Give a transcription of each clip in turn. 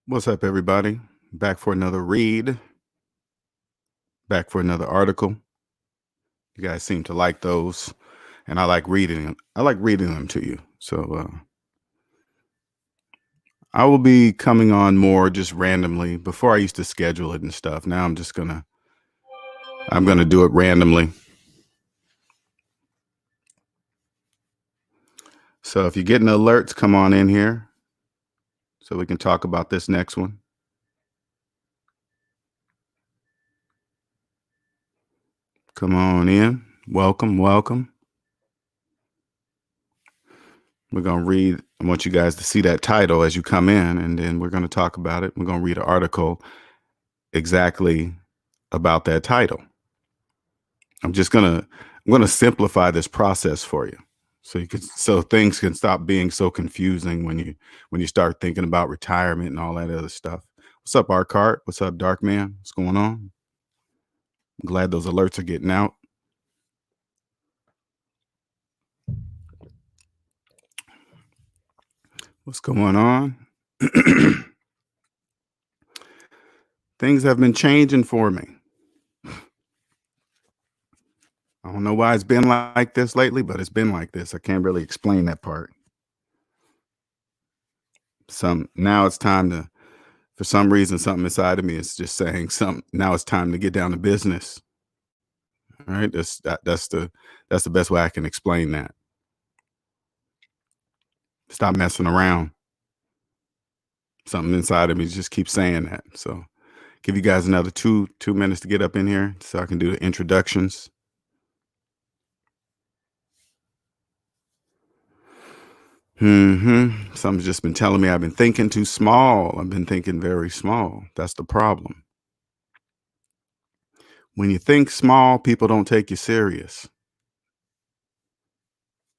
What's up, everybody? Back for another read, back for another article. You guys seem to like those, and I like reading them. I like reading them to you. So I will be coming on more just randomly. Before I used to schedule it and stuff. Now I'm gonna do it randomly. So if you're getting alerts, come on in here so we can talk about this next one. Come on in. Welcome, welcome. We're going to read. I want you guys to see that title as you come in, and then we're going to talk about it. We're going to read an article exactly about that title. I'm going to simplify this process for you, so things can stop being so confusing when you start thinking about retirement and all that other stuff. What's up, Arcart? What's up, Dark Man? What's going on? I'm glad those alerts are getting out. What's going on? Things have been changing for me. I don't know why it's been like this lately, but it's been like this. I can't really explain that part. Now it's time to, for some reason, something inside of me is just saying now it's time to get down to business. All right. That's the best way I can explain that. Stop messing around. Something inside of me just keeps saying that. So give you guys another two minutes to get up in here so I can do the introductions. Something's just been telling me I've been thinking too small. I've been thinking very small. That's the problem. When you think small, people don't take you serious.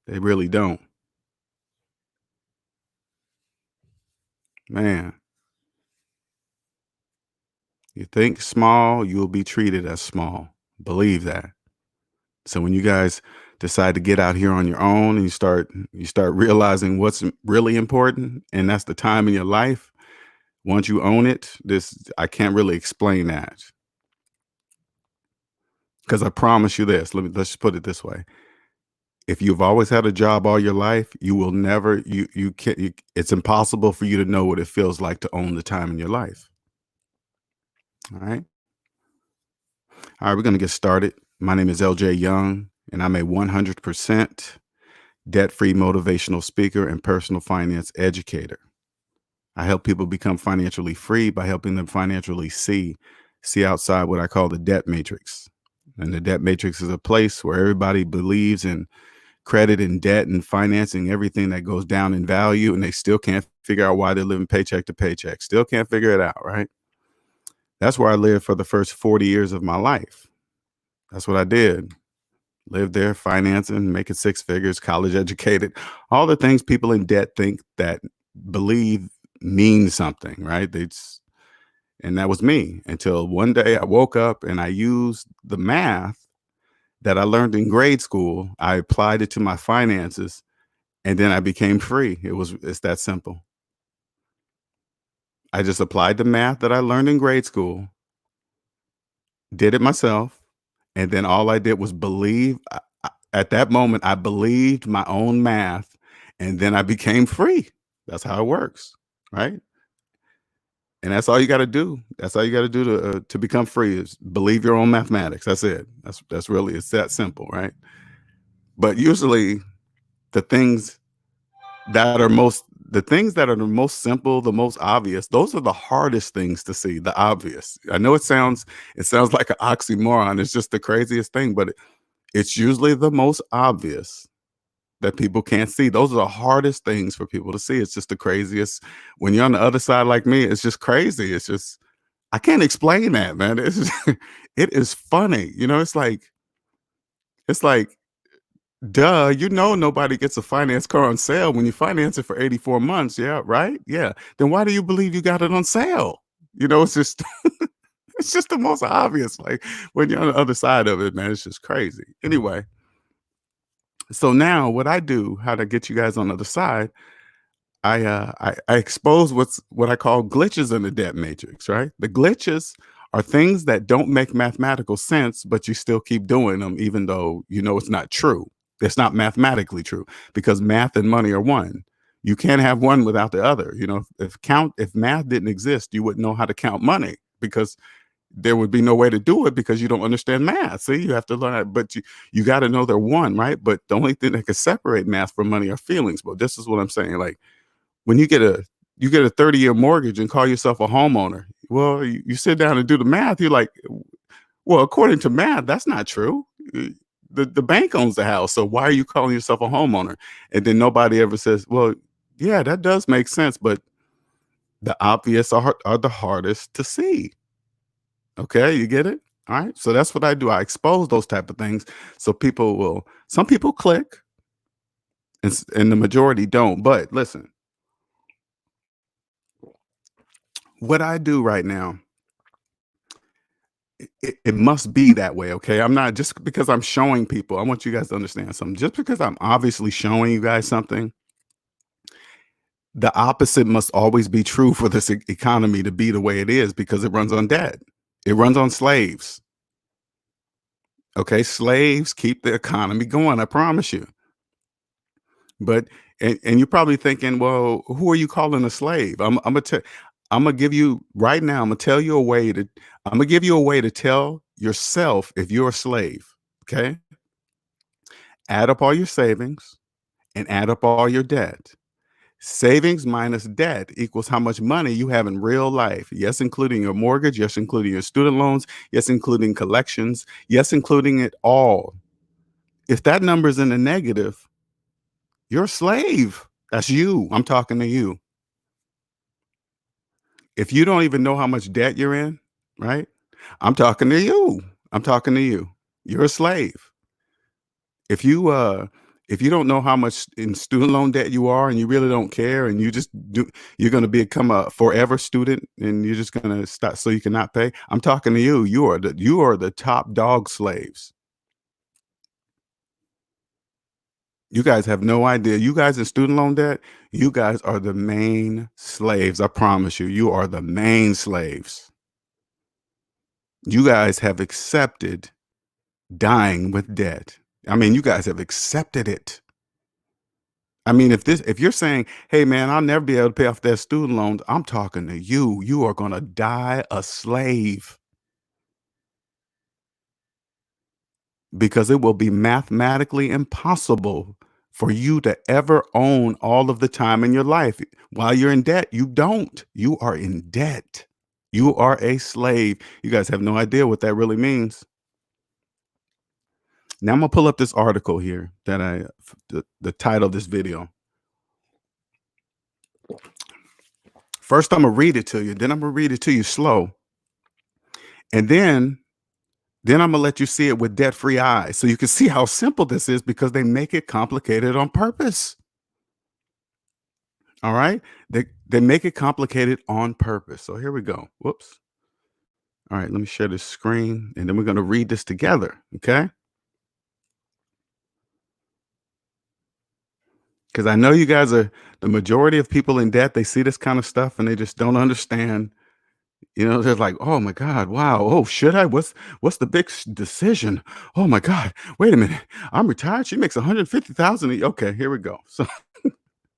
They really don't. Man, you think small, you'll be treated as small. Believe that. So when you guys decide to get out here on your own and you start realizing what's really important, and that's the time in your life, once you own it, I can't really explain that. Because I promise you this, let's just put it this way. If you've always had a job all your life, you will never, you can't, it's impossible for you to know what it feels like to own the time in your life. All right. All right, we're going to get started. My name is LJ Young, and I'm a 100% debt-free motivational speaker and personal finance educator. I help people become financially free by helping them financially see outside what I call the debt matrix. And the debt matrix is a place where everybody believes in credit and debt and financing everything that goes down in value, and they still can't figure out why they're living paycheck to paycheck. Still can't figure it out, right? That's where I lived for the first 40 years of my life. That's what I did. Lived there, financing, making six figures, college educated, all the things people in debt believe mean something, right? And that was me until one day I woke up and I used the math that I learned in grade school. I applied it to my finances, and then I became free. It's that simple. I just applied the math that I learned in grade school, did it myself, and then all I did was believe. At that moment, I believed my own math, and then I became free. That's how it works, right? And that's all you got to do. That's all you got to do to become free is believe your own mathematics. That's it. That's really, it's that simple, right? But usually the things that are the most simple, the most obvious, those are the hardest things to see, the obvious. I know it sounds like an oxymoron. It's just the craziest thing, but it's usually the most obvious that people can't see. Those are the hardest things for people to see. It's just the craziest. When you're on the other side like me, it's just crazy. It's just, I can't explain that, man. It is funny. It's like, duh, nobody gets a finance car on sale when you finance it for 84 months. Yeah, right? Yeah. Then why do you believe you got it on sale? It's just it's just the most obvious. Like when you're on the other side of it, man, it's just crazy. Anyway, so now what I do, how to get you guys on the other side, I expose what I call glitches in the debt matrix, right? The glitches are things that don't make mathematical sense, but you still keep doing them, even though you know it's not true. It's not mathematically true because math and money are one. You can't have one without the other. You know, if math didn't exist, you wouldn't know how to count money because there would be no way to do it because you don't understand math. See, you have to learn it, but you got to know they're one, right? But the only thing that can separate math from money are feelings. But this is what I'm saying. Like when you get a 30-year mortgage and call yourself a homeowner. Well, you sit down and do the math. You're like, well, according to math, that's not true. The bank owns the house, so why are you calling yourself a homeowner? And then nobody ever says, well, yeah, that does make sense, but the obvious are the hardest to see. Okay, you get it? All right. So that's what I do. I expose those type of things so some people click and the majority don't. But listen, what I do right now, it must be that way. Okay. I'm not just because I'm showing people, I want you guys to understand something. Just because I'm obviously showing you guys something, the opposite must always be true for this economy to be the way it is because it runs on debt. It runs on slaves. Okay. Slaves keep the economy going. I promise you. But and you're probably thinking, well, who are you calling a slave? I'm gonna give you right now. I'm gonna give you a way to tell yourself if you're a slave. Okay, add up all your savings and add up all your debt. Savings minus debt equals how much money you have in real life. Yes, including your mortgage. Yes, including your student loans. Yes, including collections. Yes, including it all. If that number is in the negative, you're a slave. That's you. I'm talking to you. If you don't even know how much debt you're in, right? I'm talking to you. I'm talking to you. You're a slave. If you don't know how much in student loan debt you are and you really don't care and you're going to become a forever student and you're just going to stop so you cannot pay. I'm talking to you. You are the top dog slaves. You guys have no idea. You guys in student loan debt, you guys are the main slaves. I promise you. You are the main slaves. You guys have accepted dying with debt. I mean, you guys have accepted it. I mean, if you're saying, "Hey man, I'll never be able to pay off that student loans," I'm talking to you. You are going to die a slave because it will be mathematically impossible for you to ever own all of the time in your life. While you're in debt, you don't. You are in debt. You are a slave. You guys have no idea what that really means. Now I'm gonna pull up this article here that the title of this video. First, I'm gonna read it to you. Then I'm gonna read it to you slow, and then I'm gonna let you see it with debt-free eyes, so you can see how simple this is because they make it complicated on purpose. All right, they make it complicated on purpose. So here we go. Whoops. All right, let me share this screen, and then we're gonna read this together. Okay. Because I know you guys are the majority of people in debt. They see this kind of stuff and they just don't understand. You know, they're like, "Oh my God, wow. Oh, should I? What's the big decision? Oh my God, wait a minute. I'm retired. She makes 150,000. Okay, here we go." So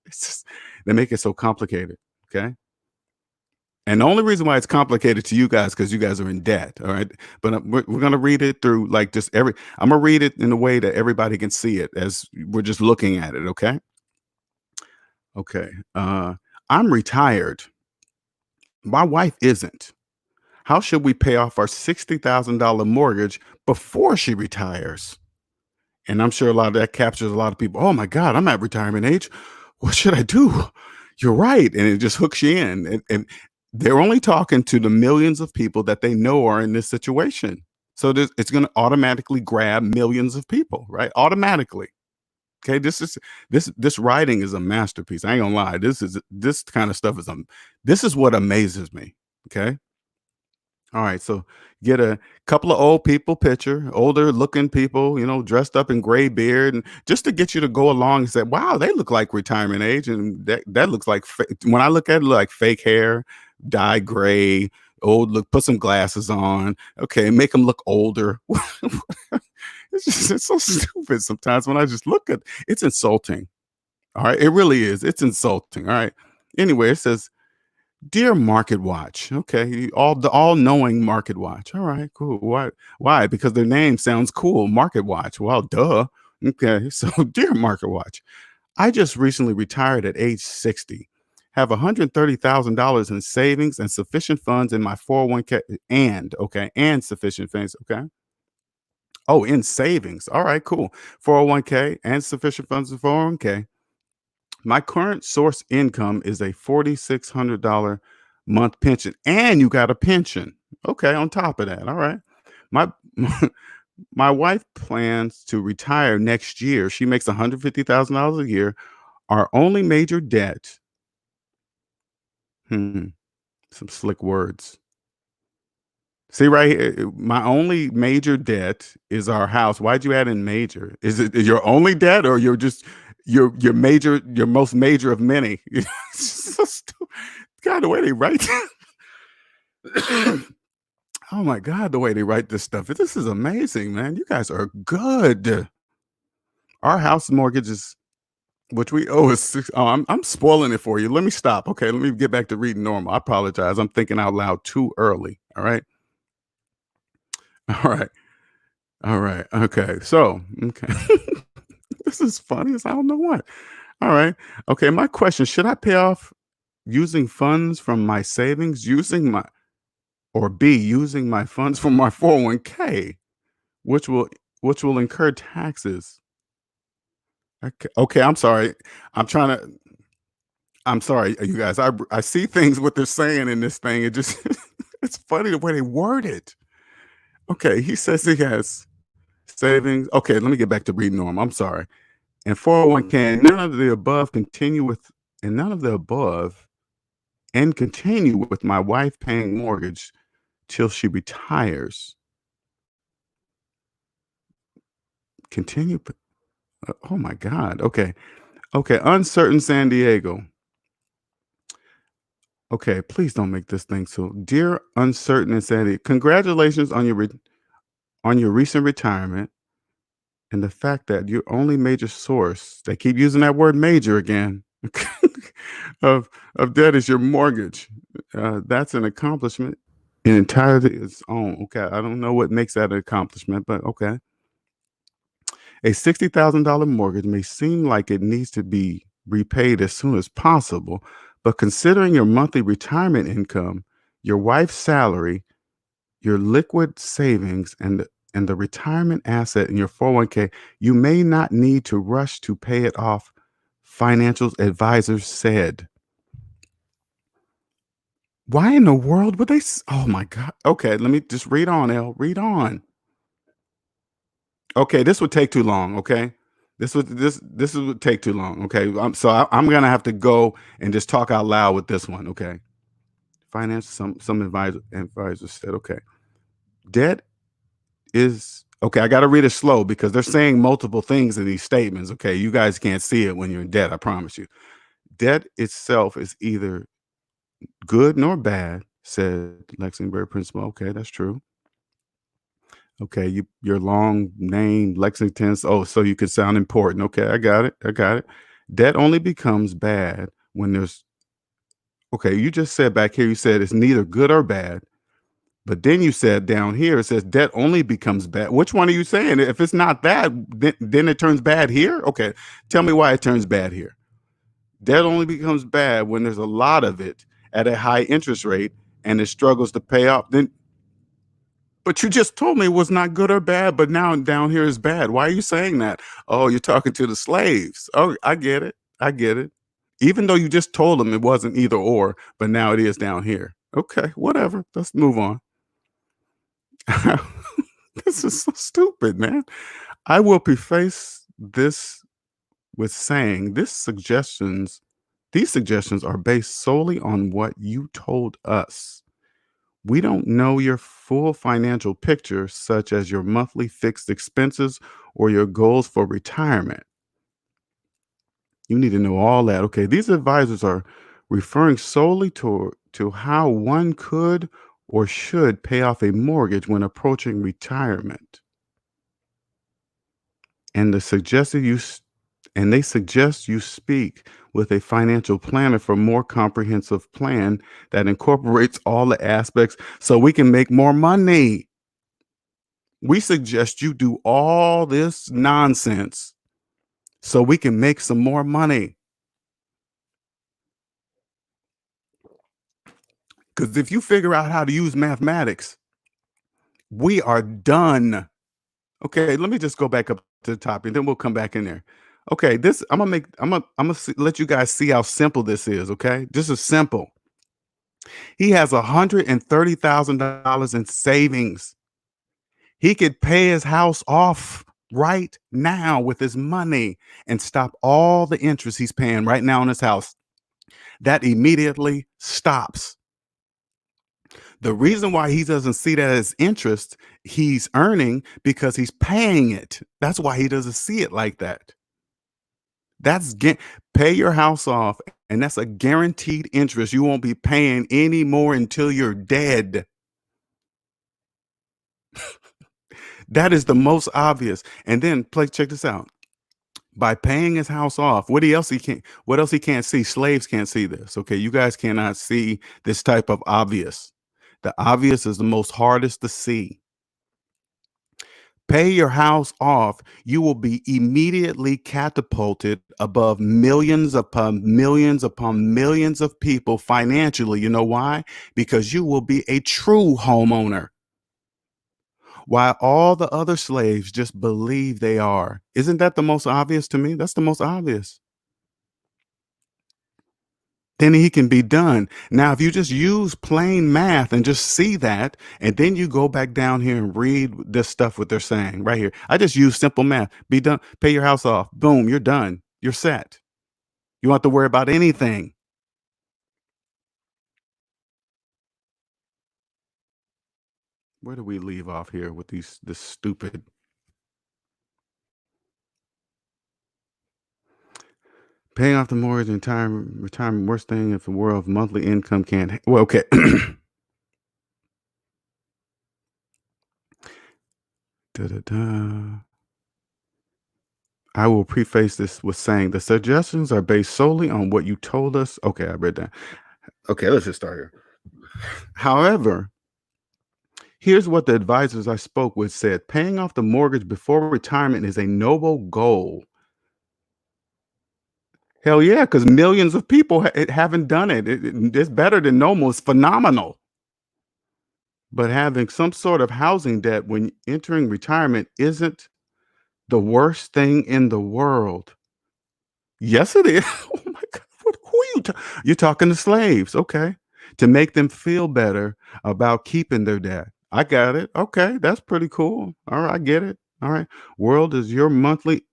it's just they make it so complicated. Okay. And the only reason why it's complicated to you guys because you guys are in debt. All right. But we're gonna read it through like just I'm gonna read it in a way that everybody can see it as we're just looking at it. Okay. Okay. I'm retired. My wife isn't. How should we pay off our $60,000 mortgage before she retires? And I'm sure a lot of that captures a lot of people. Oh my God, I'm at retirement age. What should I do? You're right. And it just hooks you in. And they're only talking to the millions of people that they know are in this situation. So it's going to automatically grab millions of people, right? Automatically. Okay, this writing is a masterpiece. I ain't gonna lie. This kind of stuff this is what amazes me. Okay. All right, so get a couple of old people picture, older looking people, dressed up in gray beard, and just to get you to go along and say, "Wow, they look like retirement age," and that looks like when I look at it, like fake hair, dye gray, old look. Put some glasses on, okay, make them look older. It's so stupid sometimes when I just look at it's insulting. All right, it really is. It's insulting. All right. Anyway, it says, "Dear Market Watch." Okay, the all-knowing Market Watch. All right, cool. Why? Why? Because their name sounds cool. Market Watch. Well, duh. Okay, so dear Market Watch, I just recently retired at age 60. Have $130,000 in savings and sufficient funds in my 401k and sufficient funds. Okay. Oh, in savings. All right, cool. 401k and sufficient funds in 401k. My current source income is a $4,600 month pension, and you got a pension. Okay, on top of that. All right. My my wife plans to retire next year. She makes $150,000 a year. Our only major debt, hmm, some slick words. See right here, my only major debt is our house. Why'd you add in major? Is it your only debt, or you're just your major, your most major of many? It's so God, the way they write. Oh my God, the way they write this stuff. This is amazing, man. You guys are good. Our house mortgage is, which we owe, is oh, I'm spoiling it for you. Let me stop. Okay, let me get back to reading normal. I apologize. I'm thinking out loud too early. All right. All right. All right. Okay. So, okay. This is funny as I don't know what. All right. Okay. My question: should I pay off using funds from my savings, using my or B, using my funds from my 401k, which will incur taxes? Okay. Okay. I'm sorry. I'm trying to. I'm sorry, you guys. I see things what they're saying in this thing. It just it's funny the way they word it. Okay. He says he has savings. Okay. Let me get back to reading norm. I'm sorry. And 401k, none of the above continue with, and none of the above and continue with my wife paying mortgage till she retires. Continue. Oh my God. Okay. Okay. Uncertain San Diego. Okay. Please don't make this thing so. Dear Uncertain in San Diego, congratulations on on your recent retirement and the fact that your only major source, they keep using that word major again, of debt is your mortgage. That's an accomplishment in entirety its own. Okay, I don't know what makes that an accomplishment, but okay. A $60,000 mortgage may seem like it needs to be repaid as soon as possible, but considering your monthly retirement income, your wife's salary, your liquid savings, and the retirement asset in your 401k, you may not need to rush to pay it off, financial advisors said. Why in the world would they? Oh my God. Okay, let me just read on, L. Read on. Okay, this would take too long. Okay, this would take too long. Okay, I'm gonna have to go and just talk out loud with this one. Okay, finance. Some advisors said. Okay, debt is okay. I got to read it slow because they're saying multiple things in these statements. Okay, you guys can't see it when you're in debt. I promise you. Debt itself is either good nor bad, said Lexington Principal. Okay, that's true. Okay, your long name, Lexington's. Oh, so you could sound important. Okay, I got it. I got it. Debt only becomes bad when there's okay, you just said back here, you said it's neither good or bad. But then you said down here, it says debt only becomes bad. Which one are you saying? If it's not that, then it turns bad here? Okay, tell me why it turns bad here. Debt only becomes bad when there's a lot of it at a high interest rate and it struggles to pay off. Then but you just told me it was not good or bad, but now down here is bad. Why are you saying that? Oh, you're talking to the slaves. Oh, I get it. I get it. Even though you just told them it wasn't either or, but now it is down here. Okay, whatever. Let's move on. This is so stupid, man. I will preface this with saying these suggestions are based solely on what you told us. We don't know your full financial picture, such as your monthly fixed expenses or your goals for retirement. You need to know all that. Okay, these advisors are referring solely to how one could or should pay off a mortgage when approaching retirement. And they suggest you speak with a financial planner for more comprehensive plan that incorporates all the aspects so we can make more money. We suggest you do all this nonsense so we can make some more money. Because if you figure out how to use mathematics, we are done. Okay, let me just go back up to the top and then we'll come back in there. Okay, this let you guys see how simple this is. Okay, this is simple. He has $130,000 in savings. He could pay his house off right now with his money and stop all the interest he's paying right now on his house. That immediately stops. The reason why he doesn't see that as interest he's earning because he's paying it. That's why he doesn't see it like that. Pay your house off, and that's a guaranteed interest. You won't be paying any more until you're dead. That is the most obvious. And then check this out. By paying his house off, what else he can't see? Slaves can't see this. Okay, you guys cannot see this type of obvious. The obvious is the most hardest to see. Pay your house off, you will be immediately catapulted above millions upon millions of people financially. You know why? Because you will be a true homeowner, while all the other slaves just believe they are. Isn't that the most obvious to me? That's the most obvious. Then he can be done. Now, if you just use plain math and just see that, and then you go back down here and read this stuff, what they're saying right here. I just use simple math. Be done. Pay your house off. Boom, you're done. You're set. You don't have to worry about anything. Where do we leave off here with this stupid paying off the mortgage and retirement? Worst thing if the world of monthly income can't. Well, okay. Da-da-da. I will preface this with saying the suggestions are based solely on what you told us. Okay, I read that. Okay, let's just start here. However, here's what the advisors I spoke with said. Paying off the mortgage before retirement is a noble goal. Hell yeah, because millions of people haven't done it. It's better than normal. It's phenomenal. But having some sort of housing debt when entering retirement isn't the worst thing in the world. Yes, it is. Oh my God. Who are you? You're talking to slaves. Okay. To make them feel better about keeping their debt. I got it. Okay. That's pretty cool. All right. I get it. All right. World is your monthly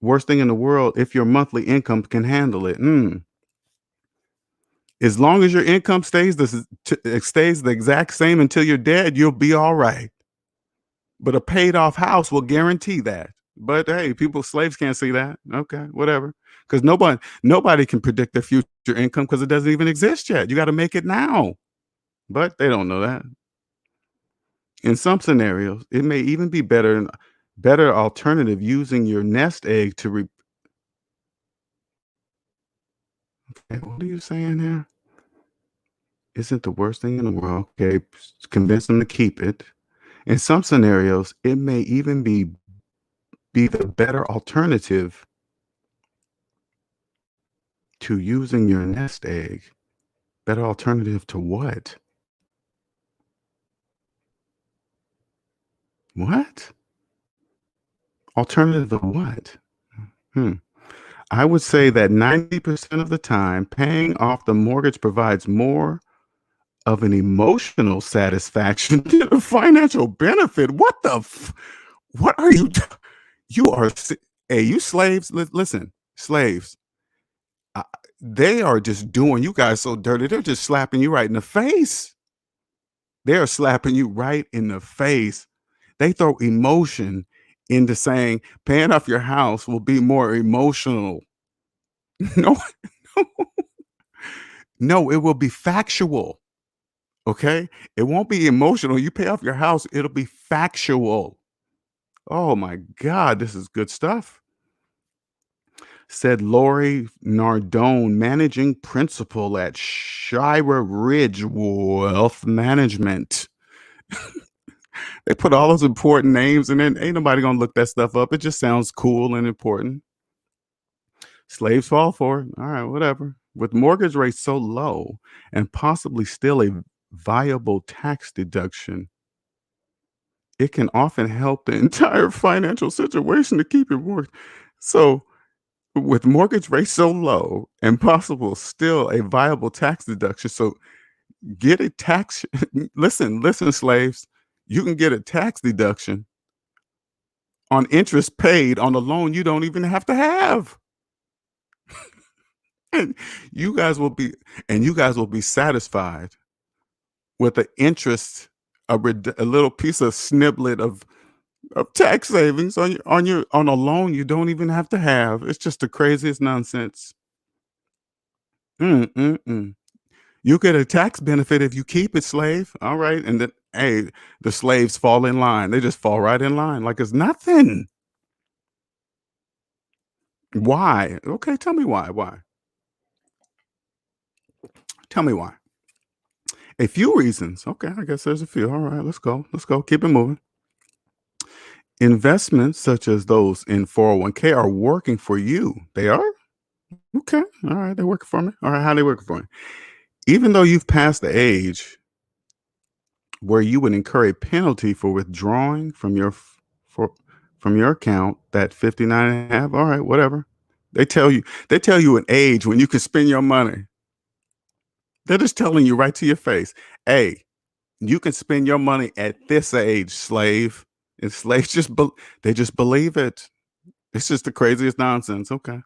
worst thing in the world if your monthly income can handle it. As long as your income stays the exact same until you're dead, you'll be all right. But a paid off house will guarantee that. But hey, slaves can't see that. Okay, whatever. Because nobody can predict their future income because it doesn't even exist yet. You got to make it now. But they don't know that. In some scenarios, it may even be better alternative using your nest egg to what are you saying here? Isn't the worst thing in the world. Okay, convince them to keep it. In some scenarios, it may even be the better alternative to using your nest egg. Better alternative to what? What? Alternative to what? Hmm. I would say that 90% of the time, paying off the mortgage provides more of an emotional satisfaction than a financial benefit. What are you? You are, hey, you slaves, listen, slaves, uh, they are just doing you guys so dirty. They're just slapping you right in the face. They're slapping you right in the face. They throw emotion into saying paying off your house will be more emotional. No, no, it will be factual. Okay. It won't be emotional. You pay off your house, it'll be factual. Oh my God, this is good stuff. Said Lori Nardone, managing principal at Shira Ridge Wealth Management. They put all those important names and then ain't nobody gonna look that stuff up. It just sounds cool and important. Slaves fall for it. All right, whatever. With mortgage rates so low and possibly still a viable tax deduction, it can often help the entire financial situation to keep your mortgage. So, with mortgage rates so low and possible still a viable tax deduction, so get a tax. Listen, slaves, you can get a tax deduction on interest paid on a loan you don't even have to have. And you guys will be you guys will be satisfied with the interest, a little piece of sniblet of tax savings on a loan you don't even have to have. It's just the craziest nonsense. Mm-mm-mm. You get a tax benefit if you keep it, slave. All right. And then, hey, the slaves fall in line. They just fall right in line like it's nothing. Why? Okay, tell me why. Why? Tell me why. A few reasons. Okay, I guess there's a few. All right, let's go. Let's go. Keep it moving. Investments such as those in 401k are working for you. They are? Okay. All right. They're working for me. All right. How they working for me? Even though you've passed the age where you would incur a penalty for withdrawing for from your account that 59 and a half. All right, whatever. They tell you an age when you can spend your money. They're just telling you right to your face, hey, you can spend your money at this age, slave. And slaves they just believe it. It's just the craziest nonsense. Okay.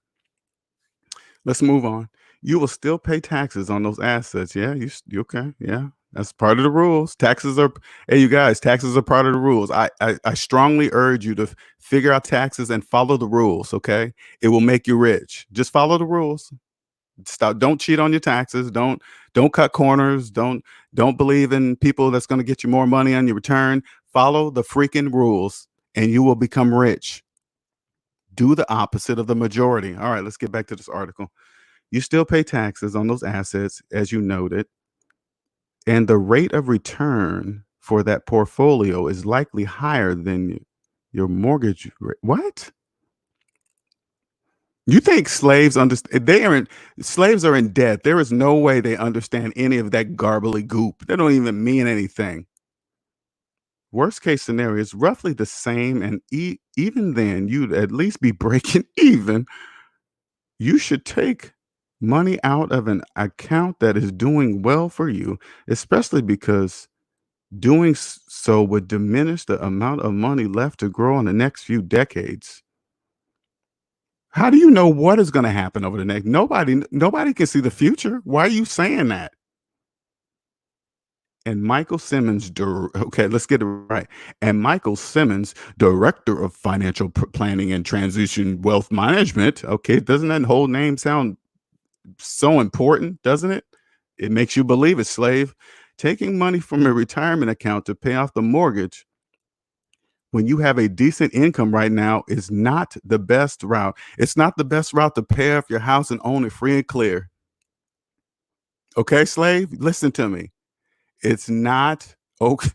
Let's move on. You will still pay taxes on those assets. Yeah, you okay? Yeah, that's part of the rules. Taxes are hey, you guys, taxes are part of the rules. I strongly urge you to figure out taxes and follow the rules. Okay, it will make you rich. Just follow the rules. Stop. Don't cheat on your taxes. Don't cut corners. Don't believe in people that's going to get you more money on your return. Follow the freaking rules, and you will become rich. Do the opposite of the majority. All right, let's get back to this article. You still pay taxes on those assets, as you noted, and the rate of return for that portfolio is likely higher than your mortgage rate. What? You think slaves understand? Slaves are in debt. There is no way they understand any of that garbly goop. They don't even mean anything. Worst case scenario is roughly the same, and even then, you'd at least be breaking even. You should take money out of an account that is doing well for you, especially because doing so would diminish the amount of money left to grow in the next few decades. How do you know what is going to happen over the next? Nobody can see the future. Why are you saying that? And Michael Simmons, okay, let's get it right. And Michael Simmons, director of financial planning and transition wealth management. Okay, doesn't that whole name sound so important, doesn't it? It makes you believe it, slave. Taking money from a retirement account to pay off the mortgage when you have a decent income right now is not the best route. It's not the best route to pay off your house and own it free and clear. Okay, slave, listen to me. It's not okay.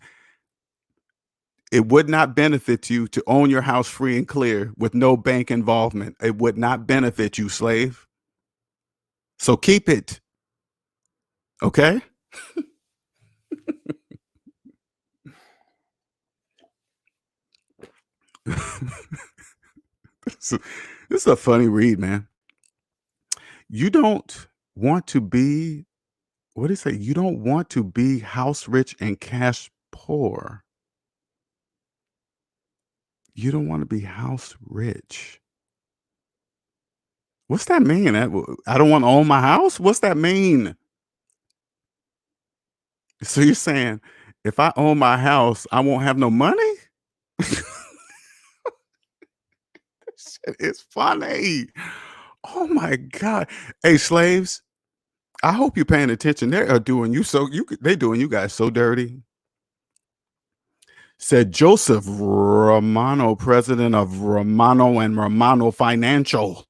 It would not benefit you to own your house free and clear with no bank involvement. It would not benefit you, slave. So keep it. Okay? So, this is a funny read, man. You don't want to be, what do you say? You don't want to be house rich and cash poor. You don't want to be house rich. What's that mean? I don't want to own my house? What's that mean? So you're saying If I own my house, I won't have no money? Shit is funny. Oh my God. Hey, slaves, I hope you're paying attention. They are doing you so they doing you guys so dirty. Said Joseph Romano, president of Romano and Romano Financial.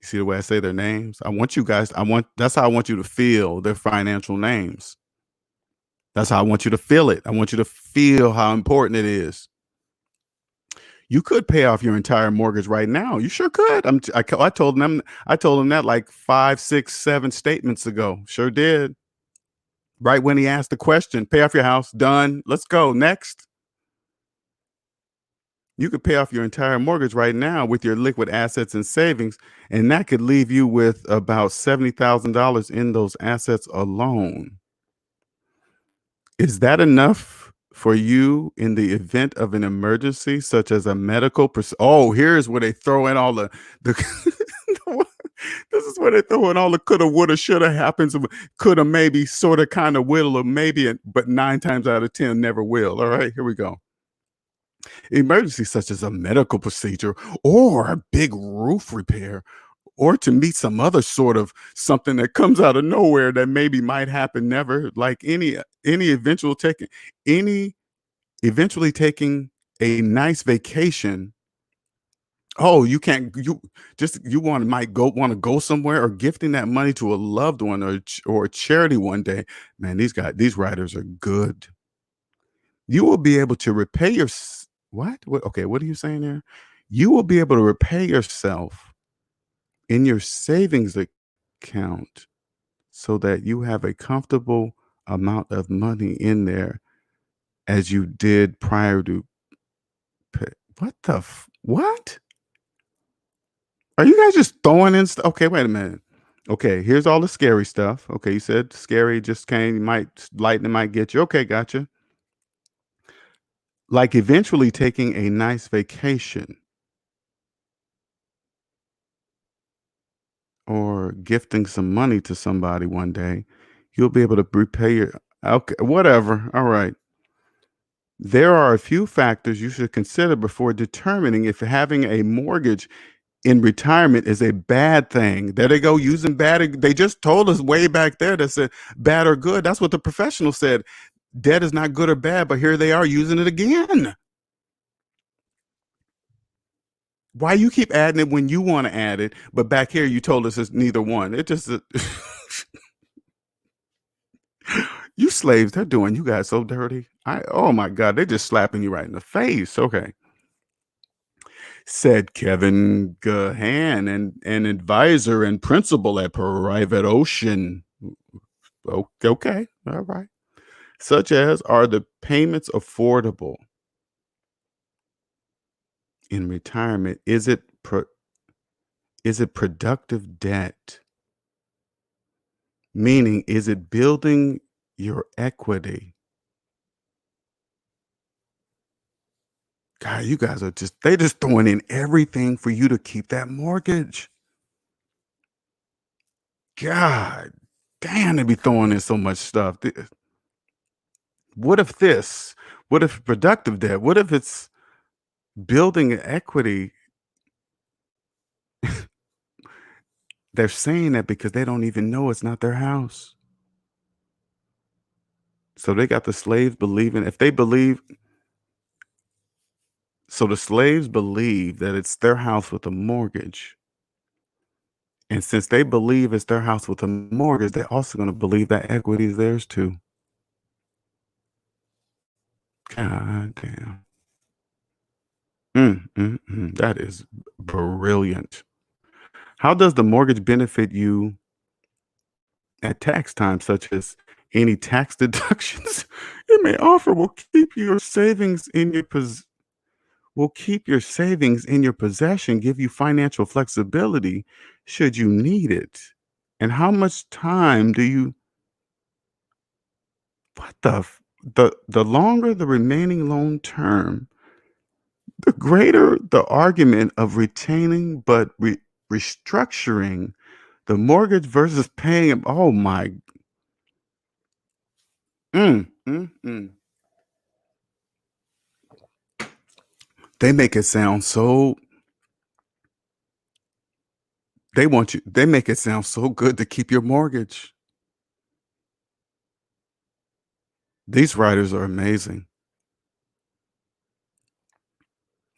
You see the way I say their names? I want you guys, that's how I want you to feel their financial names. That's how I want you to feel it. I want you to feel how important it is. You could pay off your entire mortgage right now. You sure could. I told them. I told him that like 5, 6, 7 statements ago. Sure did. Right when he asked the question, pay off your house. Done. Let's go. Next. You could pay off your entire mortgage right now with your liquid assets and savings, and that could leave you with about $70,000 in those assets alone. Is that enough for you in the event of an emergency, such as a medical? Oh, here's where they throw in all the this is where they throw in all the coulda, woulda, shoulda happens, coulda, maybe, sorta, kinda, will, or maybe, but 9 times out of 10 never will. All right, here we go. Emergencies such as a medical procedure or a big roof repair or to meet some other sort of something that comes out of nowhere that maybe might happen never, like any eventual taking any eventually taking a nice vacation. Oh, you can't, you want to go somewhere, or gifting that money to a loved one, or a charity one day. Man, these writers are good. You will be able to repay your what? Okay, what are you saying there? You will be able to repay yourself in your savings account so that you have a comfortable amount of money in there as you did prior to pay. What? Are you guys just throwing in stuff? Okay, wait a minute. Okay, here's all the scary stuff. Okay, you said scary just came, lightning might get you. Okay, gotcha. Like eventually taking a nice vacation or gifting some money to somebody one day, you'll be able to repay your, okay, whatever. All right. There are a few factors you should consider before determining if having a mortgage in retirement is a bad thing. There they go, using bad. They just told us way back there that said bad or good. That's what the professional said. Debt is not good or bad, but here they are using it again. Why you keep adding it when you want to add it, but back here you told us it's neither one. It just you slaves, they're doing you guys so dirty. Oh my God, they're just slapping you right in the face. Okay. Said Kevin Gahan, an advisor and principal at Private Ocean. Okay, all right. Such as, are the payments affordable in retirement? Is it productive debt? Meaning, is it building your equity? God, you guys are they just throwing in everything for you to keep that mortgage. God damn, they be throwing in so much stuff. What if this? What if productive debt? What if it's building equity? They're saying that because they don't even know it's not their house. So they got the slaves believing, so the slaves believe that it's their house with a mortgage. And since they believe it's their house with a mortgage, they're also going to believe that equity is theirs too. God damn. That is brilliant. How does the mortgage benefit you at tax time, such as any tax deductions it may offer? Will keep your savings in your possession, give you financial flexibility should you need it. And how much time do you what the longer the remaining loan term, the greater the argument of retaining but restructuring the mortgage versus paying. Oh my, Mm. They make it sound so they make it sound so good to keep your mortgage. These writers are amazing.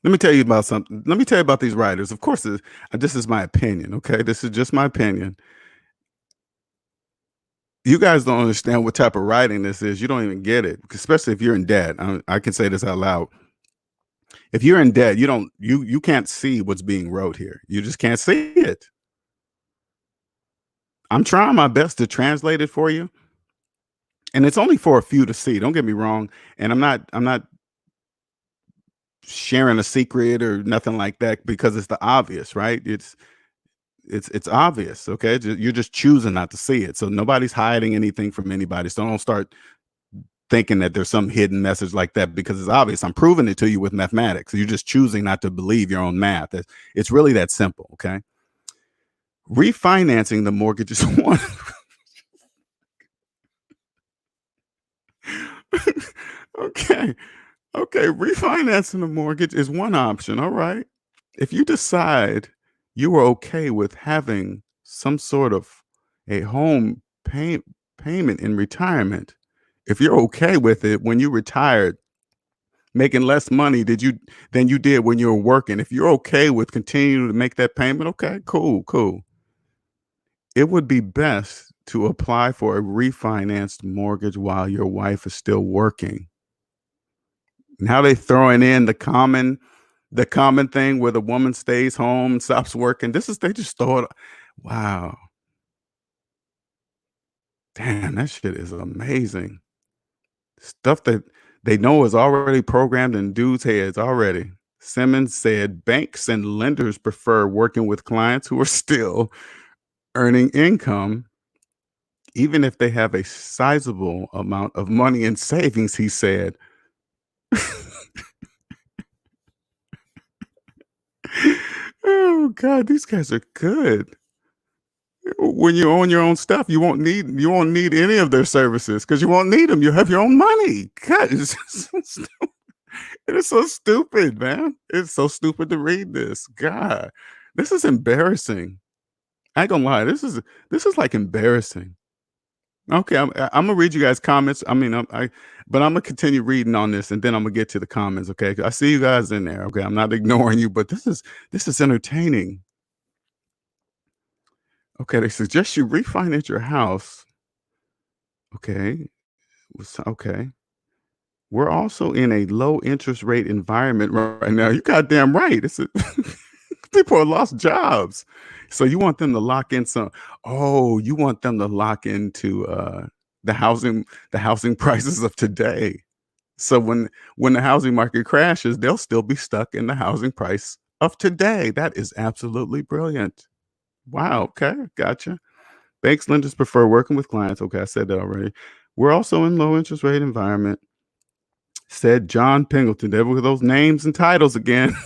Let me tell you about something. Let me tell you about these writers. Of course, this is my opinion, okay? This is just my opinion. You guys don't understand what type of writing this is. You don't even get it, especially if you're in debt. I can say this out loud. If you're in debt, you can't see what's being wrote here. You just can't see it. I'm trying my best to translate it for you, and it's only for a few to see. Don't get me wrong, and I'm not sharing a secret or nothing like that because it's the obvious, right? It's obvious, okay? You're just choosing not to see it. So nobody's hiding anything from anybody. So don't start thinking that there's some hidden message like that because it's obvious. I'm proving it to you with mathematics. You're just choosing not to believe your own math. It's really that simple, okay? Refinancing the mortgage is one. Okay. Okay, refinancing the mortgage is one option, all right? If you decide you are okay with having some sort of a home payment in retirement, if you're okay with it when you retired, making less money than you did when you were working, if you're okay with continuing to make that payment, okay, cool, cool. It would be best to apply for a refinanced mortgage while your wife is still working. Now they throwing in the common thing where the woman stays home, stops working. They just throw it. Wow. Damn, that shit is amazing. Stuff that they know is already programmed in dudes' heads already. Simmons said banks and lenders prefer working with clients who are still earning income, even if they have a sizable amount of money in savings, he said. Oh God, these guys are good. When you own your own stuff, you won't need any of their services because you won't need them. You have your own money. God, it is so stupid, man. It's so stupid to read this. God, this is embarrassing. I ain't gonna lie. This is like embarrassing. Okay, I'm gonna read you guys comments. I mean, but I'm gonna continue reading on this, and then I'm gonna get to the comments. Okay, I see you guys in there. Okay, I'm not ignoring you, but this is entertaining. Okay, they suggest you refinance your house. Okay, okay. We're also in a low interest rate environment right now. You goddamn right. People are lost jobs. So you want them to lock in some you want them to lock into the housing prices of today. So when the housing market crashes, they'll still be stuck in the housing price of today. That is absolutely brilliant. Wow, okay, gotcha. Banks lenders prefer working with clients. Okay, I said that already. We're also in low interest rate environment, said John Pingleton. There were those names and titles again.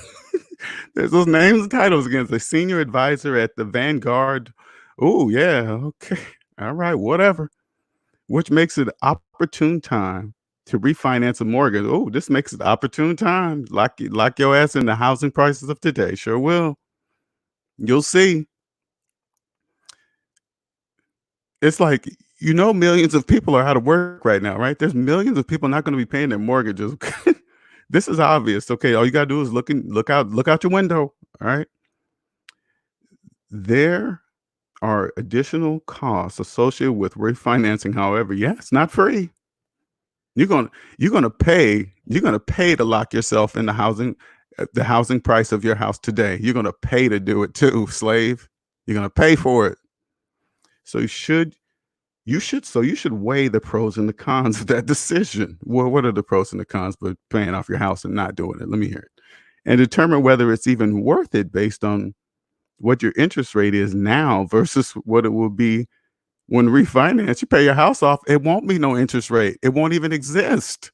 There's those names and titles again. The senior advisor at the Vanguard. Oh, yeah. Okay. All right. Whatever. Which makes it opportune time to refinance a mortgage. Oh, this makes it opportune time. Lock your ass in the housing prices of today. Sure will. You'll see. It's like, millions of people are out of work right now, right? There's millions of people not going to be paying their mortgages. This is obvious. Okay, all you gotta do is look out your window. All right. There are additional costs associated with refinancing. However, yeah, it's not free. You're gonna you're gonna pay to lock yourself in the housing price of your house today. You're gonna pay to do it too, slave. You're gonna pay for it. So you should weigh the pros and the cons of that decision. Well, what are the pros and the cons for paying off your house and not doing it? Let me hear it. And determine whether it's even worth it based on what your interest rate is now versus what it will be when refinance. You pay your house off, it won't be no interest rate. It won't even exist.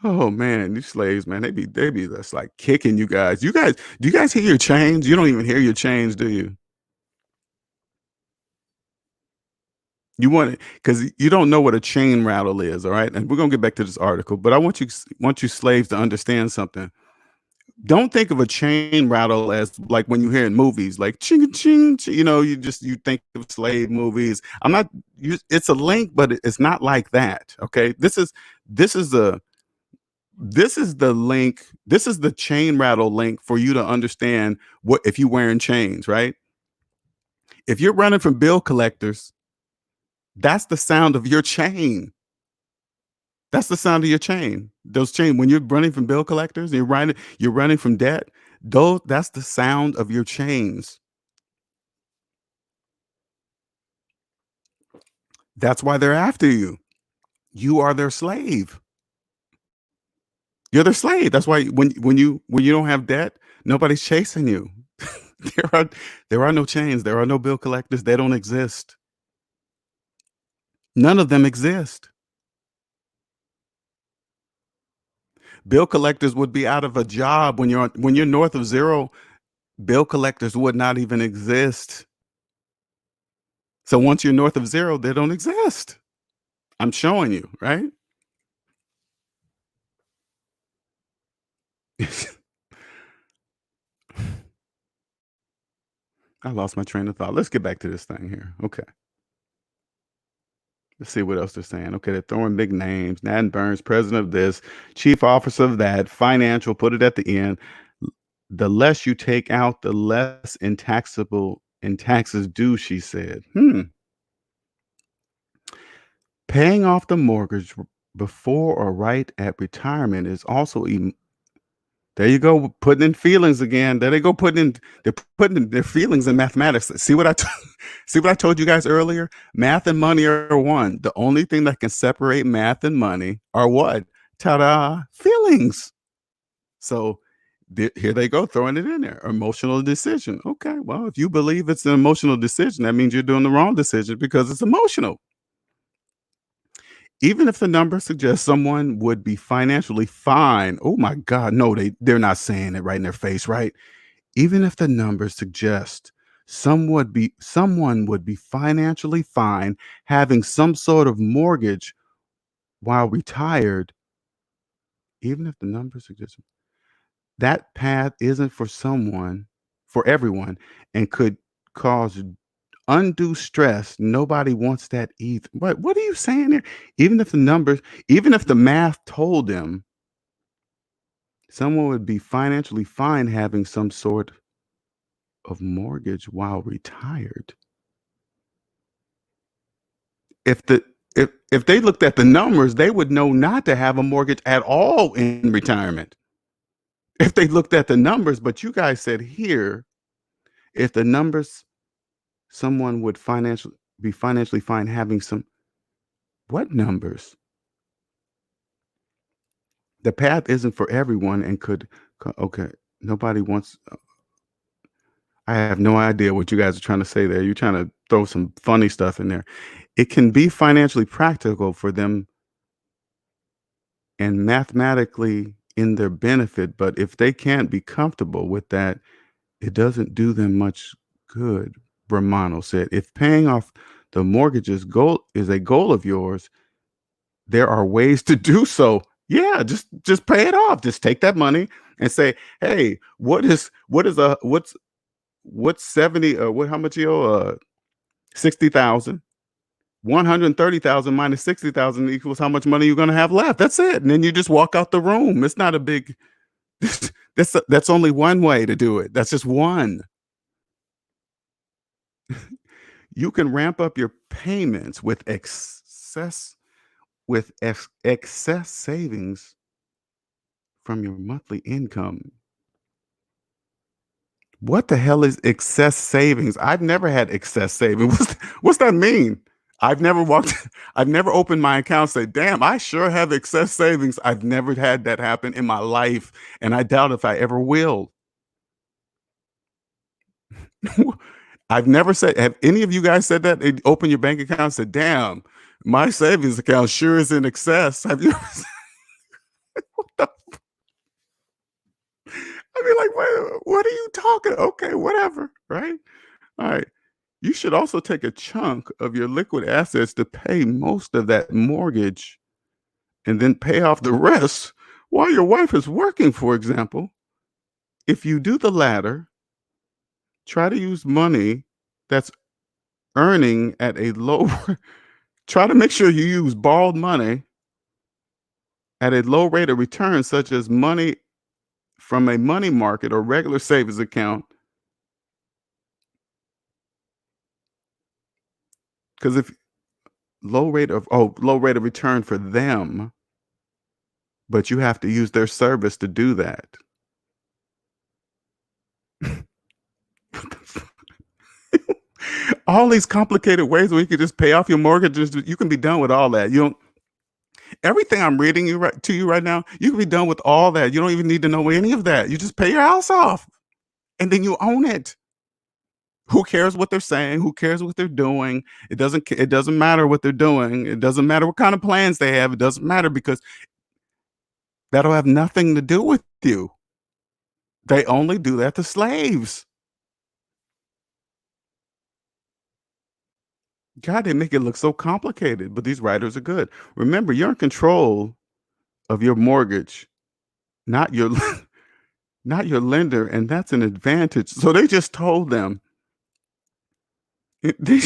Oh man, these slaves, man, they be just like kicking you guys. Do you guys hear your chains? You don't even hear your chains, do you? You want it because you don't know what a chain rattle is, all right? And we're gonna get back to this article, but I want you slaves to understand something. Don't think of a chain rattle as like when you hear in movies, like ching ching, you think of slave movies. I'm not it's a link, but it's not like that. Okay. This is the this is the link, this is the chain rattle link for you to understand what if you're wearing chains, right? If you're running from bill collectors, that's the sound of your chain. That's the sound of your chain. Those chain when you're running from bill collectors, you're running from debt. That's the sound of your chains. That's why they're after you. You are their slave. You're their slave. That's why when you don't have debt, nobody's chasing you. there are there are no chains. There are no bill collectors. They don't exist. None of them exist. Bill collectors would be out of a job when you're north of zero. Bill collectors would not even exist. So once you're north of zero, they don't exist. I'm showing you, right? I lost my train of thought. Let's get back to this thing here. Okay. Let's see what else they're saying. Okay, they're throwing big names. Nathan Burns, president of this, chief officer of that, financial, put it at the end. The less you take out, the less in taxes due, she said. Paying off the mortgage before or right at retirement is also there you go, putting in feelings again. There they go, they're putting in their feelings in mathematics. See what I told you guys earlier? Math and money are one. The only thing that can separate math and money are what? Ta-da! Feelings. So here they go, throwing it in there. Emotional decision. Okay, well, if you believe it's an emotional decision, that means you're doing the wrong decision because it's emotional. Even if the number suggests someone would be financially fine. Oh my God, no, they're not saying it right in their face, right? Even if the numbers suggest someone would be financially fine having some sort of mortgage while retired, even if the numbers suggest that path isn't for everyone, and could cause undue stress. Nobody wants that either. What are you saying there? Even if the math told them someone would be financially fine having some sort of mortgage while retired. If the if they looked at the numbers, they would know not to have a mortgage at all in retirement. If they looked at the numbers, but you guys said here, if the numbers, someone would financially fine having some what numbers? The path isn't for everyone and okay. Nobody wants. I have no idea what you guys are trying to say there. You're trying to throw some funny stuff in there. It can be financially practical for them and mathematically in their benefit, but if they can't be comfortable with that, it doesn't do them much good, Romano said. If paying off the mortgages goal is a goal of yours, there are ways to do so. Yeah, just pay it off. Just take that money and say, "Hey, what's 70 what how much you owe? 60,000. 130,000 minus 60,000 equals how much money you're going to have left. That's it." And then you just walk out the room. It's not a big that's only one way to do it. That's just one. You can ramp up your payments with excess savings from your monthly income. What the hell is excess savings? I've never had excess savings. What's that mean? I've never walked, I've never opened my account and said, damn, I sure have excess savings. I've never had that happen in my life. And I doubt if I ever will. I've never said, have any of you guys said that? They open your bank account and said, damn, my savings account sure is in excess. Have you ever what the I mean, like, what are you talking? Okay, whatever, right? All right. You should also take a chunk of your liquid assets to pay most of that mortgage and then pay off the rest while your wife is working, for example. If you do the latter, try to use money that's earning at a low try to make sure you use borrowed money at a low rate of return, such as money from a money market or regular savings account. Because if low rate of return for them, but you have to use their service to do that. All these complicated ways where you can just pay off your mortgages, you can be done with all that. You don't everything I'm reading to you right now, you can be done with all that. You don't even need to know any of that. You just pay your house off and then you own it. Who cares what they're saying? Who cares what they're doing? It doesn't matter what they're doing. It doesn't matter what kind of plans they have. It doesn't matter because that'll have nothing to do with you. They only do that to slaves. God, they make it look so complicated, but these writers are good. Remember, you're in control of your mortgage, not your not your lender, and that's an advantage. So they just told them. They,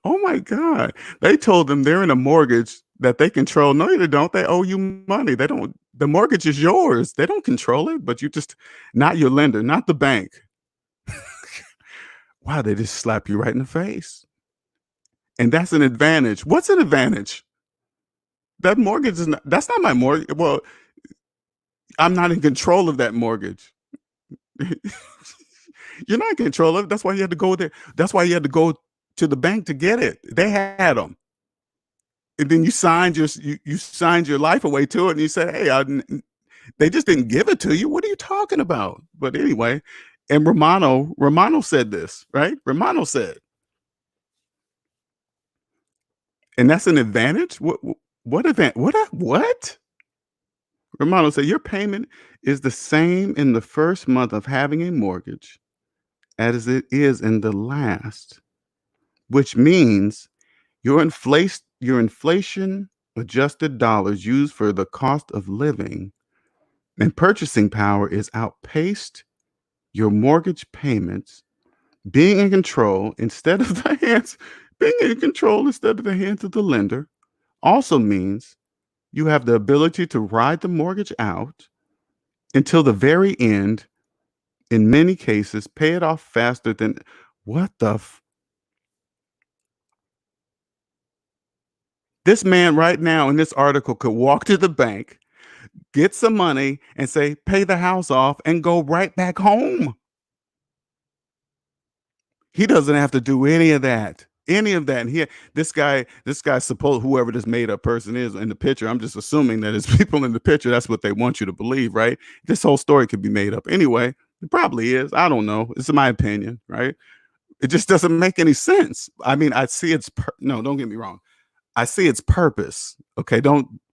oh my God. They told them they're in a mortgage that they control. No, they don't. They owe you money. They don't. The mortgage is yours. They don't control it, but you just, not your lender, not the bank. Wow, they just slap you right in the face. And that's an advantage. What's an advantage? That mortgage is not, that's not my mortgage. Well, I'm not in control of that mortgage. You're not in control of it. That's why you had to go there. That's why you had to go to the bank to get it. They had them. And then you signed your life away to it, and you said, "Hey, they just didn't give it to you. What are you talking about?" But anyway, and Romano said this, right? Romano said, and that's an advantage. What event? What? Romano said your payment is the same in the first month of having a mortgage as it is in the last, which means your inflation adjusted dollars used for the cost of living and purchasing power is outpaced your mortgage payments. Being in control instead of the hands, being in control instead of the hands of the lender also means you have the ability to ride the mortgage out until the very end. In many cases, pay it off faster than what the this man right now in this article could walk to the bank, get some money, and say, pay the house off and go right back home. He doesn't have to do any of that. Any of that. And this guy supposed whoever this made up person is in the picture. I'm just assuming that it's people in the picture. That's what they want you to believe, right? This whole story could be made up. Anyway, it probably is. I don't know. It's my opinion, right? It just doesn't make any sense. I mean, I see no, don't get me wrong. I see its purpose. Okay,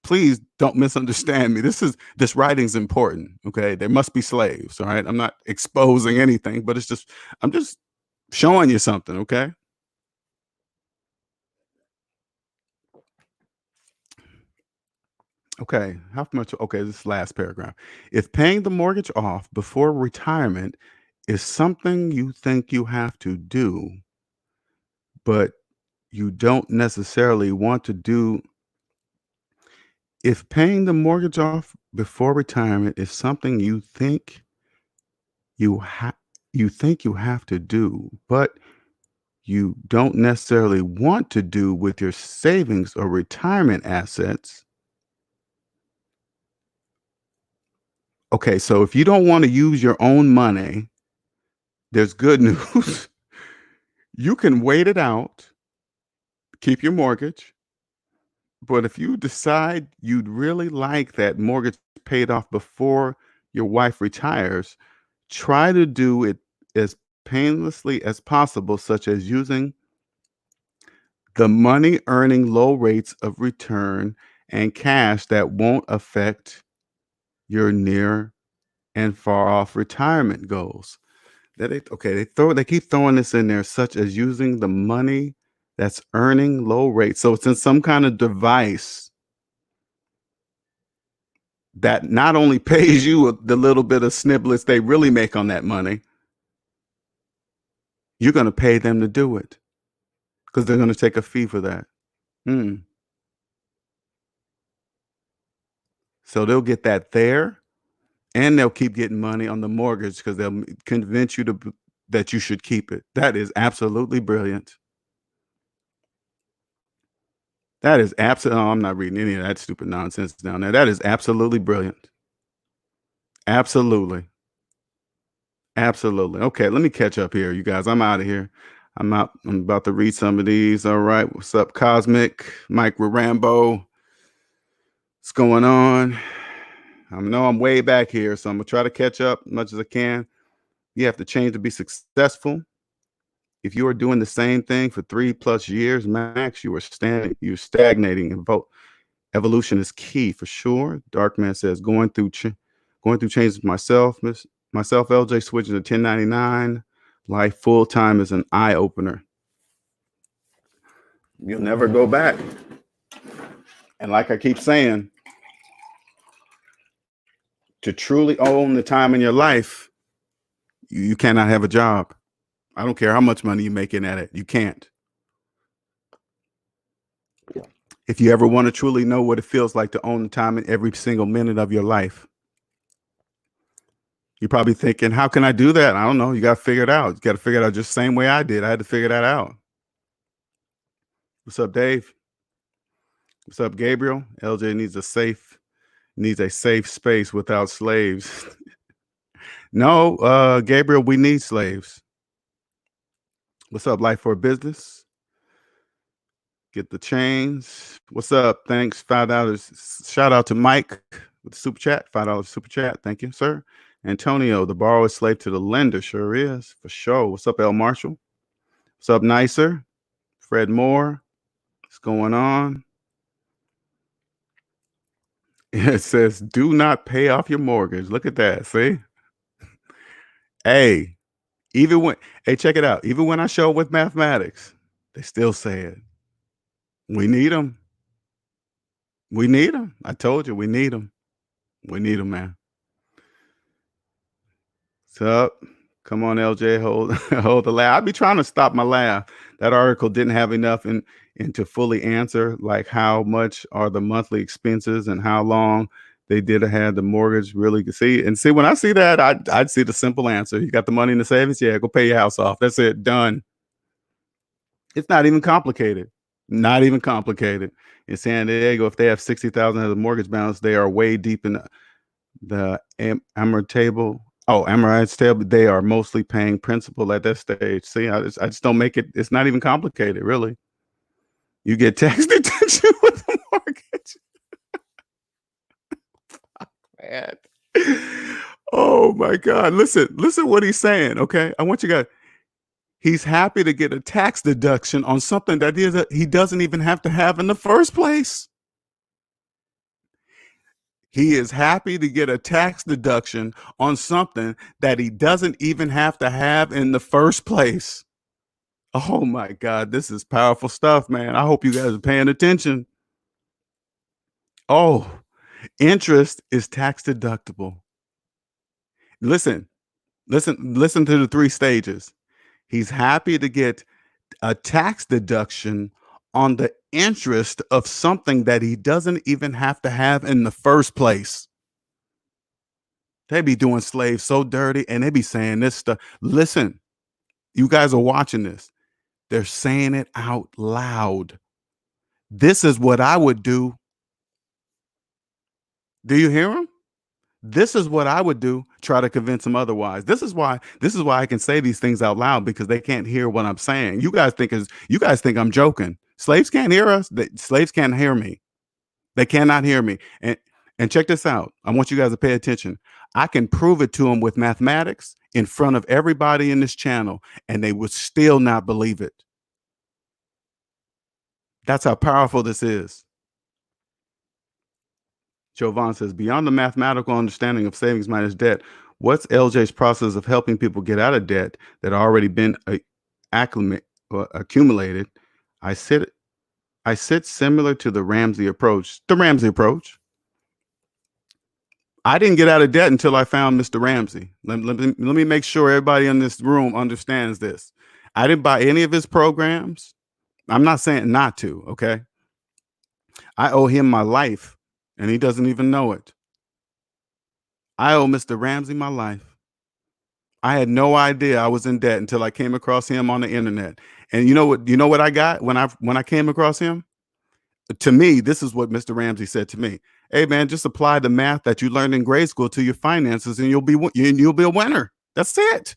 please don't misunderstand me. This writing's important. Okay, there must be slaves. All right, I'm not exposing anything, but I'm just showing you something. Okay. Okay. How much? Okay, this last paragraph. If paying the mortgage off before retirement is something you think you have to do, but you don't necessarily want to do, if paying the mortgage off before retirement is something you have you have to do, but you don't necessarily want to do with your savings or retirement assets. Okay, so if you don't want to use your own money, there's good news. You can wait it out, keep your mortgage, but if you decide you'd really like that mortgage paid off before your wife retires, try to do it as painlessly as possible, such as using the money earning low rates of return and cash that won't affect your near and far off retirement goals. They keep throwing this in there, such as using the money that's earning low rates. So it's in some kind of device that not only pays you the little bit of sniblets they really make on that money, you're going to pay them to do it because they're going to take a fee for that. Mm. So they'll get that there, and they'll keep getting money on the mortgage because they'll convince you that you should keep it. That is absolutely brilliant. That is absolutely. Oh, I'm not reading any of that stupid nonsense down there. That is absolutely brilliant. Absolutely. Absolutely. Okay, let me catch up here, you guys. I'm out of here. I'm out. I'm about to read some of these. All right. What's up, Cosmic? Mike Rambo. What's going on? I know I'm way back here, so I'm gonna try to catch up as much as I can. You have to change to be successful. If you are doing the same thing for 3+ years max, you're stagnating. And vote evolution is key for sure. Darkman says going through changes myself. LJ switching to 1099. Life full time is an eye opener. You'll never go back. And like I keep saying, to truly own the time in your life, you cannot have a job. I don't care how much money you're making at it. You can't. If you ever want to truly know what it feels like to own the time in every single minute of your life, you're probably thinking, how can I do that? I don't know. You got to figure it out. You got to figure it out just the same way I did. I had to figure that out. What's up, Dave? What's up, Gabriel? LJ needs a safe space without slaves. No, Gabriel, we need slaves. What's up, Life for Business? Get the chains. What's up? Thanks. $5. Shout out to Mike with the super chat. $5 super chat. Thank you, sir. Antonio, the borrower is slave to the lender. Sure is, for sure. What's up, L. Marshall? What's up, Nicer? Fred Moore. What's going on? It says, do not pay off your mortgage. Look at that. See? Hey, check it out. Even when I show with mathematics, they still say it. We need them. We need them. I told you, we need them. We need them, man. What's up? Come on, LJ, hold the laugh. I'd be trying to stop my laugh. That article didn't have enough in to fully answer, like how much are the monthly expenses and how long they did have the mortgage really see. And see, when I see that, I'd see the simple answer. You got the money in the savings? Yeah, go pay your house off. That's it. Done. It's not even complicated. Not even complicated. In San Diego, if they have 60,000 as a mortgage balance, they are way deep in the Amortized table. Oh, Amortized table. They are mostly paying principal at that stage. See, I just don't make it. It's not even complicated, really. You get tax deduction with the mortgage. Man. Oh my God! Listen what he's saying. Okay, I want you guys. He's happy to get a tax deduction on something that he doesn't even have to have in the first place. He is happy to get a tax deduction on something that he doesn't even have to have in the first place. Oh my God, this is powerful stuff, man. I hope you guys are paying attention. Oh, interest is tax deductible. Listen to the 3 stages. He's happy to get a tax deduction on the interest of something that he doesn't even have to have in the first place. They be doing slaves so dirty and they be saying this stuff. Listen, you guys are watching this. They're saying it out loud. This is what I would do. Do you hear them? This is what I would do. Try to convince them otherwise. This is why I can say these things out loud, because they can't hear what I'm saying. You guys think I'm joking. Slaves can't hear us. Slaves can't hear me. They cannot hear me. And check this out. I want you guys to pay attention. I can prove it to them with mathematics in front of everybody in this channel, and they would still not believe it. That's how powerful this is. Jovan says, beyond the mathematical understanding of savings minus debt, What's LJ's process of helping people get out of debt that already been accumulated? I sit I sit similar to the Ramsey approach. The Ramsey approach. I didn't get out of debt until I found Mr. Ramsey. Let me make sure everybody in this room understands this. I didn't buy any of his programs. I'm not saying not to, okay? I owe him my life, and he doesn't even know it. I owe Mr. Ramsey my life. I had no idea I was in debt until I came across him on the internet. And you know what I got when I came across him? To me, this is what Mr. Ramsey said to me. Hey man, just apply the math that you learned in grade school to your finances and you'll be a winner. That's it.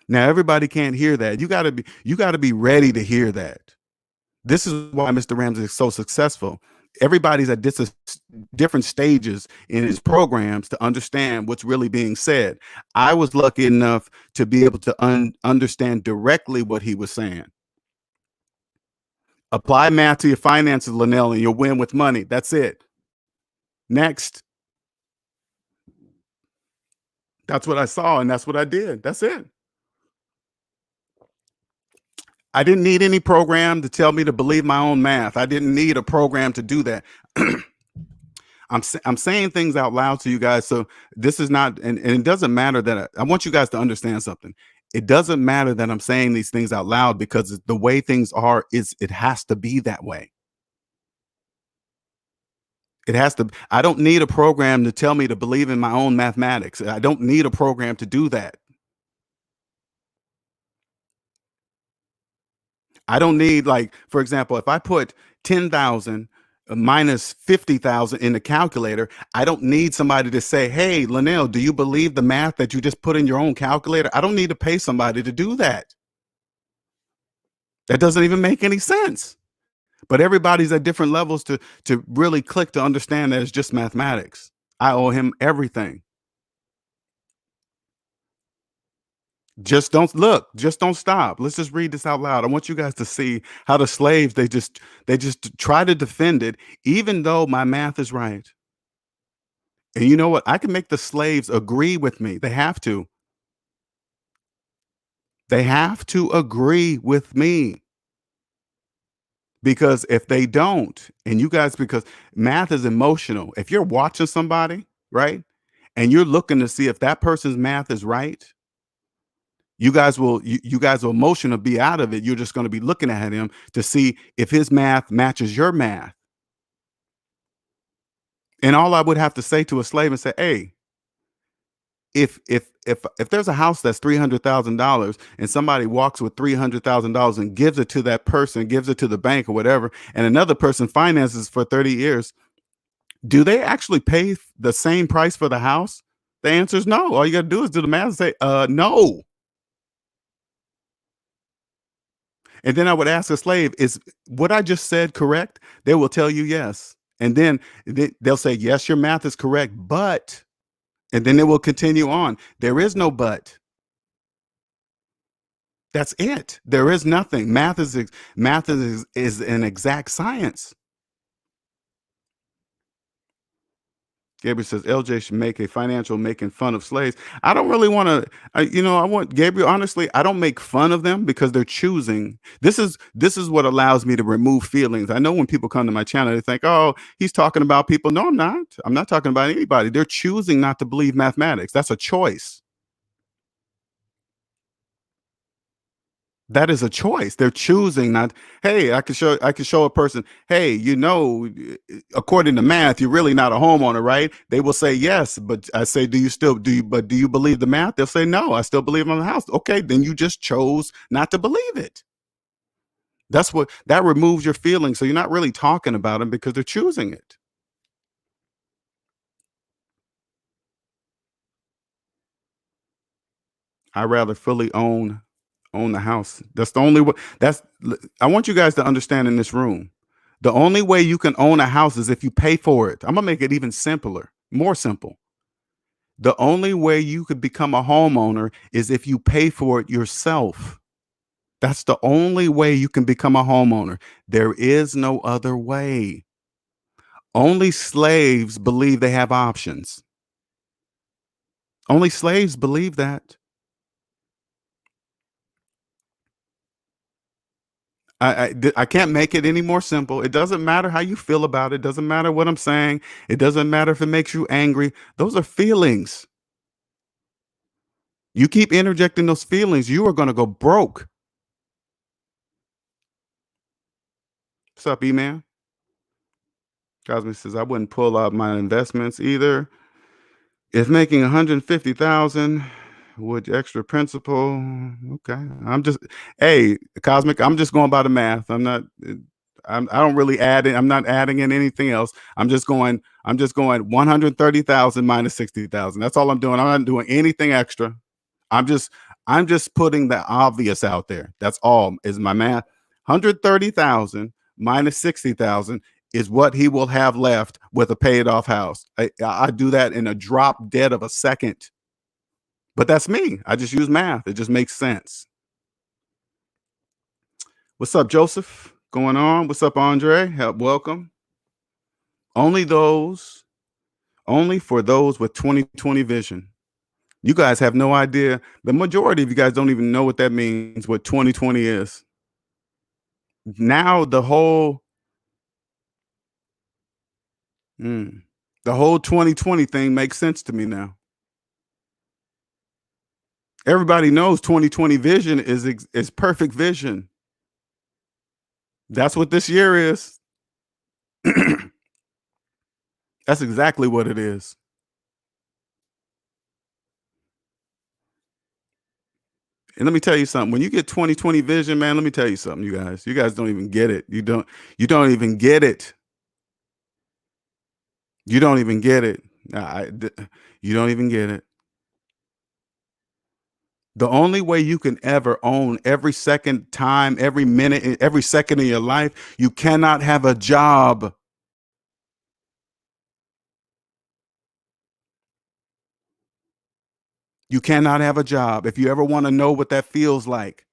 Now everybody can't hear that. You got to be ready to hear that. This is why Mr. Ramsey is so successful. Everybody's at different stages in his programs to understand what's really being said. I was lucky enough to be able to understand directly what he was saying. Apply math to your finances, Linnell, and you'll win with money. That's it. Next. That's what I saw, and that's what I did. That's it. I didn't need any program to tell me to believe my own math. I didn't need a program to do that. I'm saying things out loud to you guys. So this is not, and it doesn't matter that I want you guys to understand something. It doesn't matter that I'm saying these things out loud because the way things are it has to be that way. It has to. I don't need a program to tell me to believe in my own mathematics. I don't need a program to do that. I don't need, like, for example, if I put 10,000 minus 50,000 in the calculator, I don't need somebody to say, hey, Linnell, do you believe the math that you just put in your own calculator? I don't need to pay somebody to do that. That doesn't even make any sense. But everybody's at different levels to really click to understand that it's just mathematics. I owe him everything. Just don't look, just don't stop. Let's just read this out loud. I want you guys to see how the slaves, they just try to defend it, even though my math is right. And you know what? I can make the slaves agree with me. They have to. They have to agree with me. Because if they don't, and you guys, because math is emotional. If you're watching somebody, right? And you're looking to see if that person's math is right, you guys will emotional be out of it. You're just going to be looking at him to see if his math matches your math. And all I would have to say to a slave and say, hey, if there's a house that's $300,000 and somebody walks with $300,000 and gives it to that person, gives it to the bank or whatever, and another person finances for 30 years, do they actually pay the same price for the house? The answer is no. All you got to do is do the math and say, no. And then I would ask a slave, is what I just said correct? They will tell you yes. And then they'll say, yes, your math is correct, but, and then it will continue on. There is no but. That's it. There is nothing. Math is an exact science. Gabriel says LJ should make a financial making fun of slaves. I don't really want to, I want Gabriel, honestly, I don't make fun of them because they're choosing. This is what allows me to remove feelings. I know when people come to my channel, they think, oh, he's talking about people. No, I'm not. I'm not talking about anybody. They're choosing not to believe mathematics. That's a choice. That is a choice. They're choosing not. Hey, I can show a person, hey, according to math, you're really not a homeowner, right? They will say yes, but I say, do you believe the math? They'll say no, I still believe on the house. Okay, then you just chose not to believe it. That removes your feelings. So you're not really talking about them because they're choosing it. I rather fully own the house. That's the only way. I want you guys to understand in this room. The only way you can own a house is if you pay for it. I'm gonna make it even simpler, more simple. The only way you could become a homeowner is if you pay for it yourself. That's the only way you can become a homeowner. There is no other way. Only slaves believe they have options. Only slaves believe that. I can't make it any more simple. It doesn't matter how you feel about it. Doesn't matter what I'm saying. It doesn't matter if it makes you angry. Those are feelings. You keep interjecting those feelings, you are going to go broke. What's up, E-Man? Cosme says I wouldn't pull out my investments either. If making 150,000 would extra principal. Okay. I'm just hey, Cosmic, I'm just going by the math. I don't really add it. I'm not adding in anything else. I'm just going 130,000 minus 60,000. That's all I'm doing. I'm not doing anything extra. I'm just I'm just putting the obvious out there. That's all is my math. 130,000 minus 60,000 is what he will have left with a paid off house. I do that in a drop dead of a second. But that's me. I just use math. It just makes sense. What's up, Joseph? Going on? What's up, Andre? Welcome. Only those, only for those with 2020 vision. You guys have no idea. The majority of you guys don't even know what that means, what 2020 is. Now mm, the whole 2020 thing makes sense to me now. Everybody knows 2020 vision is perfect vision. That's what this year is. That's exactly what it is. And let me tell you something. When you get 2020 vision, man, let me tell you something, you guys. You guys don't even get it. You don't even get it. You don't even get it. You don't even get it. The only way you can ever own every second time, every minute, every second of your life, you cannot have a job. You cannot have a job. If you ever want to know what that feels like,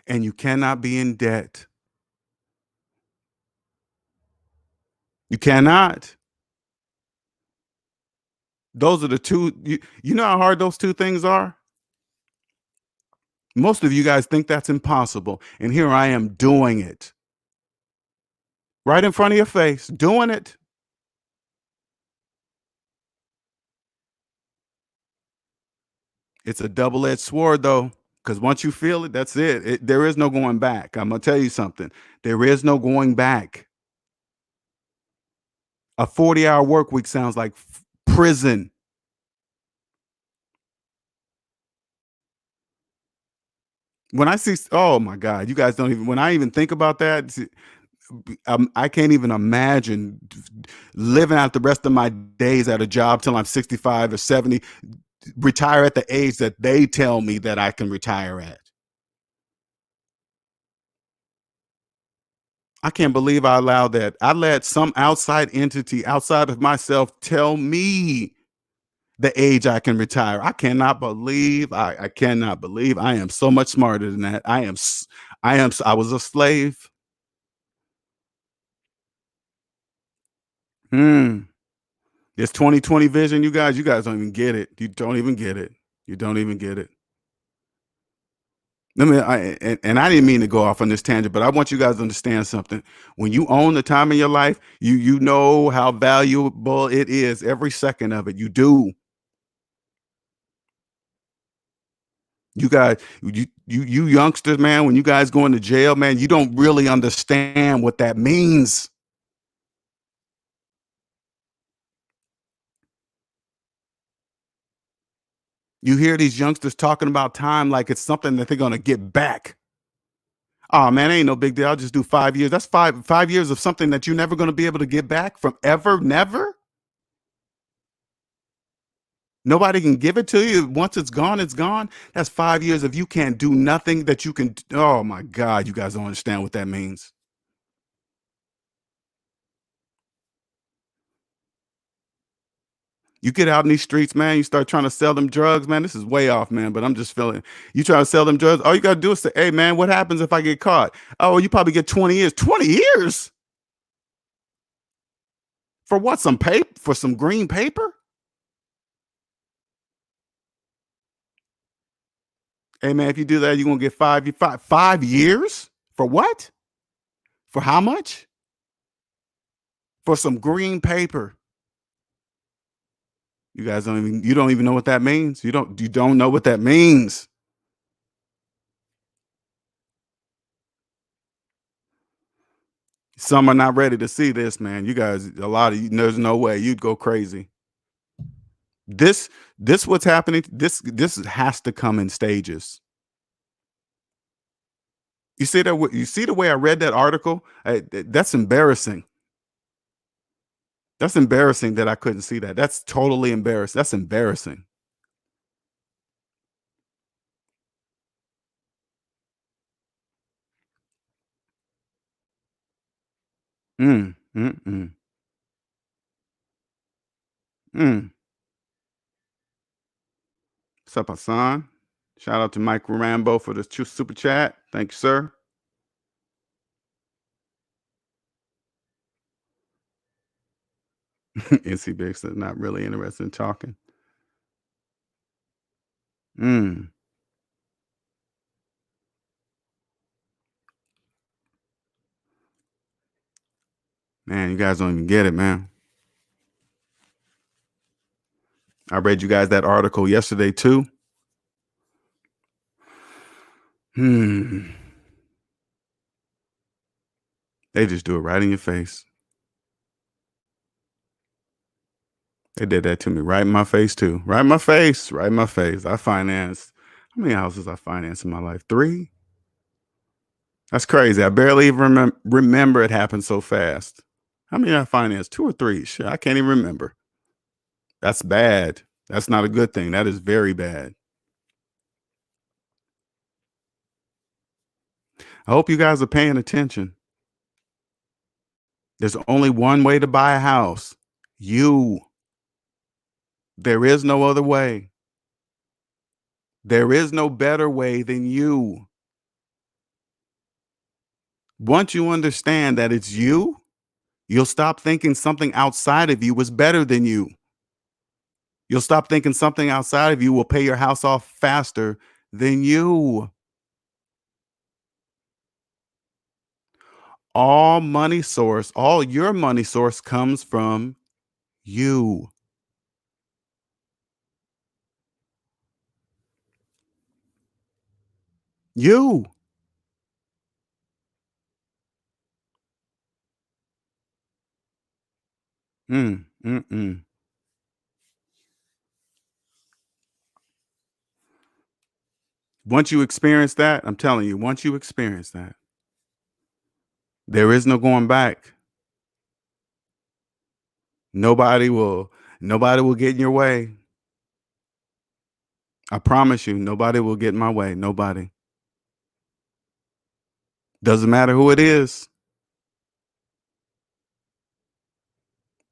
and you cannot be in debt. You cannot. Those are the two. You know how hard those two things are? Most of you guys think that's impossible. And here I am doing it right in front of your face, doing it. It's a double edged sword, though, because once you feel it, that's it. There is no going back. I'm going to tell you something. There is no going back. A 40-hour work week sounds like prison. When I see, oh my God, you guys don't even, when I even think about that, I can't even imagine living out the rest of my days at a job till I'm 65 or 70, retire at the age that they tell me that I can retire at. I can't believe I allowed that. I let some outside entity outside of myself tell me the age I can retire. I cannot believe, I cannot believe I am so much smarter than that. I was a slave. Hmm. This 2020 vision, you guys don't even get it. You don't even get it. You don't even get it. And I didn't mean to go off on this tangent, but I want you guys to understand something. When you own the time of your life, you know how valuable it is, every second of it. You do. You guys, you youngsters, man, when you guys go into jail, man, you don't really understand what that means. You hear these youngsters talking about time like it's something that they're gonna get back. Oh man, ain't no big deal. I'll just do 5 years. That's five years of something that you're never gonna be able to get back from ever, never. Nobody can give it to you. Once it's gone, it's gone. That's 5 years of you can't do nothing that you can. Oh my God, you guys don't understand what that means. You get out in these streets, man, you start trying to sell them drugs, man. This is way off, man, but I'm just feeling you try to sell them drugs. All you got to do is say, hey, man, what happens if I get caught? Oh, you probably get 20 years. 20 years? For what? Some paper? For some green paper? Hey man, if you do that, you're gonna get 5 years? For what? For how much? For some green paper. You don't even know what that means. You don't know what that means. Some are not ready to see this, man. You guys, a lot of you, there's no way you'd go crazy. This this what's happening. This has to come in stages. You see that? You see the way I read that article? That's embarrassing. That's embarrassing that I couldn't see that. That's totally embarrassing. That's embarrassing. Mm, mm, mm, mm. What's up, Hassan? Shout out to Mike Rambo for the super chat. Thank you, sir. NC Big said not really interested in talking. Mm. Man, you guys don't even get it, man. I read you guys that article yesterday too. Hmm. They just do it right in your face. They did that to me right in my face too. Right in my face. Right in my face. I financed. How many houses I financed in my life? 3. That's crazy. I barely even remember it happened so fast. How many I financed? 2 or 3? Shit, I can't even remember. That's bad. That's not a good thing. That is very bad. I hope you guys are paying attention. There's only one way to buy a house. You. There is no other way. There is no better way than you. Once you understand that it's you, you'll stop thinking something outside of you was better than you. You'll stop thinking something outside of you will pay your house off faster than you. All your money source comes from you. You. Mm, mm, mm. Once you experience that, I'm telling you, once you experience that, there is no going back. Nobody will nobody will get in your way. I promise you, nobody will get in my way. Nobody. Doesn't matter who it is.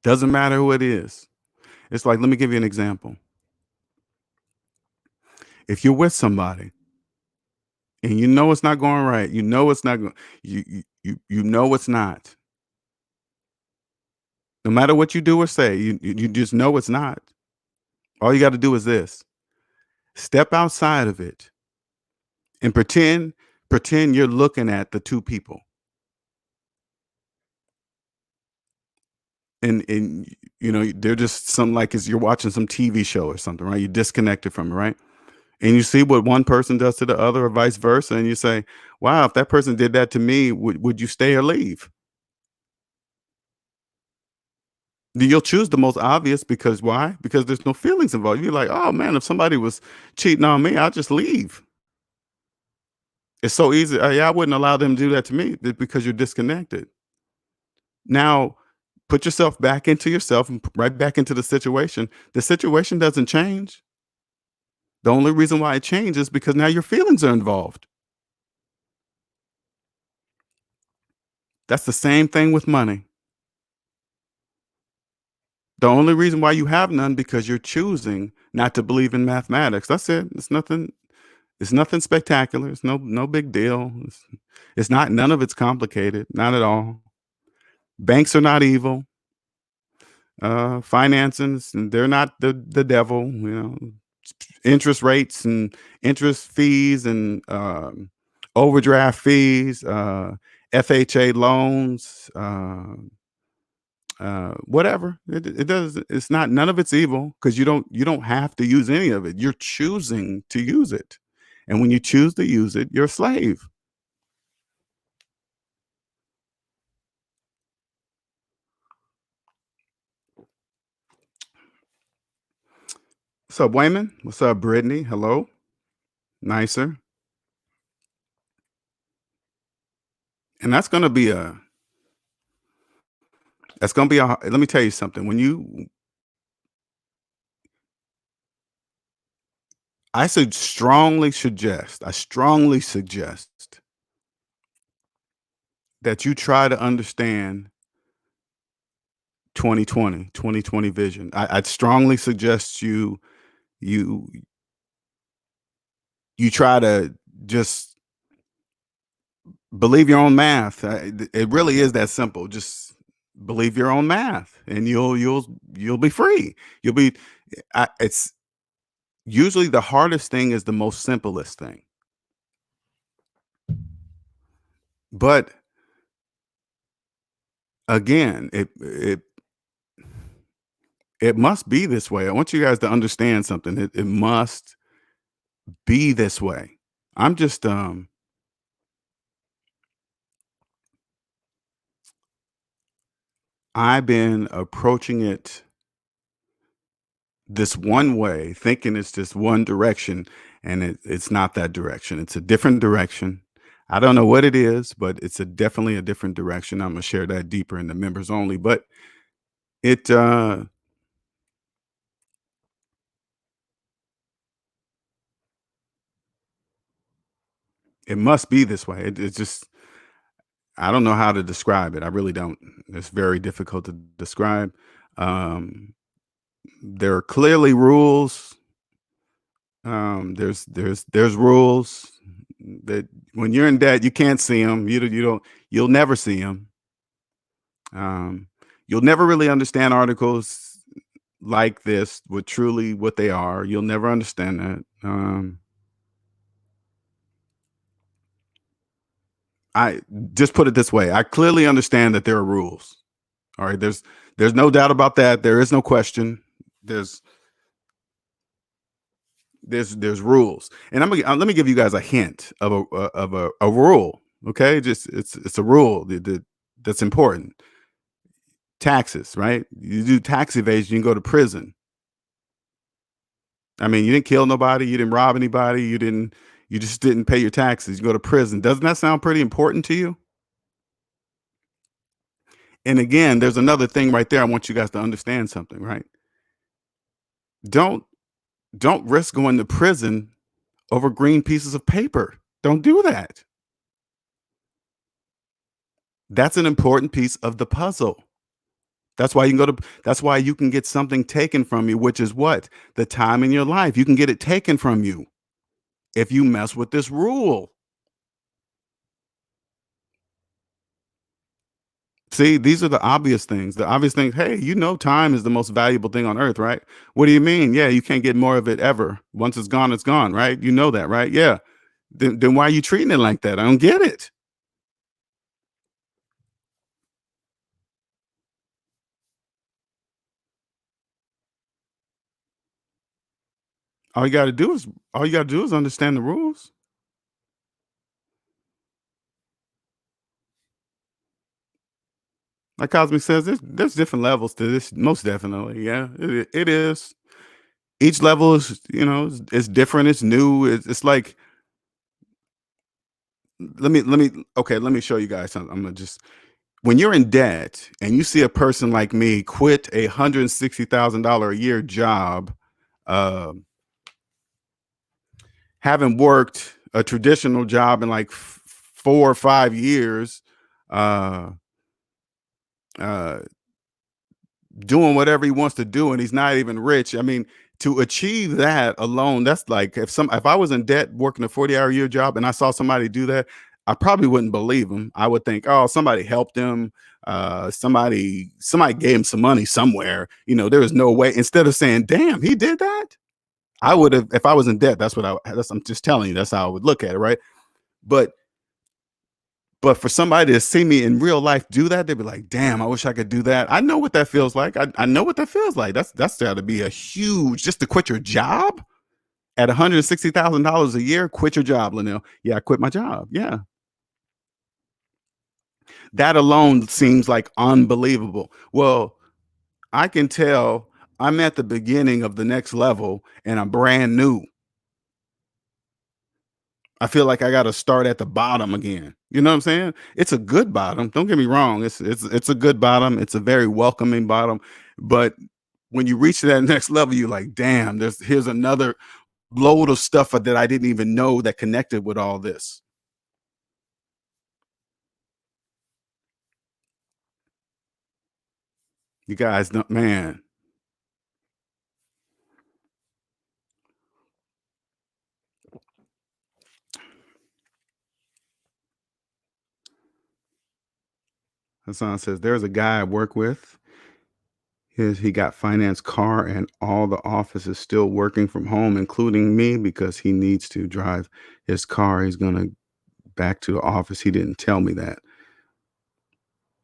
Doesn't matter who it is. It's like, let me give you an example. If you're with somebody and you know it's not going right, you know it's not going, you know it's not. No matter what you do or say, you just know it's not. All you got to do is this: step outside of it and pretend you're looking at the two people, and they're just some, like, as you're watching some TV show or something, right? You're disconnected from it, right? And you see what one person does to the other or vice versa, and you say, wow, if that person did that to me, would you stay or leave? You'll choose the most obvious, because why? Because there's no feelings involved. You're like, oh man, if somebody was cheating on me, I'll just leave. It's so easy. Yeah, I wouldn't allow them to do that to me, because you're disconnected. Now, put yourself back into yourself and right back into the situation. The situation doesn't change. The only reason why it changes is because now your feelings are involved. That's the same thing with money. The only reason why you have none, because you're choosing not to believe in mathematics. That's it. It's nothing. It's nothing spectacular. It's no big deal. It's not. None of it's complicated. Not at all. Banks are not evil. Financings, and they're not the devil, interest rates and interest fees and overdraft fees, FHA loans, whatever. It does. It's not. None of it's evil because you don't have to use any of it. You're choosing to use it, and when you choose to use it, you're a slave. What's up, Wayman? What's up, Brittany? Hello, nicer. And that's gonna be a. Let me tell you something. I strongly suggest that you try to understand 2020 vision. I'd strongly suggest you you try to just believe your own math. It really is that simple. Just believe your own math, and you'll be free. You'll be. It's usually the hardest thing is the most simplest thing, but again, it must be this way. I want you guys to understand something. It must be this way. I'm just I've been approaching it this one way, thinking it's just one direction, and it's not that direction. It's a different direction. I don't know what it is, but it's definitely a different direction. I'm gonna share that deeper in the members only. But it it must be this way. It's just I don't know how to describe it. I really don't. It's very difficult to describe. Um, there are clearly rules. There's rules that when you're in debt, you can't see them. You'll never see them. Um, you'll never really understand articles like this with truly what they are. You'll never understand that. I just put it this way. I clearly understand that there are rules. All right. There's no doubt about that. There is no question. There's there's rules, and let me give you guys a hint of a rule. Okay, just it's a rule that's important. Taxes, right? You do tax evasion, you can go to prison. I mean, you didn't kill nobody, you didn't rob anybody, you just didn't pay your taxes. You go to prison. Doesn't that sound pretty important to you? And again, there's another thing right there. I want you guys to understand something, right? Don't don't risk going to prison over green pieces of paper. Don't do that. That's an important piece of the puzzle. That's why you can get something taken from you, which is what? The time in your life. You can get it taken from you if you mess with this rule. See, these are the obvious things. The obvious thing, hey, time is the most valuable thing on earth, right? What do you mean? Yeah, you can't get more of it ever. Once it's gone, right? You know that, right? Yeah. Then why are you treating it like that? I don't get it. All you got to do is all you got to do is understand the rules. Like Cosmic says, there's different levels to this. Most definitely, yeah, it is. Each level is different. It's new. It's like let me okay. Let me show you guys something. I'm gonna just when you're in debt and you see a person like me quit $160,000 a year job, uh, having worked a traditional job in like 4 or 5 years, uh, uh, doing whatever he wants to do, and he's not even rich. I mean, to achieve that alone, that's like if I was in debt working a 40-hour year job and I saw somebody do that, I probably wouldn't believe him. I would think, oh, somebody helped him. Somebody gave him some money somewhere. There is no way. Instead of saying, "Damn, he did that," I would have. If I was in debt, I'm just telling you. That's how I would look at it, right? But but for somebody to see me in real life do that, they'd be like, "Damn, I wish I could do that." I know what that feels like. I know what that feels like. That's got to be a huge, just to quit your job at $160,000 a year. Quit your job, Linnell. Yeah, I quit my job. Yeah, that alone seems like unbelievable. Well, I can tell I'm at the beginning of the next level and I'm brand new. I feel like I got to start at the bottom again. You know what I'm saying? It's a good bottom. Don't get me wrong. It's a good bottom. It's a very welcoming bottom. But when you reach that next level, you're like, damn, here's another load of stuff that I didn't even know that connected with all this. You guys know, man. Hassan says there's a guy I work with. He got finance car and all the office is still working from home, including me, because he needs to drive his car. He's gonna back to the office. He didn't tell me that.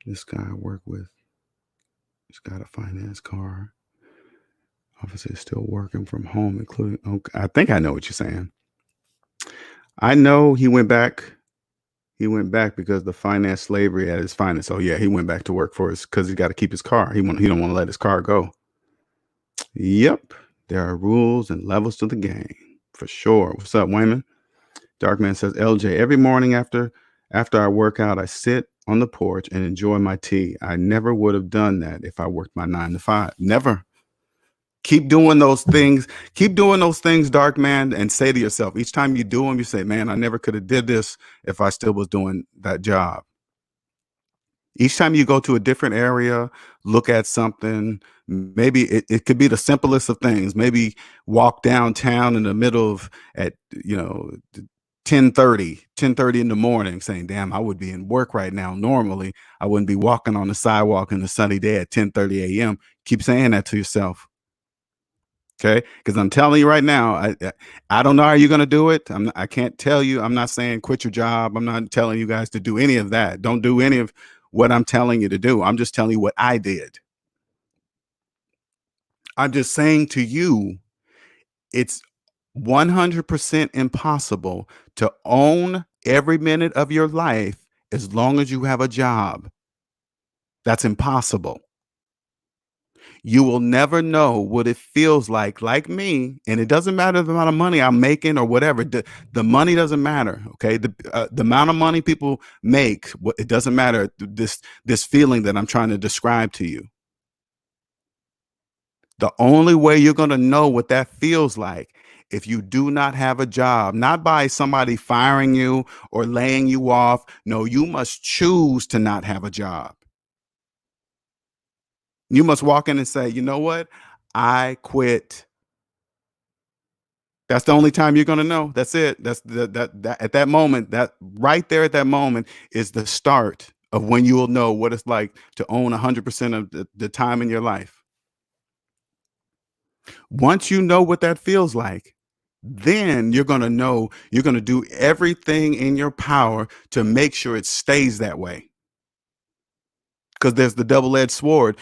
This guy I work with, he's got a finance car. Office is still working from home, including. Okay, I think I know what you're saying. I know he went back. He went back because the finance slavery at his finest. So yeah, he went back to work for us because he got to keep his car. He don't want to let his car go. Yep, there are rules and levels to the game for sure. What's up, Wayman? Darkman says, LJ, every morning after I work out, I sit on the porch and enjoy my tea. I never would have done that if I worked my 9 to 5. Never. Keep doing those things. Keep doing those things, Darkman, and say to yourself, each time you do them, you say, man, I never could have did this if I still was doing that job. Each time you go to a different area, look at something, maybe it could be the simplest of things. Maybe walk downtown in the middle of at 10:30 in the morning saying, damn, I would be in work right now. Normally, I wouldn't be walking on the sidewalk in a sunny day at 10:30 a.m. Keep saying that to yourself. Okay, because I'm telling you right now, I don't know how you're gonna do it. I can't tell you. I'm not saying quit your job. I'm not telling you guys to do any of that. Don't do any of what I'm telling you to do. I'm just telling you what I did. I'm just saying to you, it's 100% impossible to own every minute of your life as long as you have a job. That's impossible. You will never know what it feels like me, and it doesn't matter the amount of money I'm making or whatever. The money doesn't matter. Okay, the amount of money people make, it doesn't matter. This feeling that I'm trying to describe to you. The only way you're going to know what that feels like if you do not have a job, not by somebody firing you or laying you off. No, you must choose to not have a job. You must walk in and say, you know what? I quit. That's the only time you're gonna know. That's it. That's that at that moment, that right there at that moment is the start of when you will know what it's like to own 100% of the time in your life. Once you know what that feels like, then you're gonna know you're gonna do everything in your power to make sure it stays that way. Because there's the double-edged sword.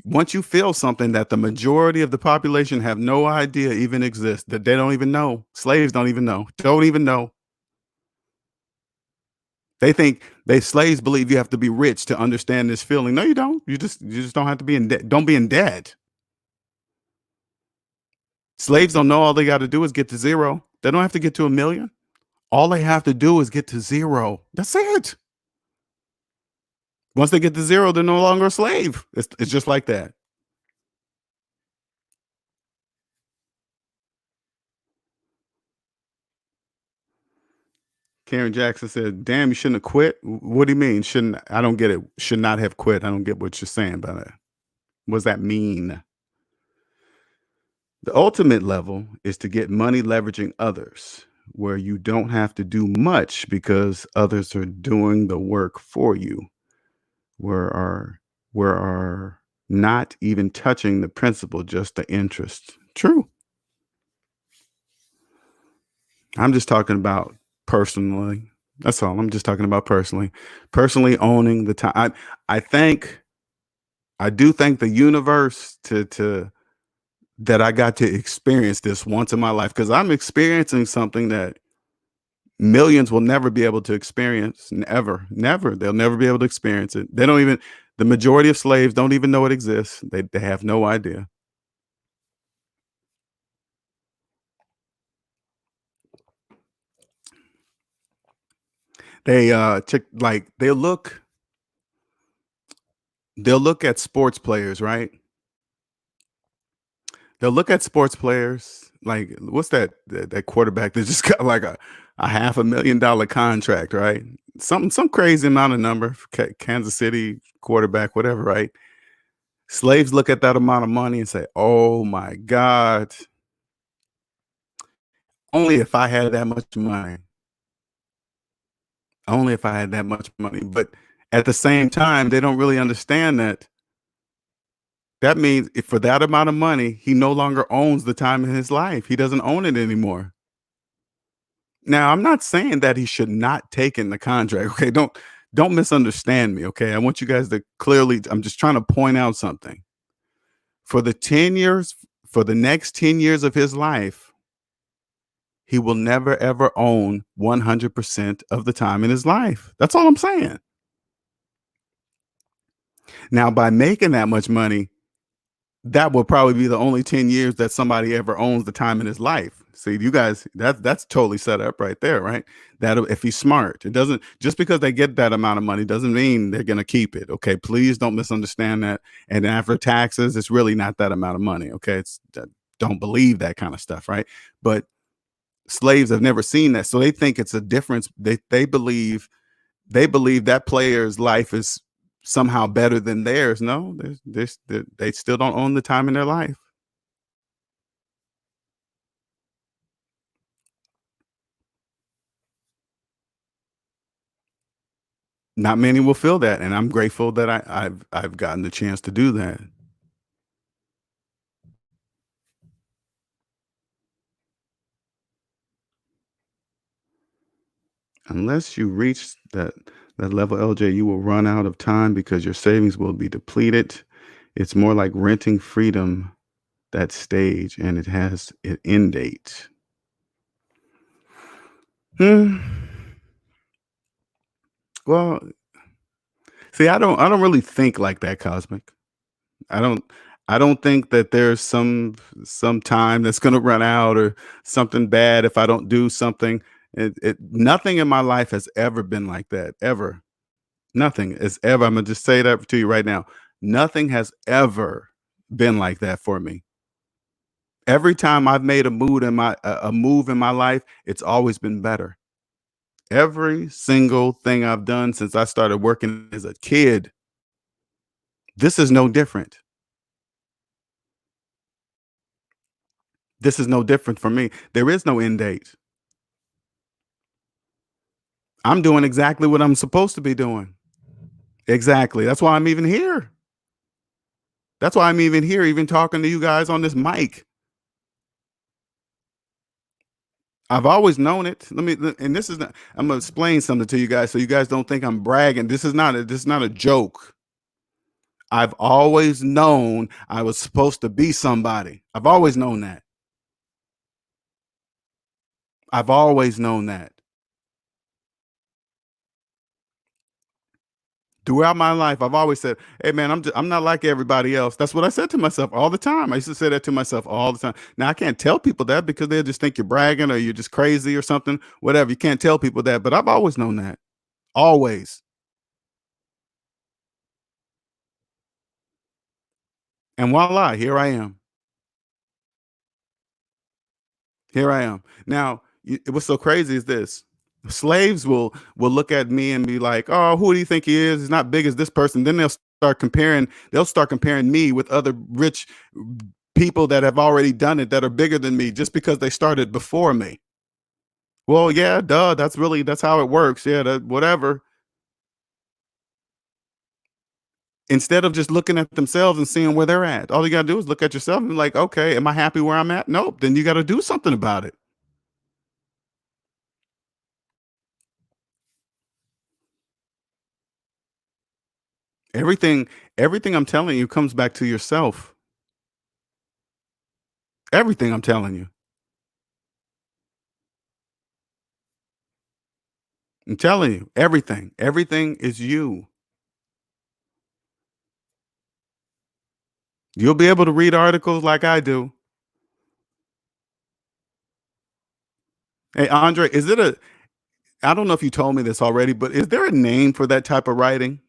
Once you feel something that the majority of the population have no idea even exists, that they don't even know, slaves don't even know. They think slaves believe you have to be rich to understand this feeling. No, you don't. You just don't have to be in debt. Don't be in debt. Slaves don't know all they got to do is get to zero. They don't have to get to 1 million. All they have to do is get to zero. That's it. Once they get to zero, they're no longer a slave. It's just like that. Karen Jackson said, "Damn, you shouldn't have quit." What do you mean? Shouldn't I don't get it. Should not have quit. I don't get what you're saying by that. What does that mean? The ultimate level is to get money leveraging others. where you don't have to do much because others are doing the work for you, where are not even touching the principal, just the interest. True. I'm just talking about personally. That's all. I'm just talking about personally. Personally owning the time. I think I do thank the universe to that I got to experience this once in my life, because I'm experiencing something that millions will never be able to experience. Never. They'll never be able to experience it. They don't even, the majority of slaves don't even know it exists. They have no idea. They like they'll look at sports players, right? They'll look at sports players like, what's that quarterback that just got like a $500,000 contract, right? Some crazy amount of number, Kansas City quarterback, whatever, right? Slaves look at that amount of money and say, "Oh my God, only if I had that much money. Only if I had that much money." But at the same time, they don't really understand that that means if for that amount of money, he no longer owns the time in his life. He doesn't own it anymore. Now, I'm not saying that he should not take in the contract. Okay, don't misunderstand me. Okay, I want you guys to clearly. I'm just trying to point out something. For the 10 years, for the next 10 years of his life, he will never ever own 100% of the time in his life. That's all I'm saying. Now, by making that much money, that will probably be the only 10 years that somebody ever owns the time in his life. See, you guys, that's totally set up right there, right? That if he's smart, it doesn't, just because they get that amount of money doesn't mean they're going to keep it. Okay, please don't misunderstand that. And after taxes, it's really not that amount of money. Okay, it's don't believe that kind of stuff, right? But slaves have never seen that, so they think it's a difference. They believe that player's life is somehow better than theirs. No, they still don't own the time in their life. Not many will feel that, and I'm grateful that I've gotten the chance to do that. Unless you reach that level, LJ, you will run out of time because your savings will be depleted. It's more like renting freedom, that stage, and it has an end date. Hmm. Well, see, I don't really think like that, Cosmic. I don't I don't think that there's some time that's gonna run out or something bad if I don't do something. Nothing in my life has ever been like that, ever. Nothing is ever. I'm gonna just say that to you right now. Nothing has ever been like that for me. Every time I've made a move in my life, it's always been better. Every single thing I've done since I started working as a kid, this is no different. This is no different for me. There is no end date. I'm doing exactly what I'm supposed to be doing. Exactly. That's why I'm even here. That's why I'm even here, even talking to you guys on this mic. I've always known it. And this is not, I'm gonna explain something to you guys so you guys don't think I'm bragging. This is not a joke. I've always known I was supposed to be somebody. I've always known that. I've always known that. Throughout my life, I've always said, "Hey, man, I'm not like everybody else." That's what I said to myself all the time. I used to say that to myself all the time. Now I can't tell people that because they'll just think you're bragging or you're just crazy or something. Whatever. You can't tell people that, but I've always known that. Always. And voila, here I am. Here I am. Now, what's so crazy is this. Slaves will look at me and be like, "Oh, who do you think he is? He's not big as this person." Then they'll start comparing me with other rich people that have already done it, that are bigger than me, just because they started before me. Well, yeah, duh, that's how it works. Yeah, that whatever. Instead of just looking at themselves and seeing where they're at. All you gotta do is look at yourself and be like, okay, am I happy where I'm at? Nope. Then you gotta do something about it. Everything, everything I'm telling you comes back to yourself. Everything I'm telling you. I'm telling you, everything. Everything is you. You'll be able to read articles like I do. Hey, Andre, is it a I don't know if you told me this already, but is there a name for that type of writing?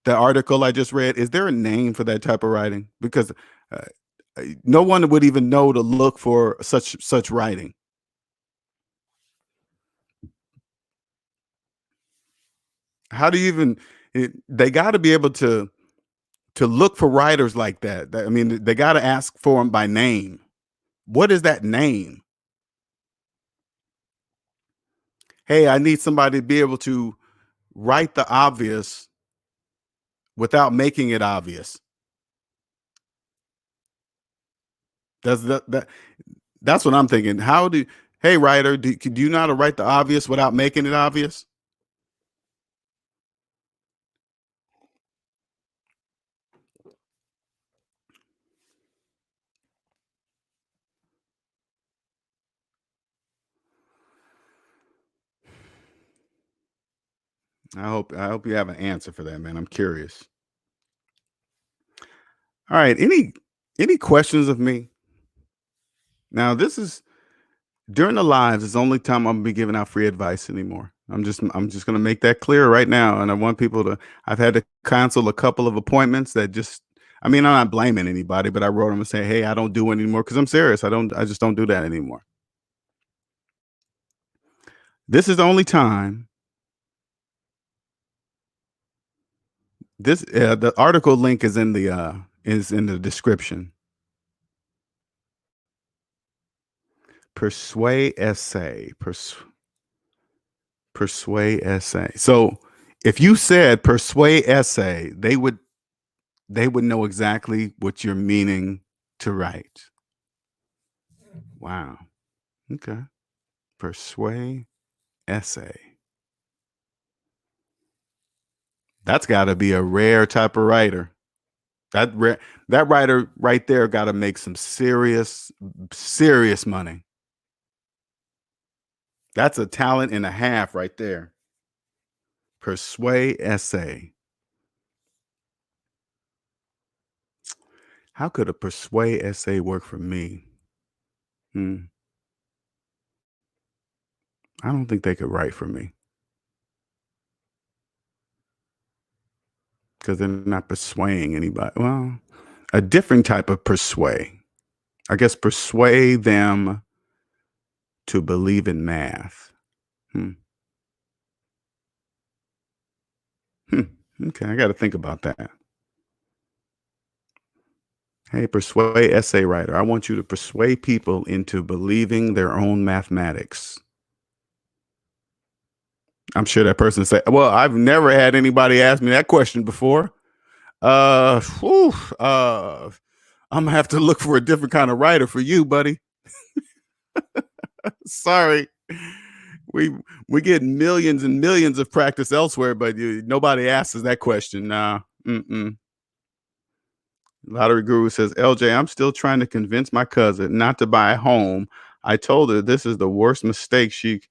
The article I just read, is there a name for that type of writing? Because uh, no one would even know to look for such writing. How do you even they got to be able to look for writers like that. I mean, they got to ask for them by name. What is that name? Hey, I need somebody to be able to write the obvious without making it obvious. Does that's what I'm thinking. How do Hey writer, do you know how to write the obvious without making it obvious? I hope you have an answer for that, man. I'm curious. All right, any questions of me? Now, this is during the lives is the only time I'm gonna be giving out free advice anymore. I'm just gonna make that clear right now. And I want people to I've had to cancel a couple of appointments that just I mean, I'm not blaming anybody, but I wrote them and say, hey, I don't do it anymore because I'm serious. I just don't do that anymore. This is the only time this the article link is in the description. Persuade essay. Persuade essay. So if you said persuade essay, they would know exactly what you're meaning to write. Wow. Okay. Persuade essay. That's got to be a rare type of writer. That writer right there got to make some serious money. That's a talent and a half right there. Persuade essay. How could a persuade essay work for me? Hmm. I don't think they could write for me because they're not persuading anybody. Well, a different type of persuade. I guess persuade them to believe in math. Hmm. Hmm. Okay, I got to think about that. Hey, persuade essay writer. I want you to persuade people into believing their own mathematics. I'm sure that person say, "Well, I've never had anybody ask me that question before." Whew, I'm gonna have to look for a different kind of writer for you, buddy. Sorry, we we get millions and millions of practice elsewhere, but nobody asks us that question. Nah, mm-mm. Lottery Guru says, LJ, I'm still trying to convince my cousin not to buy a home. I told her this is the worst mistake she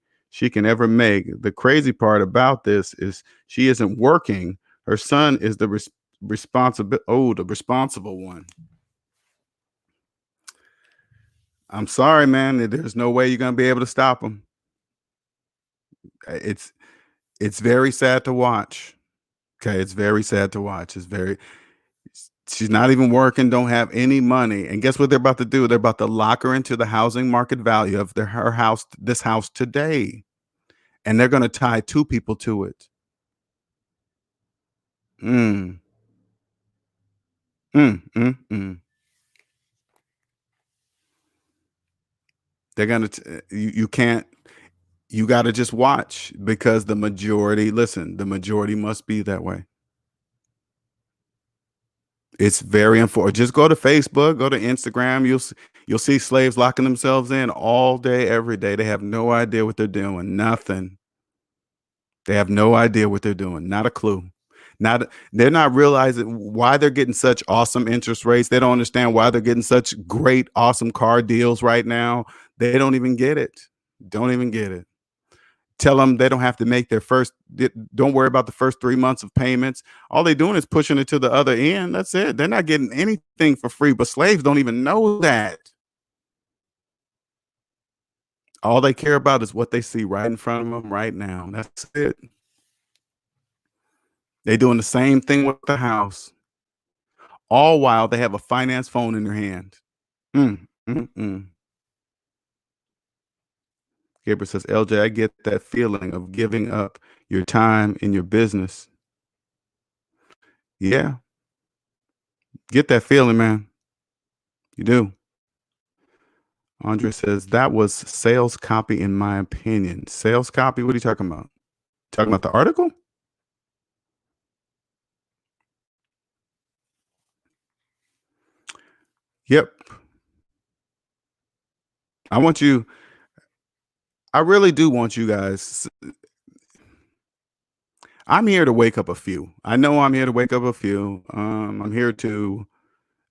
can ever make. The crazy part about this is she isn't working. Her son is the the responsible one. I'm sorry, man. There's no way you're gonna be able to stop him. It's it's very sad to watch. Okay, it's very sad to watch. She's not even working, don't have any money. And guess what they're about to do? They're about to lock her into the housing market value of her house, this house today. And they're going to tie two people to it. Mm, mm. They're gonna you can't you got to just watch because the majority, listen, the majority must be that way. It's very important. Just go to Facebook, go to Instagram. You'll see slaves locking themselves in all day, every day. They have no idea what they're doing. Nothing. They have no idea what they're doing. Not a clue. They're not realizing why they're getting such awesome interest rates. They don't understand why they're getting such great, awesome car deals right now. They don't even get it. Don't even get it. Tell them they don't have to make their first, don't worry about the first 3 months of payments. All they're doing is pushing it to the other end. That's it. They're not getting anything for free, but slaves don't even know that. All they care about is what they see right in front of them right now. That's it. They're doing the same thing with the house, all while they have a finance phone in their hand. Mm, mm, mm. Gabriel says, LJ, I get that feeling of giving up your time in your business. Yeah, get that feeling, man. You do. Andre says, that was sales copy, in my opinion. Sales copy? What are you talking about? Talking about the article? Yep. I want you, I really do want you guys. I'm here to wake up a few. I know I'm here to wake up a few. I'm here to,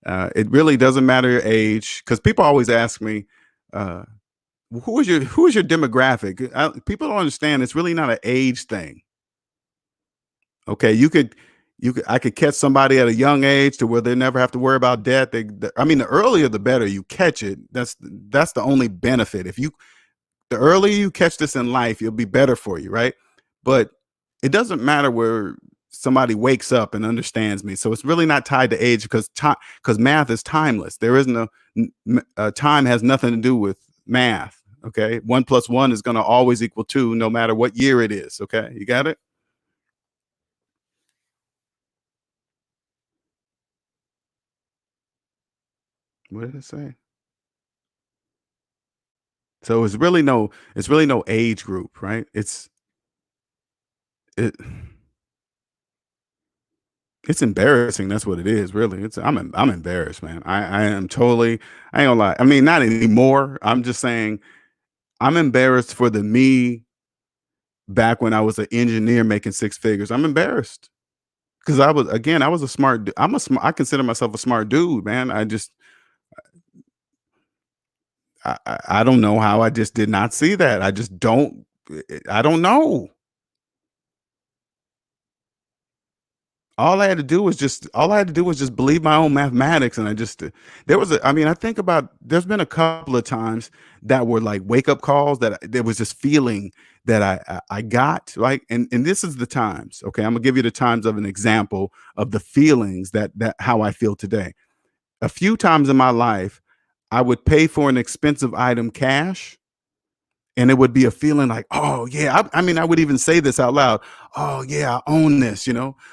it really doesn't matter your age, because people always ask me, uh, who is your demographic? People don't understand. It's really not an age thing. Okay, I could catch somebody at a young age to where they never have to worry about debt. I mean, the earlier the better you catch it. That's the only benefit. If you The earlier you catch this in life, it'll be better for you, right? But it doesn't matter where somebody wakes up and understands me. So it's really not tied to age, because math is timeless. There isn't time has nothing to do with math. Okay, 1 plus 1 is going to always equal 2, no matter what year it is. Okay, you got it. What did it say? So it's really no age group, right? It it's embarrassing. That's what it is, really. I'm embarrassed, man. I am totally. I ain't gonna lie. I mean, not anymore. I'm just saying I'm embarrassed for the me back when I was an engineer making six figures. I'm embarrassed because I was a smart. I consider myself a smart dude, man. I don't know how I just did not see that. I just don't. I don't know. All I had to do was just believe my own mathematics, and there was I mean, I think about, there's been a couple of times that were like wake up calls, that there was this feeling that I got, like, and this is the times. Okay, I'm gonna give you the times of an example of the feelings that how I feel today. A few times in my life, I would pay for an expensive item cash, and it would be a feeling like, oh yeah, I mean, I would even say this out loud, oh yeah, I own this,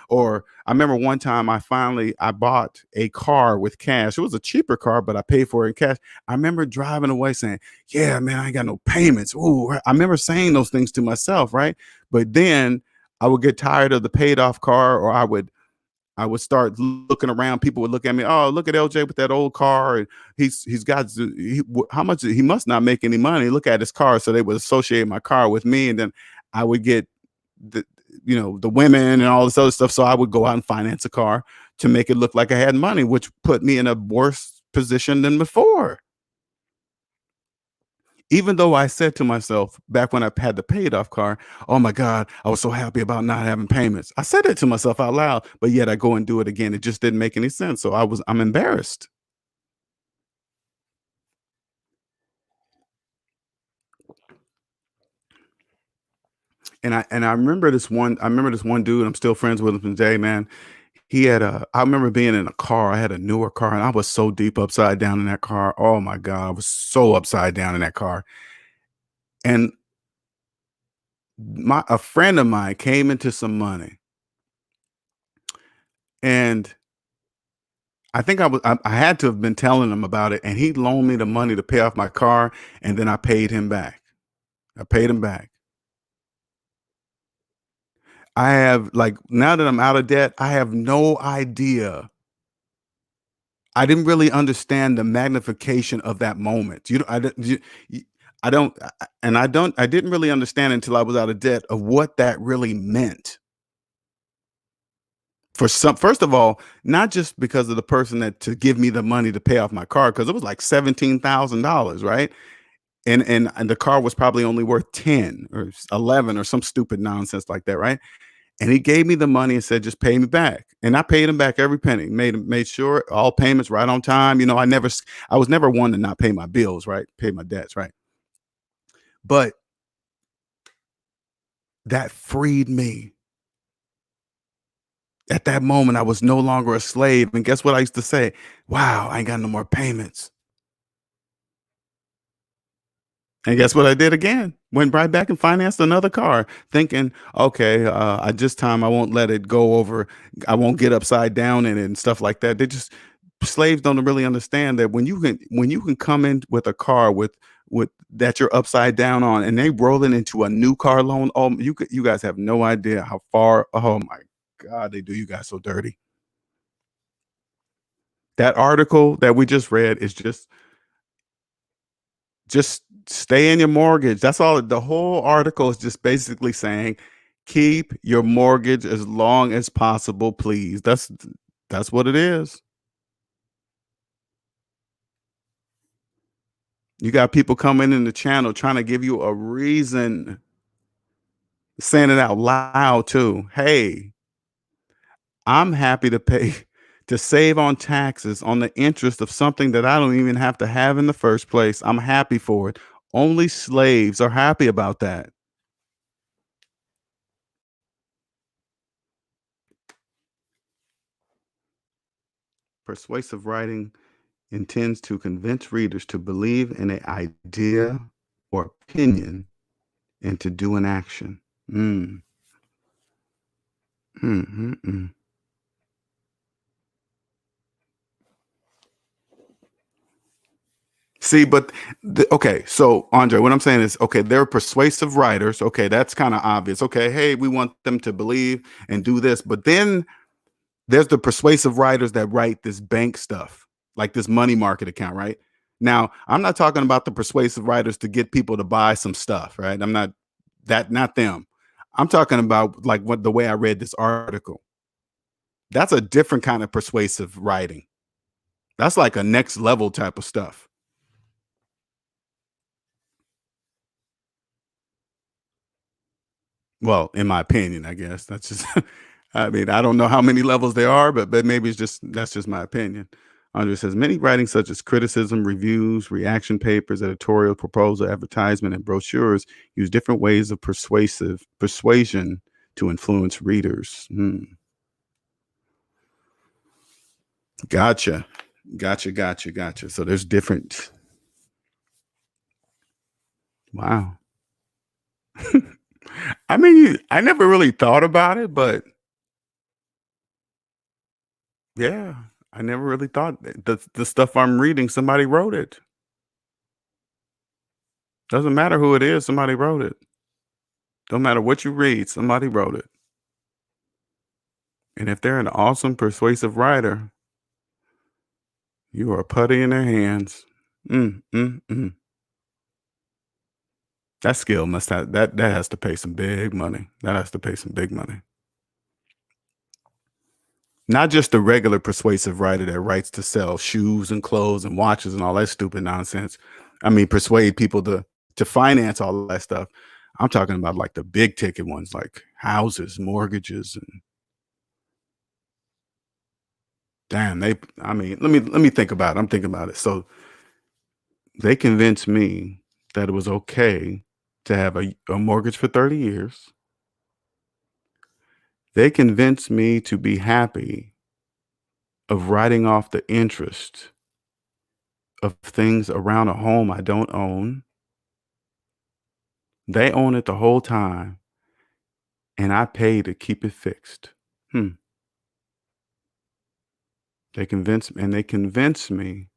or I remember one time I bought a car with cash. It was a cheaper car, but I paid for it in cash. I remember driving away saying, yeah, man, I ain't got no payments. Ooh, I remember saying those things to myself, right? But then I would get tired of the paid off car, or I would start looking around. People would look at me. Oh, look at LJ with that old car, and he's got how much, he must not make any money. Look at his car. So they would associate my car with me, and then I would get the the women and all this other stuff. So I would go out and finance a car to make it look like I had money, which put me in a worse position than before. Even though I said to myself back when I had the paid off car, oh my God, I was so happy about not having payments. I said it to myself out loud, but yet I go and do it again. It just didn't make any sense. So I'm embarrassed. I remember this one dude, I'm still friends with him today, man. I remember being in a car. I had a newer car, and I was so deep upside down in that car. Oh my God, I was so upside down in that car. And a friend of mine came into some money, and I think I had to have been telling him about it, and he loaned me the money to pay off my car, and then I paid him back. I paid him back. I have like now that I'm out of debt, I have no idea. I didn't really understand the magnification of that moment. You know, I didn't. I don't, and I don't. I didn't really understand until I was out of debt of what that really meant. For some, first of all, not just because of the person that to give me the money to pay off my car, because it was like $17,000, right? And the car was probably only worth 10 or 11 or some stupid nonsense like that, right? And he gave me the money and said, just pay me back. And I paid him back every penny, made sure all payments right on time. You know, I was never one to not pay my bills, right? Pay my debts, right? But that freed me. At that moment, I was no longer a slave. And guess what I used to say? Wow, I ain't got no more payments. And guess what I did again? Went right back and financed another car, thinking, okay, I just time I won't let it go over. I won't get upside down in it and stuff like that. They just slaves don't really understand that when you can come in with a car with that you're upside down on, and they rolling into a new car loan. Oh, you guys have no idea how far. Oh my God, they do you guys so dirty. That article that we just read is just stay in your mortgage. That's all. The whole article is just basically saying, keep your mortgage as long as possible, please. That's what it is. You got people coming in the channel trying to give you a reason, saying it out loud too. Hey, I'm happy to pay to save on taxes on the interest of something that I don't even have to have in the first place. I'm happy for it. Only slaves are happy about that. Persuasive writing intends to convince readers to believe in an idea or opinion and to do an action. Mm, mm, mm, mm. See, but okay, so Andre, what I'm saying is, okay, they're persuasive writers. Okay, that's kind of obvious. Okay, hey, we want them to believe and do this, but then there's the persuasive writers that write this bank stuff, like this money market account, right? Now, I'm not talking about the persuasive writers to get people to buy some stuff, right? I'm not not them. I'm talking about like what the way I read this article. That's a different kind of persuasive writing. That's like a next level type of stuff. Well, in my opinion, I guess that's just. I mean, I don't know how many levels there are, but maybe it's just that's just my opinion. Andre says many writings such as criticism, reviews, reaction papers, editorial, proposal, advertisement, and brochures use different ways of persuasion to influence readers. Hmm. Gotcha, gotcha. So there's different. Wow. I mean, I never really thought about it, but yeah, I never really thought that the stuff I'm reading, somebody wrote it. Doesn't matter who it is, somebody wrote it. Don't matter what you read, somebody wrote it. And if they're an awesome persuasive writer, you are putty in their hands. Mm. That skill must have that has to pay some big money. That has to pay some big money. Not just the regular persuasive writer that writes to sell shoes and clothes and watches and all that stupid nonsense. I mean, persuade people to finance all that stuff. I'm talking about like the big ticket ones, like houses, mortgages, and damn, they. I mean, let me think about it. I'm thinking about it. So they convinced me that it was okay to have a mortgage for 30 years. They convinced me to be happy of writing off the interest of things around a home I don't own. They own it the whole time, and I pay to keep it fixed. Hmm. They convince me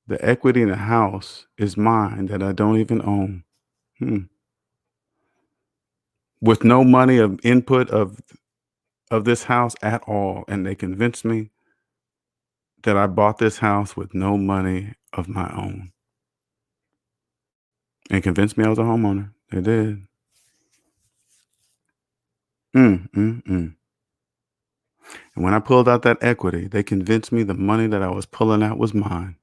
the equity in the house is mine that I don't even own. Hmm. With no money of input of this house at all, and they convinced me that I bought this house with no money of my own, and convinced me I was a homeowner. They did. Mm. And when I pulled out that equity, they convinced me the money that I was pulling out was mine,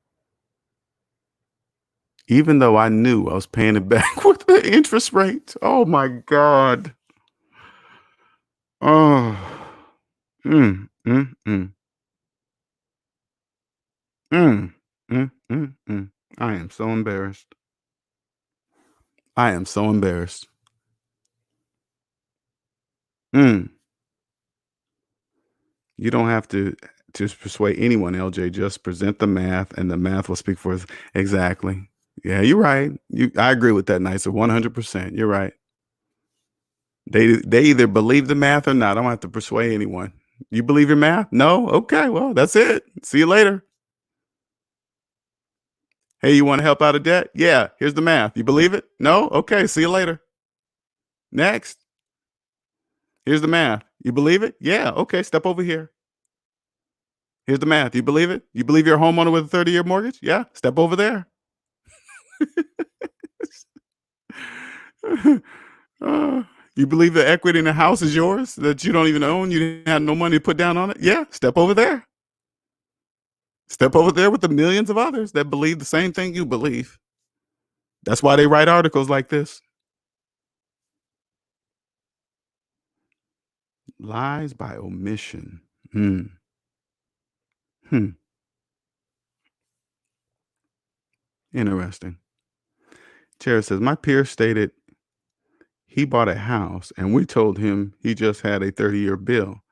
even though I knew I was paying it back with the interest rate. Oh my God. Oh. Mm. Mm. Mm. I am so embarrassed. I am so embarrassed. Mm. You don't have to persuade anyone, LJ. Just present the math, and the math will speak for us. Exactly. Yeah, you're right. I agree with that, Nicer. 100%. You're right. They either believe the math or not. I don't have to persuade anyone. You believe your math? No? Okay, well, that's it. See you later. Hey, you want to help out of debt? Yeah, here's the math. You believe it? No? Okay, see you later. Next. Here's the math. You believe it? Yeah, okay, step over here. Here's the math. You believe it? You believe you're a homeowner with a 30-year mortgage? Yeah, step over there. Uh, you believe the equity in the house is yours that you don't even own? You didn't have no money to put down on it? Yeah, step over there. Step over there with the millions of others that believe the same thing you believe. That's why they write articles like this. Lies by omission. Hmm. Hmm. Interesting. Chair says, my peer stated he bought a house and we told him he just had a 30-year bill.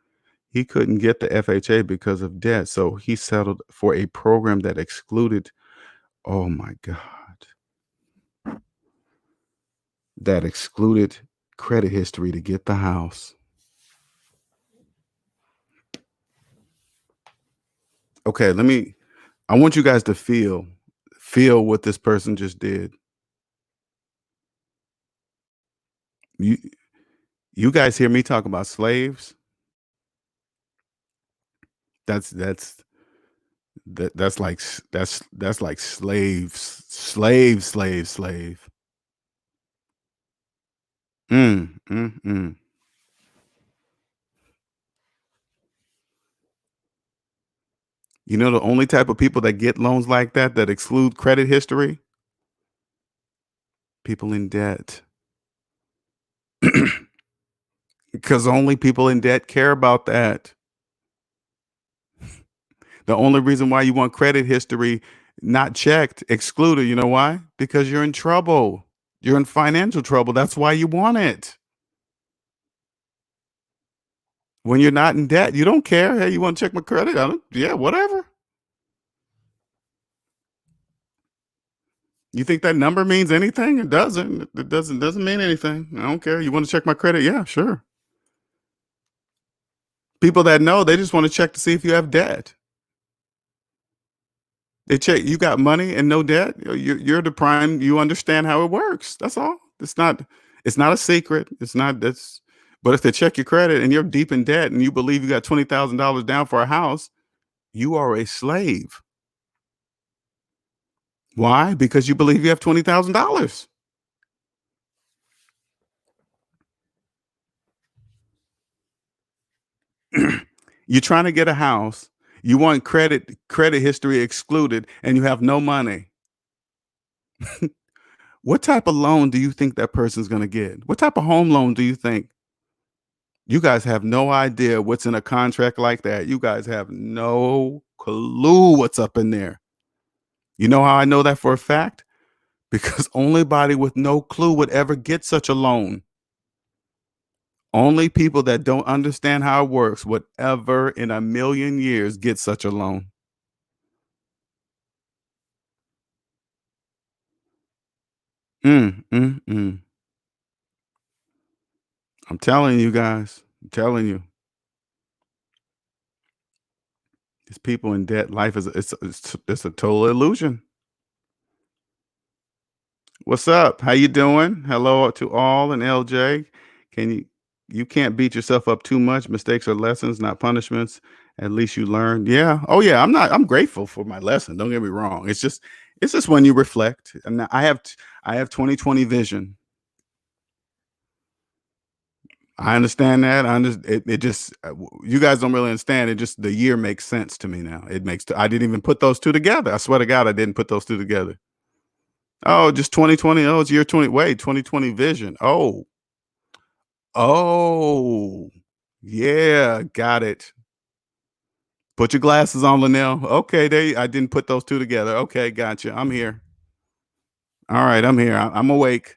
He couldn't get the FHA because of debt, so he settled for a program that excluded, oh my God, that excluded credit history to get the house. Okay, I want you guys to feel what this person just did. You you guys hear me talk about slaves? That's that's like that's like slave. Mm. You know the only type of people that get loans like that exclude credit history? People in debt. Because only people in debt care about that. The only reason why you want credit history not checked, excluded, you know why? Because you're in trouble. You're in financial trouble. That's why you want it. When you're not in debt, you don't care. Hey, you want to check my credit? I don't, yeah, whatever. You think that number means anything? It doesn't. It doesn't mean anything. I don't care. You want to check my credit? Yeah, sure. People that know, they just want to check to see if you have debt. They check you got money and no debt. You're the prime. You understand how it works. That's all. It's not a secret. It's not that's. But if they check your credit and you're deep in debt and you believe you got $20,000 down for a house, you are a slave. Why? Because you believe you have $20,000. You're trying to get a house. You want credit history excluded, and you have no money. What type of loan do you think that person's going to get? What type of home loan do you think? You guys have no idea what's in a contract like that. You guys have no clue what's up in there. You know how I know that for a fact? Because only body with no clue would ever get such a loan. Only people that don't understand how it works would ever in a million years get such a loan. Mm. I'm telling you guys. I'm telling you. These people in debt, life is it's a total illusion. What's up? How you doing? Hello to all and LJ. Can you can't beat yourself up too much. Mistakes are lessons, not punishments. At least you learn. Yeah. Oh yeah. I'm grateful for my lesson. Don't get me wrong. It's just when you reflect. And I have 2020 vision. I understand that. It just you guys don't really understand. It just the year makes sense to me now. I didn't even put those two together. I swear to God, I didn't put those two together. Oh, just 2020. Oh, it's year 20. Wait, 2020 vision. Oh, yeah, got it. Put your glasses on, Linnell. Okay, I didn't put those two together. Okay, gotcha. I'm here. All right, I'm here. I'm awake.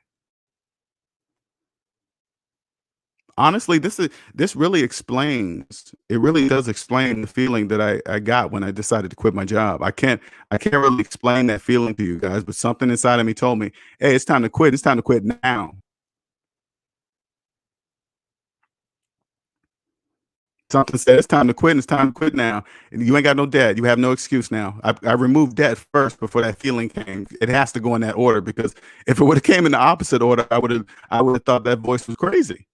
Honestly, this really explains. It really does explain the feeling that I got when I decided to quit my job. I can't really explain that feeling to you guys, but something inside of me told me, "Hey, it's time to quit. It's time to quit now." Something said it's time to quit, and it's time to quit now. And you ain't got no debt. You have no excuse now. I removed debt first before that feeling came. It has to go in that order because if it would have came in the opposite order, I would have thought that voice was crazy.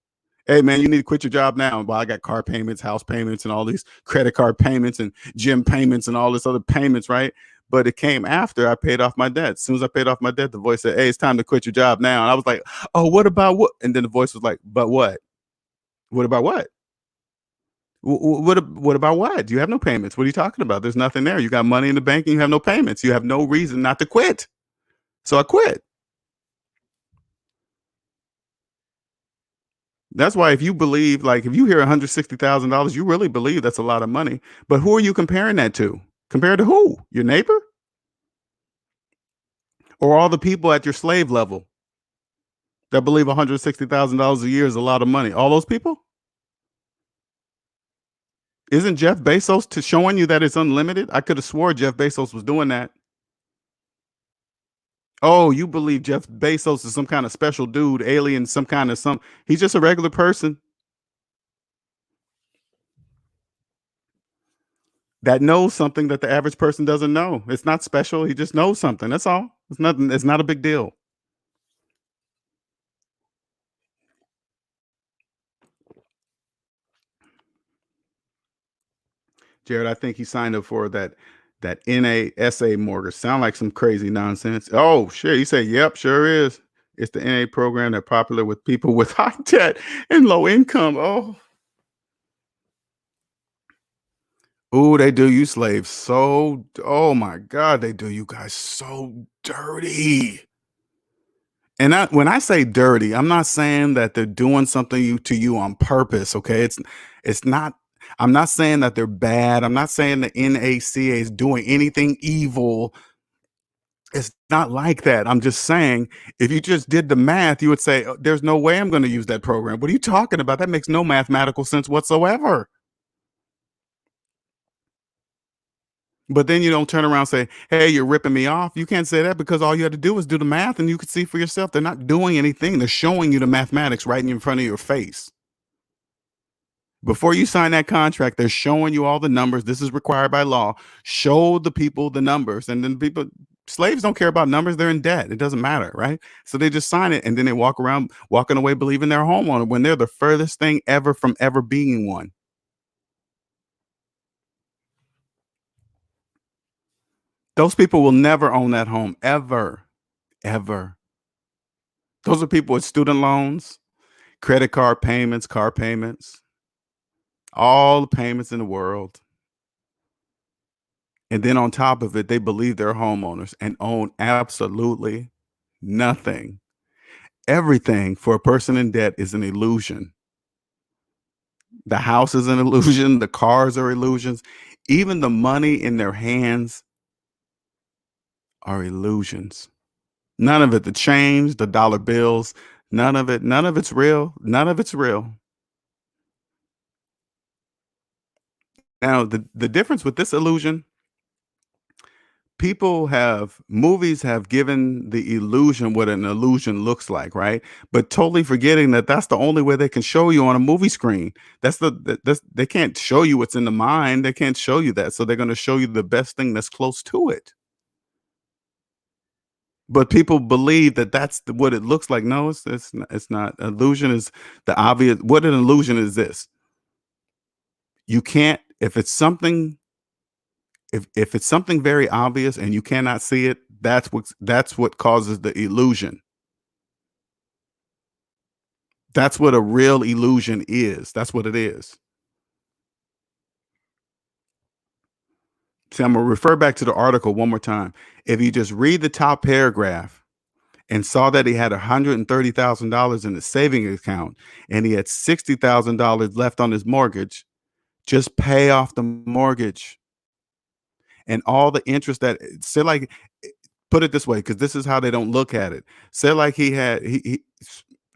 Hey man, you need to quit your job now. Well, I got car payments, house payments, and all these credit card payments and gym payments and all this other payments, right? But it came after I paid off my debt. As soon as I paid off my debt, the voice said, "Hey, it's time to quit your job now." And I was like, "Oh, what about what?" And then the voice was like, "But what? What about what? What about what? You have no payments. What are you talking about? There's nothing there. You got money in the bank and you have no payments. You have no reason not to quit." So I quit. That's why if you believe, like if you hear $160,000, you really believe that's a lot of money. But who are you comparing that to? Compared to who? Your neighbor or all the people at your slave level that believe $160,000 a year is a lot of money? All those people? Isn't Jeff Bezos to showing you that it's unlimited? I could have swore Jeff Bezos was doing that. Oh, you believe Jeff Bezos is some kind of special dude, alien, some kind of some. He's just a regular person that knows something that the average person doesn't know. It's not special. He just knows something. That's all. It's nothing. It's not a big deal. Jared, I think he signed up for that NASA mortgage. Sound like some crazy nonsense. Oh shit. He said, "Yep, sure is. It's the NA program that's popular with people with high debt and low income." Oh, they do you slaves so. Oh my God, they do you guys so dirty. And when I say dirty, I'm not saying that they're doing something to you on purpose. Okay, it's not. I'm not saying that they're bad. I'm not saying the NACA is doing anything evil. It's not like that. I'm just saying if you just did the math, you would say, "Oh, there's no way I'm going to use that program." What are you talking about? That makes no mathematical sense whatsoever. But then you don't turn around and say, "Hey, you're ripping me off." You can't say that because all you had to do was do the math and you could see for yourself. They're not doing anything. They're showing you the mathematics right in front of your face. Before you sign that contract, they're showing you all the numbers. This is required by law. Show the people the numbers. And then slaves don't care about numbers. They're in debt. It doesn't matter, right? So they just sign it and then they walk around walking away believing they're a homeowner when they're the furthest thing ever from ever being one. Those people will never own that home, ever, ever. Those are people with student loans, credit card payments, car payments, all the payments in the world. And then on top of it, they believe they're homeowners and own absolutely nothing. Everything for a person in debt is an illusion. The house is an illusion. The cars are illusions. Even the money in their hands are illusions. None of it, the change, the dollar bills, none of it's real. None of it's real. Now, the difference with this illusion, Movies have given the illusion what an illusion looks like, right? But totally forgetting that that's the only way they can show you on a movie screen. They can't show you what's in the mind. They can't show you that. So they're going to show you the best thing that's close to it. But people believe that what it looks like. No, it's not. Illusion is the obvious. What an illusion is this? You can't, if it's something very obvious and you cannot see it, that's what causes the illusion. That's what a real illusion is. That's what it is. See, I'm gonna refer back to the article one more time. If you just read the top paragraph and saw that he had $130,000 in his saving account and he had $60,000 left on his mortgage, just pay off the mortgage and all the interest that say like put it this way, because this is how they don't look at it. Say like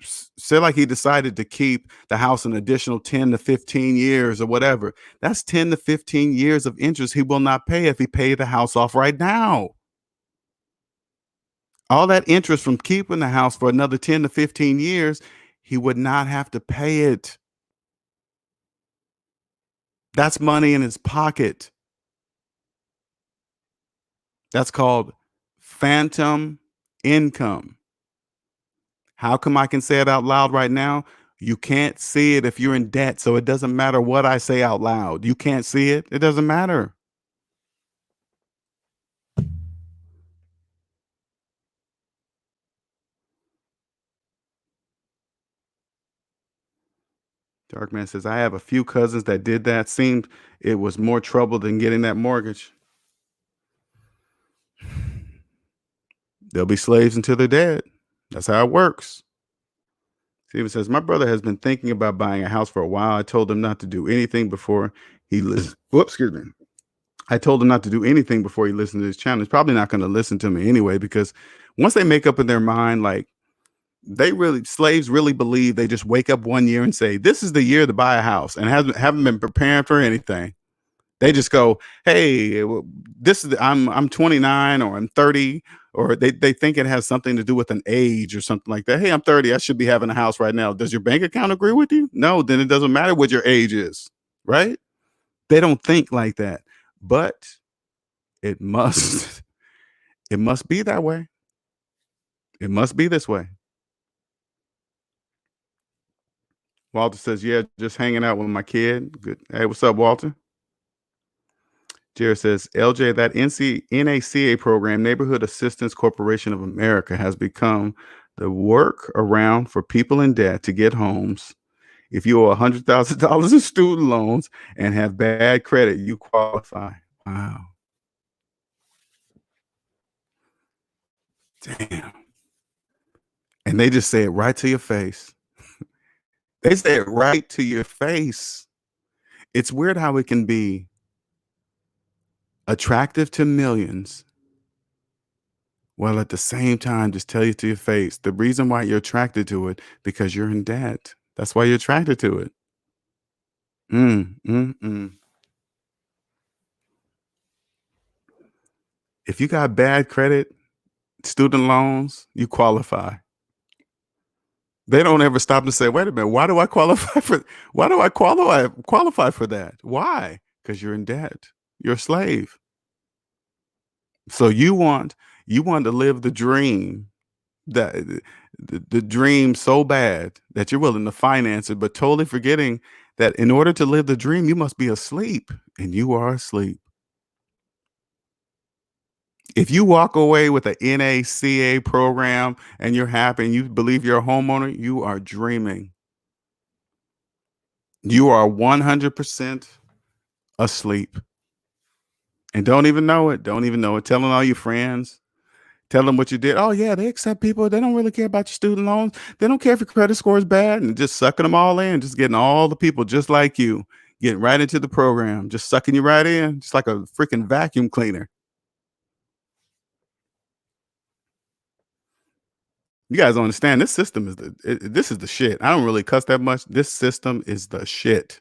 say like he decided to keep the house an additional 10 to 15 years or whatever. That's 10 to 15 years of interest he will not pay if he paid the house off right now. All that interest from keeping the house for another 10 to 15 years, he would not have to pay it. That's money in his pocket. That's called phantom income. How come I can say it out loud right now? You can't see it if you're in debt. So it doesn't matter what I say out loud. You can't see it. It doesn't matter. Darkman says, I have a few cousins that did that. Seemed it was more trouble than getting that mortgage. They'll be slaves until they're dead. That's how it works. Steven says, my brother has been thinking about buying a house for a while. I told him not to do anything before he listened. Whoops, excuse me. I told him not to do anything before he listened to this channel. He's probably not going to listen to me anyway, because once they make up in their mind, like slaves really believe they just wake up one year and say, this is the year to buy a house and haven't been preparing for anything. They just go, hey, I'm 29 or I'm 30, or they think it has something to do with an age or something like that. Hey, I'm 30. I should be having a house right now. Does your bank account agree with you? No, then it doesn't matter what your age is, right? They don't think like that, but it must, it must be that way. It must be this way. Walter says, yeah, just hanging out with my kid. Good. Hey, what's up, Walter? Jared says, LJ, that NACA program, Neighborhood Assistance Corporation of America, has become the work around for people in debt to get homes. If you owe $100,000 in student loans and have bad credit, you qualify. Wow. Damn. And they just say it right to your face. They say it right to your face. It's weird how it can be attractive to millions, while at the same time just tell you to your face the reason why you're attracted to it, because you're in debt. That's why you're attracted to it. If you got bad credit, student loans, you qualify. They don't ever stop and say, wait a minute, why do I qualify for that? Why? Because you're in debt. You're a slave. So you want to live the dream, that the dream so bad that you're willing to finance it, but totally forgetting that in order to live the dream, you must be asleep, and you are asleep. If you walk away with a NACA program and you're happy and you believe you're a homeowner, you are dreaming. You are 100% asleep and don't even know it. Don't even know it. Telling all your friends, tell them what you did. Oh yeah, they accept people. They don't really care about your student loans. They don't care if your credit score is bad, and just sucking them all in, just getting all the people just like you, getting right into the program, just sucking you right in, just like a freaking vacuum cleaner. You guys don't understand. This system is this is the shit. I don't really cuss that much. This system is the shit.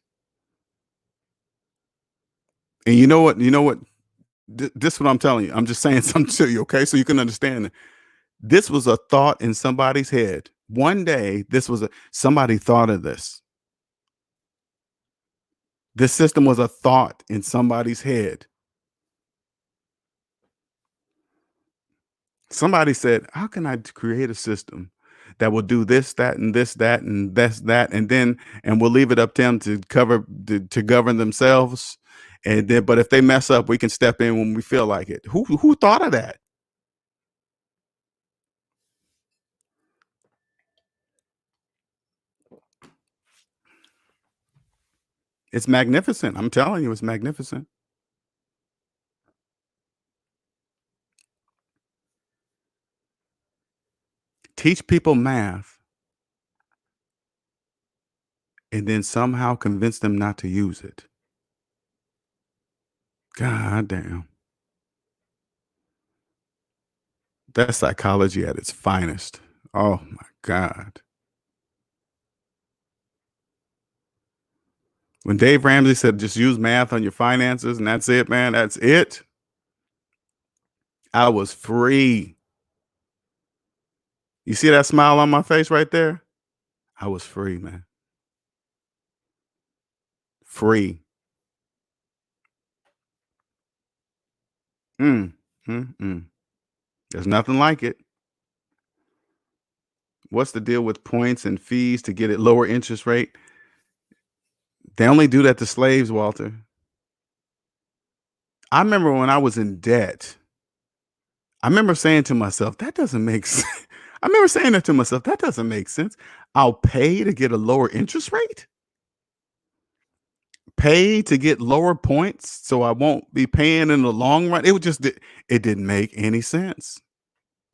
And you know what? You know what? This is what I'm telling you. I'm just saying something to you, okay? So you can understand it. This was a thought in somebody's head. One day, somebody thought of this. This system was a thought in somebody's head. Somebody said, "How can I create a system that will do this, that, and this, that, and this, that, and then, and we'll leave it up to them to govern themselves. And then, but if they mess up, we can step in when we feel like it." Who thought of that? It's magnificent. I'm telling you, it's magnificent. Teach people math and then somehow convince them not to use it. God damn. That's psychology at its finest. Oh my God. When Dave Ramsey said just use math on your finances and that's it, man, that's it. I was free. You see that smile on my face right there? I was free, man. Free. Mm, mm. There's nothing like it. What's the deal with points and fees to get it lower interest rate? They only do that to slaves, Walter. I remember when I was in debt, I remember saying to myself, that doesn't make sense. I remember saying that to myself, that doesn't make sense. I'll pay to get a lower interest rate? Pay to get lower points so I won't be paying in the long run? It didn't make any sense.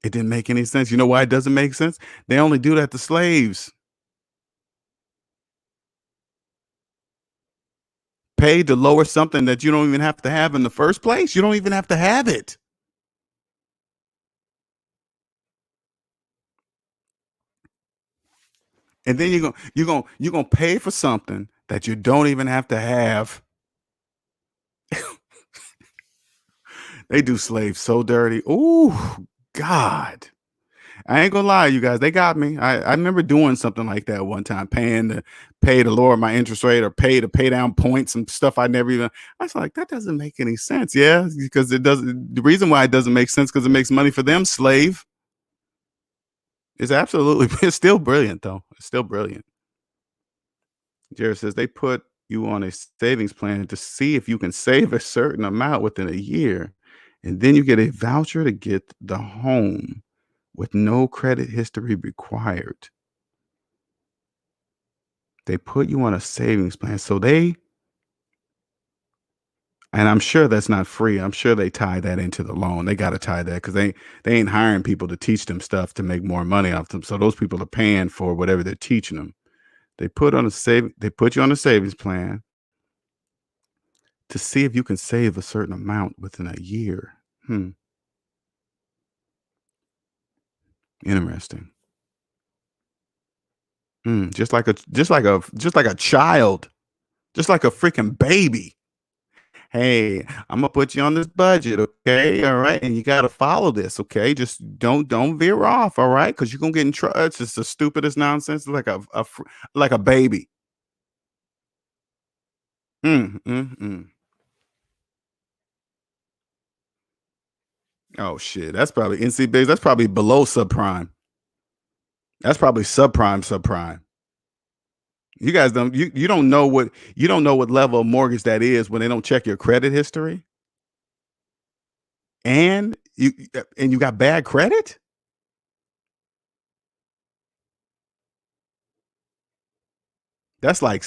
It didn't make any sense. You know why it doesn't make sense? They only do that to slaves. Pay to lower something that you don't even have to have in the first place. You don't even have to have it. And then you're gonna pay for something that you don't even have to have. They do slaves so dirty. Ooh, God. I ain't gonna lie, you guys. They got me. I remember doing something like that one time, pay to lower my interest rate or pay to pay down points and stuff I never even. I was like, that doesn't make any sense. Yeah, because it doesn't. The reason why it doesn't make sense because it makes money for them, slave. It's absolutely. It's still brilliant though. It's still brilliant. Jared says they put you on a savings plan to see if you can save a certain amount within a year, and then you get a voucher to get the home with no credit history required. They put you on a savings plan. And I'm sure that's not free. I'm sure they tie that into the loan. They got to tie that because they ain't hiring people to teach them stuff to make more money off them. So those people are paying for whatever they're teaching them. They put you on a savings plan to see if you can save a certain amount within a year. Interesting. Just like a child, just like a freaking baby. Hey, I'm gonna put you on this budget, okay? All right, and you got to follow this, okay? Just don't veer off, all right? Because you're gonna get in trouble. It's just the stupidest nonsense, like a baby. Mm, mm, mm. Oh shit, that's probably NC Bigs. That's probably below subprime. That's probably subprime. You guys don't you don't know what level of mortgage that is when they don't check your credit history, and you got bad credit. That's like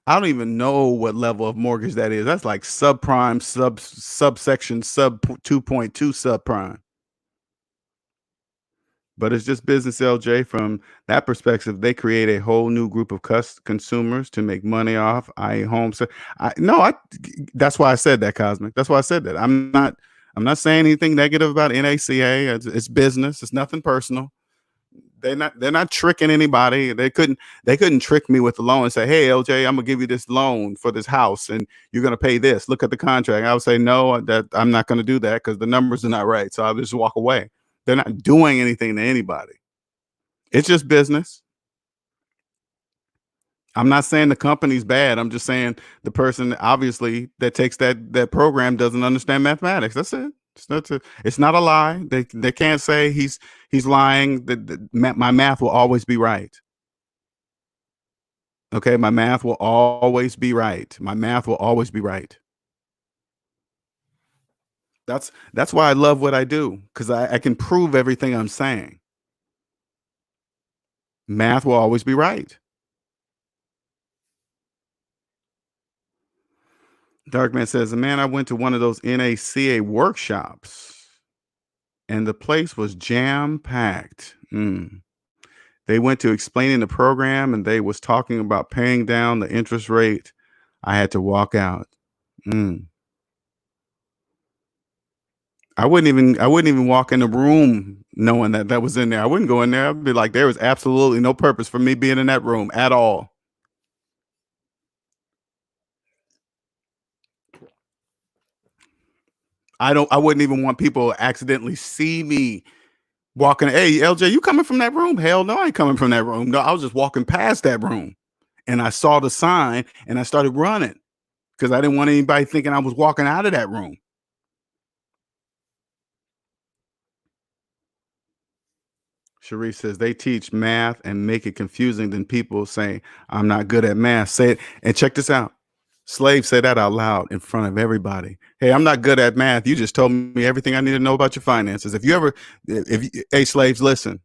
I don't even know what level of mortgage that is. That's like subprime, subsection, sub 2.2 subprime. But it's just business, LJ. From that perspective, they create a whole new group of consumers to make money off. Homes. I no, I. That's why I said that, Cosmic. That's why I said that. I'm not saying anything negative about NACA. It's business. It's nothing personal. They're not tricking anybody. They couldn't trick me with the loan and say, "Hey, LJ, I'm gonna give you this loan for this house, and you're gonna pay this. Look at the contract." I would say, "No, that I'm not gonna do that because the numbers are not right." So I would just walk away. They're not doing anything to anybody. It's just business. I'm not saying the company's bad. I'm just saying the person obviously that takes that program doesn't understand mathematics. That's it. It's not a lie. They can't say he's lying. My math will always be right. Okay, my math will always be right. My math will always be right. That's why I love what I do, because I can prove everything I'm saying. Math will always be right. Darkman says, man, I went to one of those NACA workshops and the place was jam packed. They went to explaining the program and they was talking about paying down the interest rate. I had to walk out. Mm. I wouldn't even walk in the room knowing that that was in there. I wouldn't go in there. I'd be like, there was absolutely no purpose for me being in that room at all. I wouldn't even want people to accidentally see me walking. Hey, LJ, you coming from that room? Hell no, I ain't coming from that room. No, I was just walking past that room and I saw the sign and I started running because I didn't want anybody thinking I was walking out of that room. Sharice says they teach math and make it confusing than people saying, I'm not good at math. Say it and check this out. Slaves say that out loud in front of everybody. Hey, I'm not good at math. You just told me everything I need to know about your finances. Hey, slaves, listen.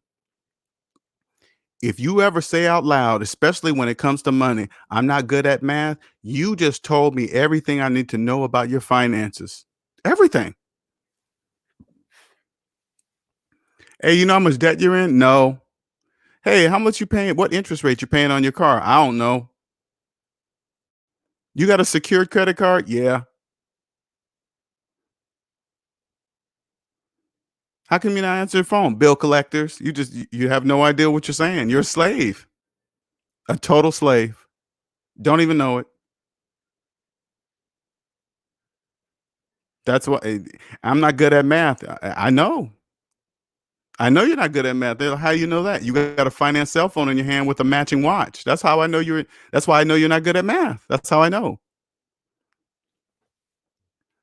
If you ever say out loud, especially when it comes to money, I'm not good at math, you just told me everything I need to know about your finances. Everything. Hey, you know how much debt you're in? No. Hey, how much you paying? What interest rate you paying on your car? I don't know. You got a secured credit card? Yeah. How come you not answer your phone? Bill collectors. You have no idea what you're saying. You're a slave. A total slave. Don't even know it. That's why I'm not good at math. I know. I know you're not good at math. How you know that? You got a finance cell phone in your hand with a matching watch. That's how I know you're. That's why I know you're not good at math. That's how I know.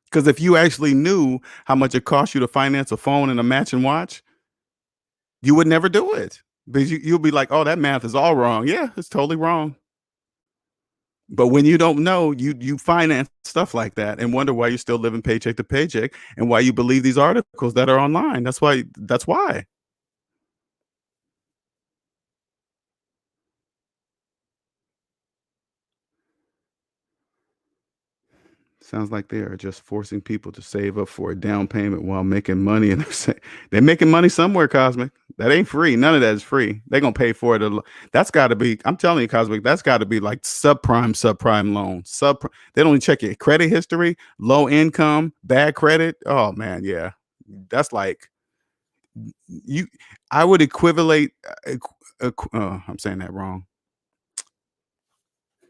Because if you actually knew how much it costs you to finance a phone and a matching watch, you would never do it. Because you'll be like, "Oh, that math is all wrong." Yeah, it's totally wrong. But when you don't know, you finance stuff like that and wonder why you're still living paycheck to paycheck and why you believe these articles that are online. That's why. That's why. Sounds like they are just forcing people to save up for a down payment while making money, and they're making money somewhere. Cosmic, that ain't free. None of that is free. They're gonna pay for it. That's got to be. I'm telling you, Cosmic, that's got to be like subprime loans. They don't even check your credit history, low income, bad credit. Oh man, yeah, that's like you. I would equivalate. I'm saying that wrong.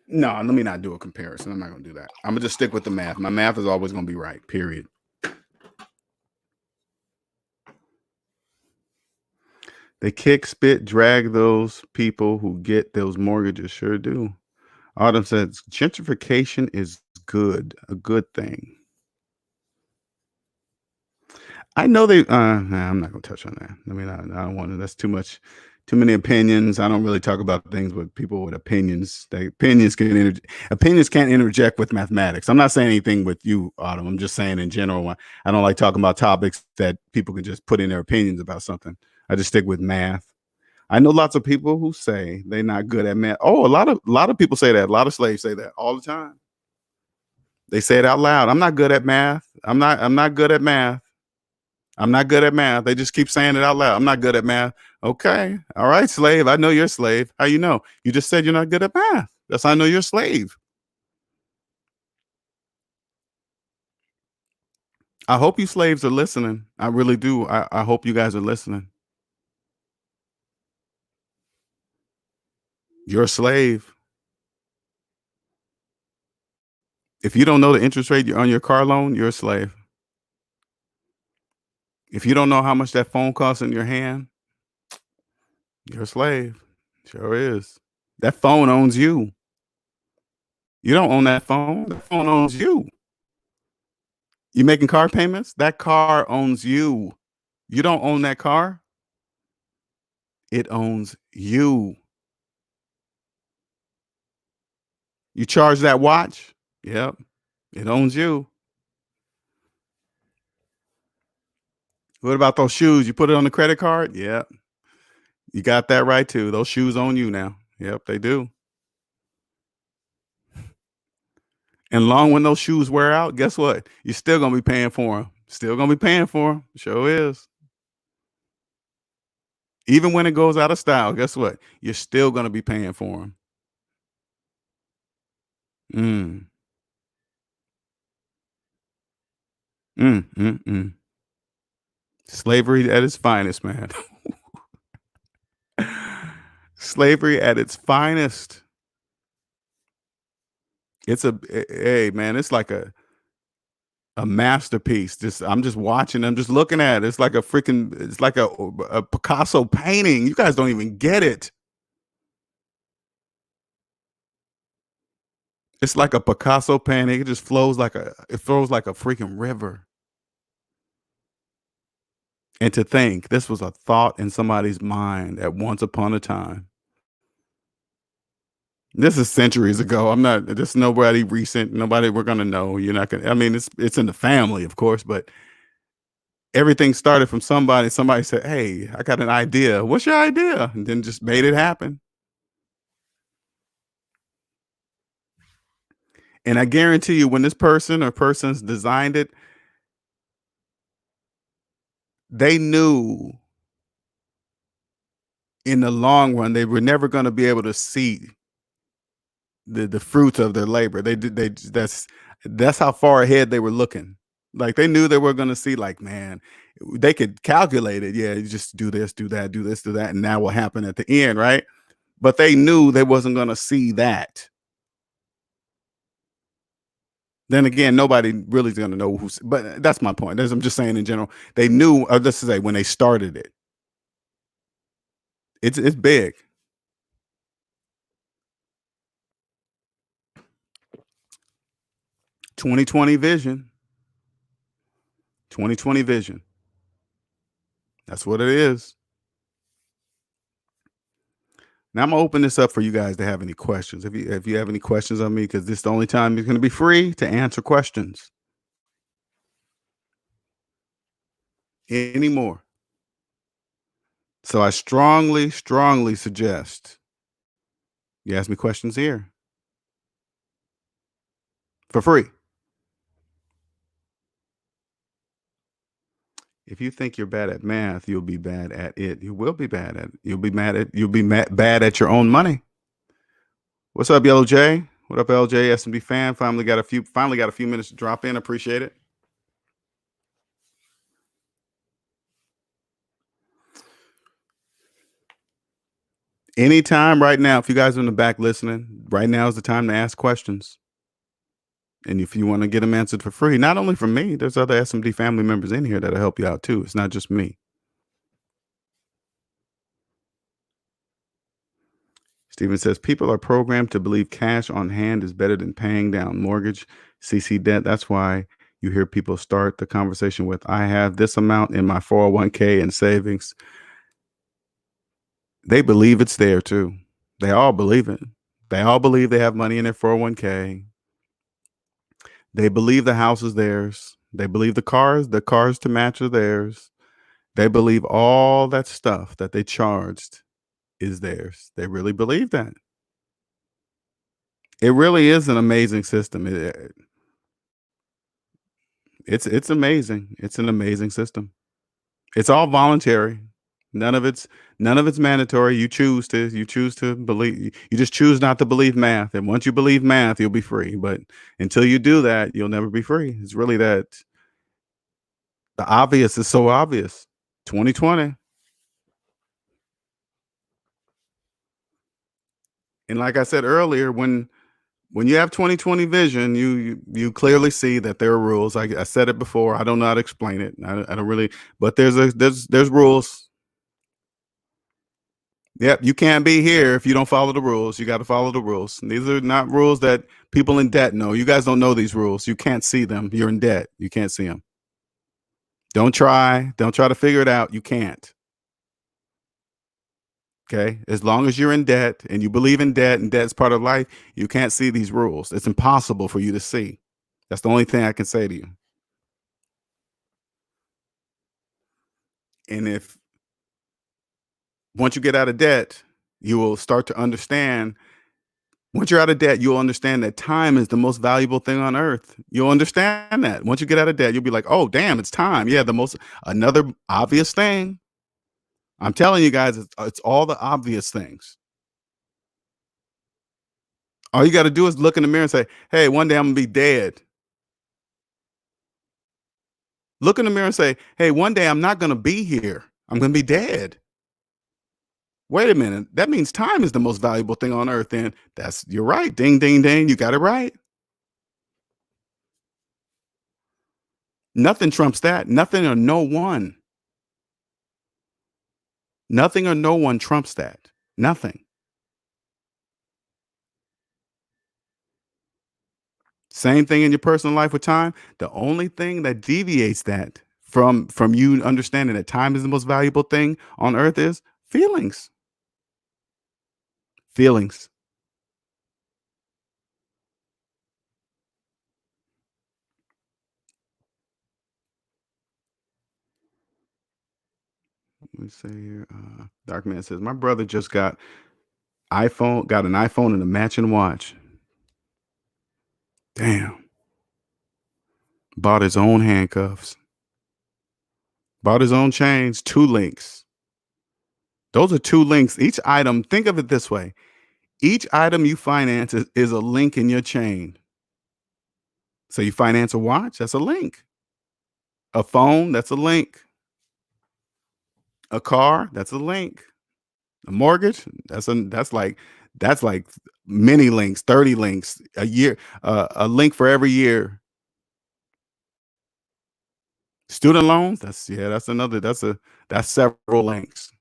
No, let me not do a comparison. I'm not gonna do that. I'm gonna just stick with the math. My math is always gonna be right. Period. They kick, spit, drag those people who get those mortgages. Sure do. Autumn says gentrification is good, a good thing. I know they. Nah, I'm not gonna touch on that. I mean, I don't want to. That's too much, too many opinions. I don't really talk about things with people with opinions. Opinions can't interject with mathematics. I'm not saying anything with you, Autumn. I'm just saying in general. I don't like talking about topics that people can just put in their opinions about something. I just stick with math. I know lots of people who say they're not good at math. Oh, a lot of people say that. A lot of slaves say that all the time. They say it out loud. I'm not good at math. I'm not good at math. I'm not good at math. They just keep saying it out loud. I'm not good at math. Okay. All right, slave. I know you're a slave. How you know? You just said you're not good at math. That's how I know you're a slave. I hope you slaves are listening. I really do. I hope you guys are listening. You're a slave. If you don't know the interest rate on your car loan, you're a slave. If you don't know how much that phone costs in your hand, you're a slave. Sure is. That phone owns you. You don't own that phone. The phone owns you. You making car payments? That car owns you. You don't own that car. It owns you. You charge that watch? Yep. It owns you. What about those shoes? You put it on the credit card? Yep. You got that right too. Those shoes own you now. Yep, they do. And long when those shoes wear out, guess what? You're still gonna be paying for them. Still gonna be paying for them. Sure is. Even when it goes out of style, guess what? You're still gonna be paying for them. Mm. Mm. Slavery at its finest, man. Slavery at its finest. It's hey man, it's like a masterpiece. Just I'm just watching, I'm just looking at it. It's like it's like a Picasso painting. You guys don't even get it. It's like a Picasso painting. It just flows like it flows like a freaking river. And to think this was a thought in somebody's mind at once upon a time. This is centuries ago. I'm not this nobody recent, nobody we're gonna know. You're not gonna I mean it's in the family, of course, but everything started from somebody. Somebody said, "Hey, I got an idea. What's your idea?" And then just made it happen. And I guarantee you, when this person or persons designed it, they knew in the long run they were never going to be able to see the fruits of their labor. They did they that's how far ahead they were looking. Like they knew they were going to see. Like man, they could calculate it. Yeah, you just do this, do that, do this, do that, and that will happen at the end, right? But they knew they wasn't going to see that. Then again, nobody really is going to know who's. But that's my point. I'm just saying in general, they knew. Let's say when they started it, it's big. 2020 vision. 2020 vision. That's what it is. Now I'm gonna open this up for you guys to have any questions. If you have any questions on me, because this is the only time you're gonna be free to answer questions anymore. So I strongly, strongly suggest you ask me questions here for free. If you think you're bad at math, you'll be bad at it. You will be bad at it. Bad at your own money. What's up, Yellow J? What up, LJ? SMB fan. Finally got a few minutes to drop in. Appreciate it. Anytime right now, if you guys are in the back listening, right now is the time to ask questions. And if you want to get them answered for free, not only from me, there's other SMD family members in here that'll help you out too. It's not just me. Steven says people are programmed to believe cash on hand is better than paying down mortgage, CC debt. That's why you hear people start the conversation with, I have this amount in my 401k and savings. They believe it's there too. They all believe it. They all believe they have money in their 401k. They believe the house is theirs. They believe the cars to match are theirs. They believe all that stuff that they charged is theirs. They really believe that. It really is an amazing system. It's amazing. It's an amazing system. It's all voluntary. None of it's mandatory. You choose to believe. You just choose not to believe math. And once you believe math, you'll be free. But until you do that, you'll never be free. It's really that the obvious is so obvious. 2020. And like I said earlier, when you have 20/20 vision, you clearly see that there are rules. I said it before. I don't know how to explain it. I don't really, but there's rules. Yep, you can't be here if you don't follow the rules. You got to follow the rules. And these are not rules that people in debt know. You guys don't know these rules. You can't see them. You're in debt. You can't see them. Don't try. Don't try to figure it out. You can't. Okay. As long as you're in debt and you believe in debt and debt's part of life, you can't see these rules. It's impossible for you to see. That's the only thing I can say to you. And if once you get out of debt, you will start to understand. Once you're out of debt, you'll understand that time is the most valuable thing on earth. You'll understand that. Once you get out of debt, you'll be like, oh, damn, it's time. Yeah, the most, another obvious thing. I'm telling you guys, it's all the obvious things. All you got to do is look in the mirror and say, hey, one day I'm going to be dead. Look in the mirror and say, hey, one day I'm not going to be here. I'm going to be dead. Wait a minute. That means time is the most valuable thing on earth. Then you're right. Ding, ding, ding. You got it right. Nothing trumps that. Nothing or no one. Nothing or no one trumps that. Nothing. Same thing in your personal life with time. The only thing that deviates that from you understanding that time is the most valuable thing on earth is feelings. Feelings. Let me see here. Dark Man says, my brother just got an iPhone and a matching watch. Damn. Bought his own handcuffs. Bought his own chains, 2 links. Those are 2 links. Each item, think of it this way. Each item you finance is a link in your chain. So you finance a watch, that's a link. A phone, that's a link. A car, that's a link. A mortgage, that's like many links, 30 links a year, a link for every year. Student loans, that's several links.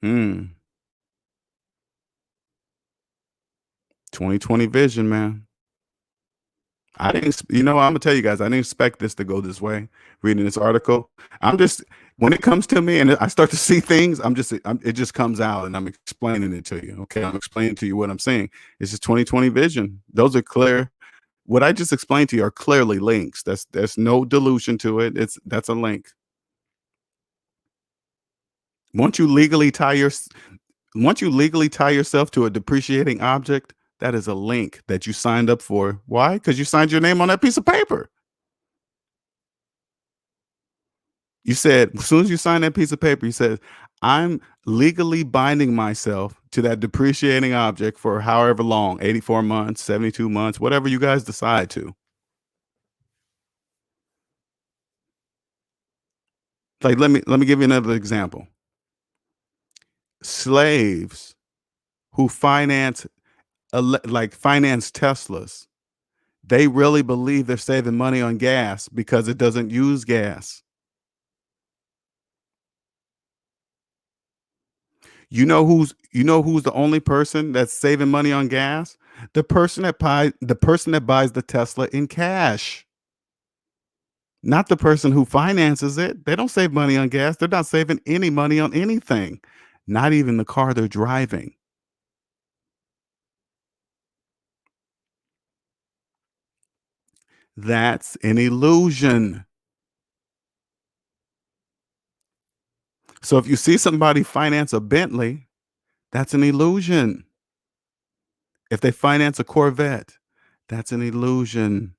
Hmm. 20/20 vision, man. I didn't, I'm gonna tell you guys, I didn't expect this to go this way. Reading this article, I'm just when it comes to me and I start to see things, it just comes out, and I'm explaining it to you. Okay, I'm explaining to you what I'm saying. It's just 20/20 vision. Those are clear. What I just explained to you are clearly links. There's no delusion to it. That's a link. Once you legally tie your Once you legally tie yourself to a depreciating object, that is a link that you signed up for. Why? Because you signed your name on that piece of paper. You said, as soon as you sign that piece of paper, you said, I'm legally binding myself to that depreciating object for however long, 84 months, 72 months, whatever you guys decide to. Like, let me give you another example. Slaves who finance Teslas, they really believe they're saving money on gas because it doesn't use gas. You know who's the only person that's saving money on gas? The person that buys the Tesla in cash. Not the person who finances it. They don't save money on gas. They're not saving any money on anything. Not even the car they're driving. That's an illusion. So if you see somebody finance a Bentley, that's an illusion. If they finance a Corvette, that's an illusion.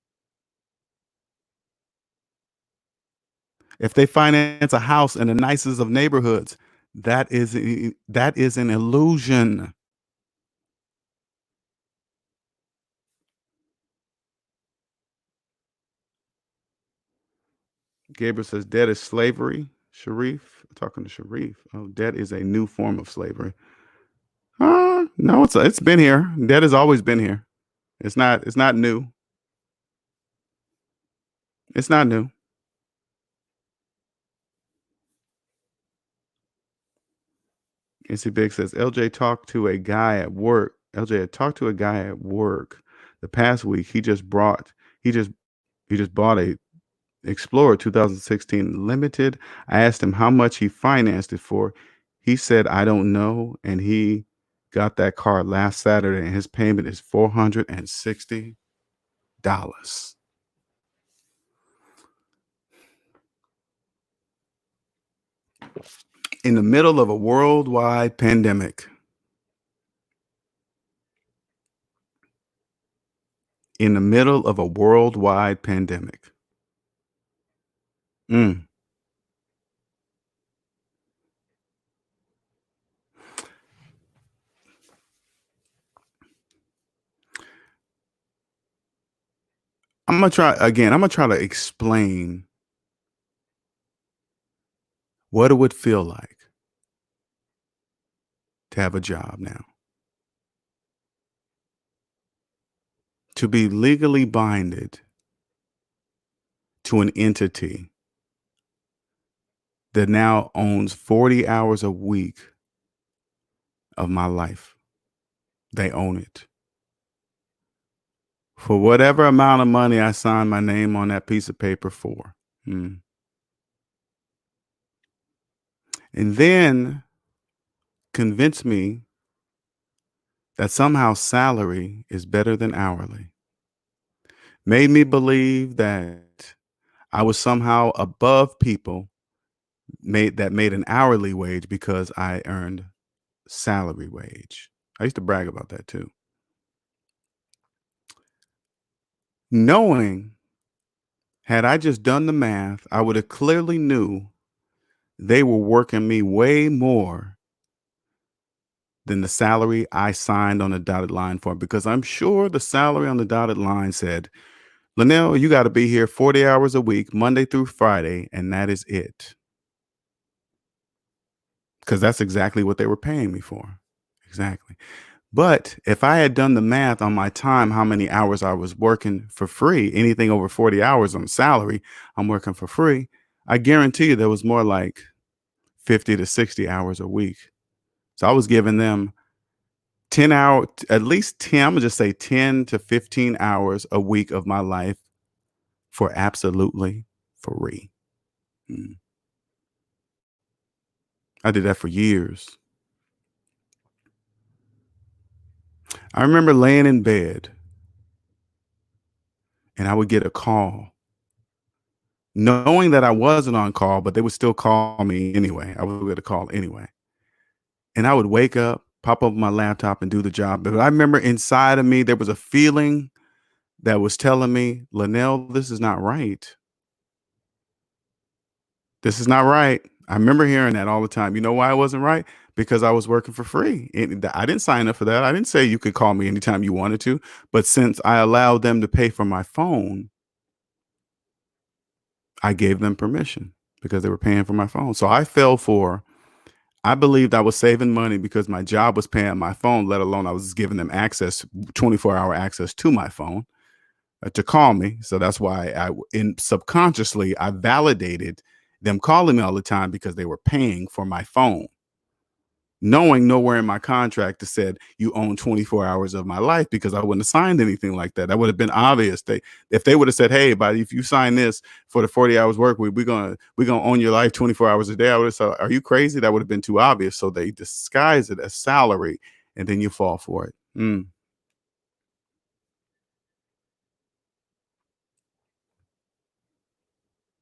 If they finance a house in the nicest of neighborhoods, that is an illusion. Gabriel says debt is slavery. Sharif, talking to Sharif. Oh, debt is a new form of slavery. No, it's been here. Debt has always been here. It's not new. It's not new. NC Big says LJ talked to a guy at work. LJ had talked to a guy at work the past week. He just he just bought a Explorer 2016 Limited. I asked him how much he financed it for. He said I don't know, and he got that car last Saturday, and his payment is $460. In the middle of a worldwide pandemic. In the middle of a worldwide pandemic. Mm. I'm gonna try to explain what it would feel like to have a job now. To be legally binded to an entity that now owns 40 hours a week of my life. They own it. For whatever amount of money I signed my name on that piece of paper for. Mm. And then convince me that somehow salary is better than hourly. Made me believe that I was somehow above people made an hourly wage because I earned salary wage. I used to brag about that too. Knowing, had I just done the math, I would have clearly knew they were working me way more than the salary I signed on the dotted line for, because I'm sure the salary on the dotted line said, Linnell, you got to be here 40 hours a week, Monday through Friday, and that is it. Because that's exactly what they were paying me for. Exactly. But if I had done the math on my time, how many hours I was working for free, anything over 40 hours on salary, I'm working for free. I guarantee you there was more like 50 to 60 hours a week. So I was giving them 10 hours, at least 10, I'm gonna just say 10 to 15 hours a week of my life for absolutely free. Mm. I did that for years. I remember laying in bed and I would get a call knowing that I wasn't on call, but they would still call me anyway. I would get a call anyway. And I would wake up, pop up my laptop and do the job. But I remember inside of me, there was a feeling that was telling me, Linnell, this is not right. This is not right. I remember hearing that all the time. You know why it wasn't right? Because I was working for free. I didn't sign up for that. I didn't say you could call me anytime you wanted to. But since I allowed them to pay for my phone, I gave them permission because they were paying for my phone. So I believed I was saving money because my job was paying my phone, let alone I was giving them access, 24-hour access to my phone to call me. So that's why subconsciously, I validated them calling me all the time because they were paying for my phone. Knowing nowhere in my contract it said you own 24 hours of my life, because I wouldn't have signed anything like that. That would have been obvious. If they would have said, hey, buddy, if you sign this for the 40 hours work week, we're gonna own your life 24 hours a day, I would have said, are you crazy? That would have been too obvious. So they disguise it as salary and then you fall for it. Mm,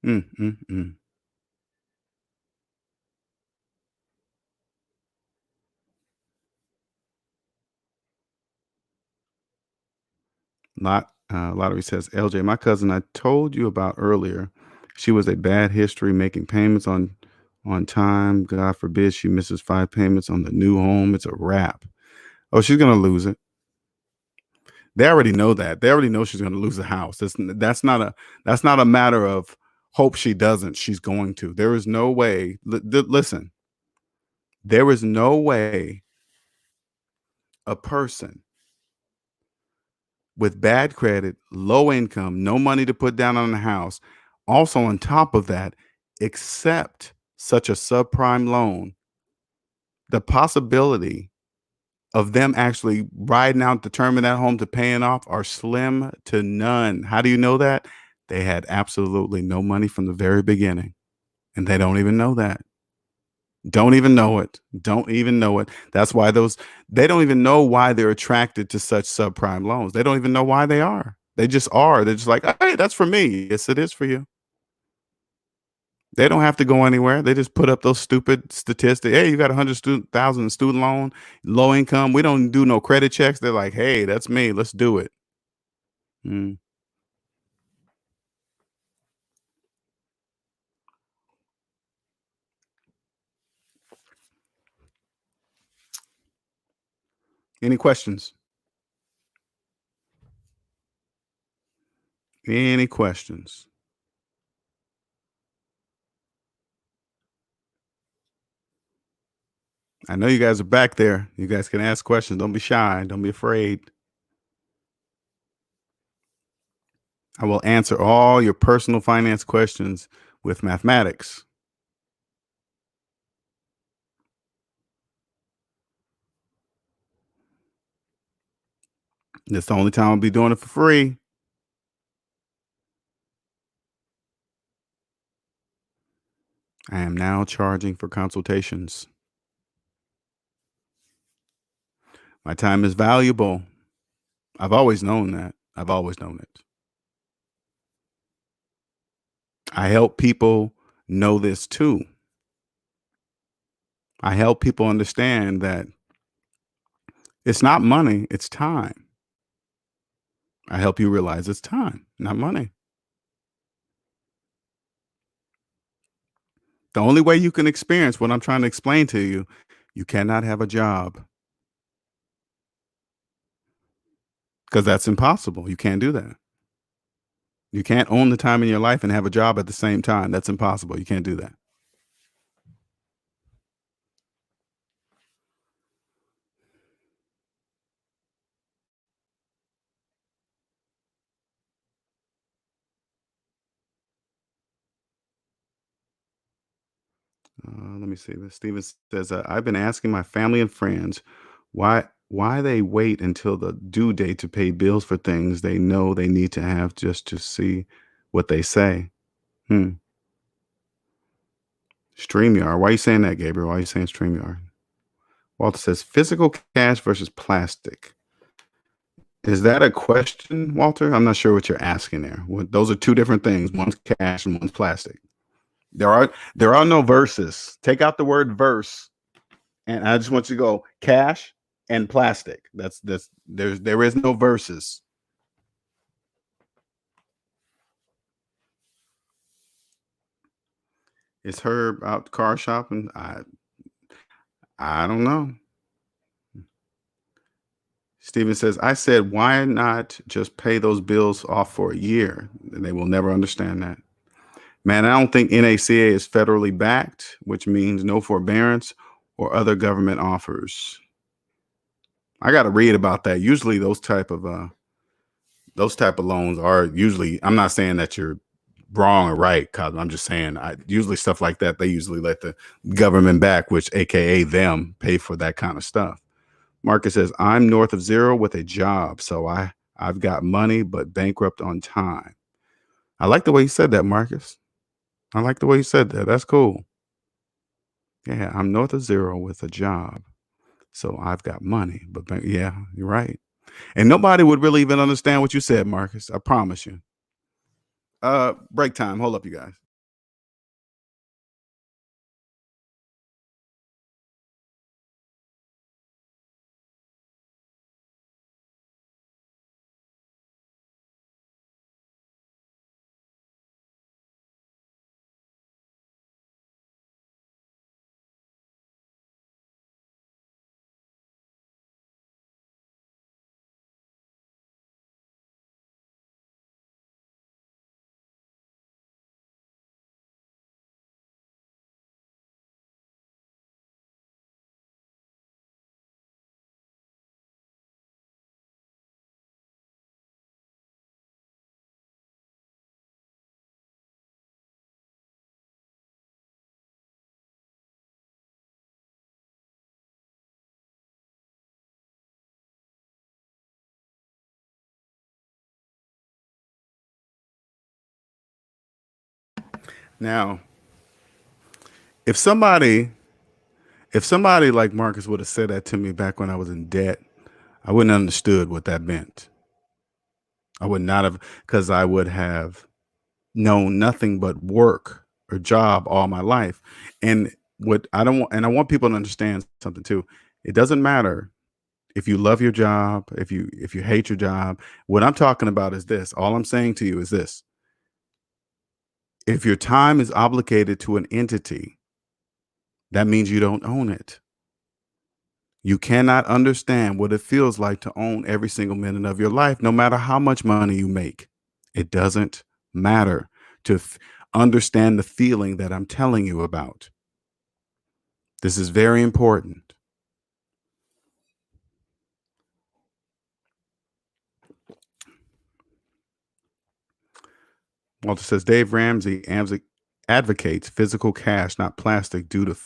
mm, mm, mm. Lottery says, LJ, my cousin I told you about earlier, she was a bad history making payments on time. God forbid she misses 5 payments on the new home. It's a wrap. Oh, she's gonna lose it. They already know that. They already know she's gonna lose the house. That's not a matter of Hope she doesn't. She's going to. There is no way. Listen, there is no way a person with bad credit, low income, no money to put down on a house, also on top of that, accept such a subprime loan, the possibility of them actually riding out the term of that home to paying off are slim to none. How do you know that? They had absolutely no money from the very beginning, and they don't even know that. Don't even know it. Don't even know it. That's why they don't even know why they're attracted to such subprime loans. They don't even know why they are. They just are. They're just like, hey, that's for me. Yes, it is for you. They don't have to go anywhere. They just put up those stupid statistics. Hey, you got 100,000 student loan, low income. We don't do no credit checks. They're like, hey, that's me. Let's do it. Mm. Any questions? Any questions? I know you guys are back there. You guys can ask questions. Don't be shy. Don't be afraid. I will answer all your personal finance questions with mathematics. That's the only time I'll be doing it for free. I am now charging for consultations. My time is valuable. I've always known that. I've always known it. I help people know this too. I help people understand that it's not money, it's time. I help you realize it's time, not money. The only way you can experience what I'm trying to explain to you, you cannot have a job because that's impossible. You can't do that. You can't own the time in your life and have a job at the same time. That's impossible. You can't do that. Let me see this. Steven says, I've been asking my family and friends why they wait until the due date to pay bills for things they know they need to have just to see what they say. Hmm. StreamYard. Why are you saying that, Gabriel? Why are you saying StreamYard? Walter says physical cash versus plastic. Is that a question, Walter? I'm not sure what you're asking there. Those are two different things. One's cash and one's plastic. There are no verses. Take out the word verse, and I just want you to go cash and plastic. There is no verses. Is Herb out car shopping? I don't know. Steven says, I said, why not just pay those bills off for a year? They will never understand that. Man, I don't think NACA is federally backed, which means no forbearance or other government offers. I got to read about that. Usually those type of loans are usually, I'm not saying that you're wrong or right, cause I'm just saying usually stuff like that, they usually let the government back, which AKA them, pay for that kind of stuff. Marcus says, I'm north of zero with a job, so I've got money but bankrupt on time. I like the way you said that, Marcus. I like the way you said that. That's cool. Yeah, I'm north of zero with a job, so I've got money, but yeah, you're right. And nobody would really even understand what you said, Marcus. I promise you. Break time. Hold up, you guys. Now, if somebody if somebody like Marcus would have said that to me back when I was in debt, I wouldn't have understood what that meant. I would not have, because I would have known nothing but work or job all my life. And what I don't want, and I want people to understand something too. It doesn't matter if you love your job, if you hate your job. What I'm talking about is this. All I'm saying to you is this. If your time is obligated to an entity, that means you don't own it. You cannot understand what it feels like to own every single minute of your life, no matter how much money you make. It doesn't matter to understand the feeling that I'm telling you about. This is very important. Walter says Dave Ramsey advocates physical cash, not plastic, due to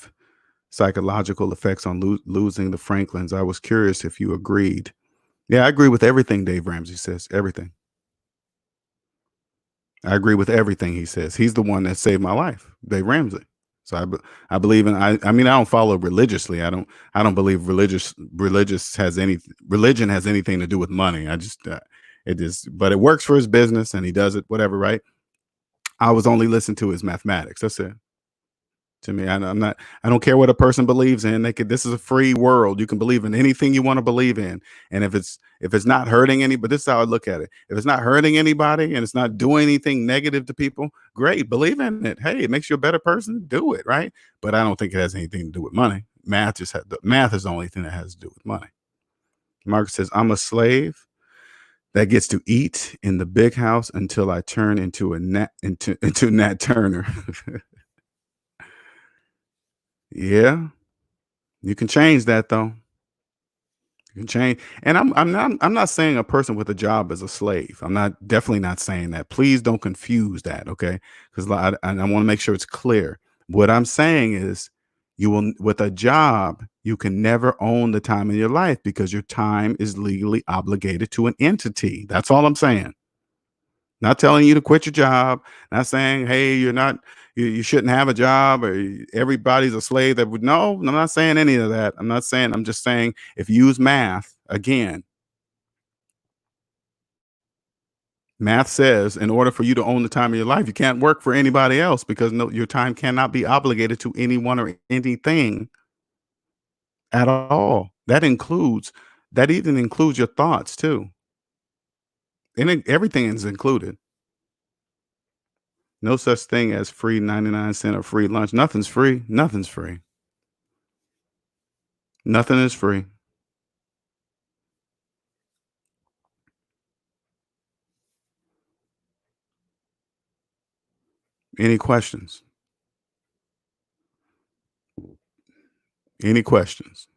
psychological effects on losing the Franklins. I was curious if you agreed. Yeah, I agree with everything Dave Ramsey says. Everything. I agree with everything he says. He's the one that saved my life, Dave Ramsey. So I believe in I mean I don't follow religiously. I don't believe religion has anything to do with money. I just it is, but it works for his business and he does it whatever, right? I was only listening to his mathematics. That's it. To me, I'm not. I don't care what a person believes in. They could. This is a free world. You can believe in anything you want to believe in, and if it's not hurting any, but this is how I look at it. If it's not hurting anybody and it's not doing anything negative to people, great. Believe in it. Hey, it makes you a better person. Do it, right? But I don't think it has anything to do with money. Math is the only thing that has to do with money. Mark says, "I'm a slave that gets to eat in the big house until I turn into a into Nat Turner." Yeah. You can change that though. You can change, and I'm not saying a person with a job is a slave. I'm not definitely not saying that. Please don't confuse that, okay? Because I want to make sure it's clear. What I'm saying is, you will with a job, you can never own the time in your life because your time is legally obligated to an entity. That's all I'm saying. Not telling you to quit your job, not saying, hey, you shouldn't have a job or everybody's a slave that would no, I'm not saying any of that. I'm just saying if you use math again, math says in order for you to own the time of your life, you can't work for anybody else because no, your time cannot be obligated to anyone or anything at all. That even includes your thoughts too. And everything is included. No such thing as free 99 cent or free lunch. Nothing's free. Nothing's free. Nothing is free. Any questions? Any questions?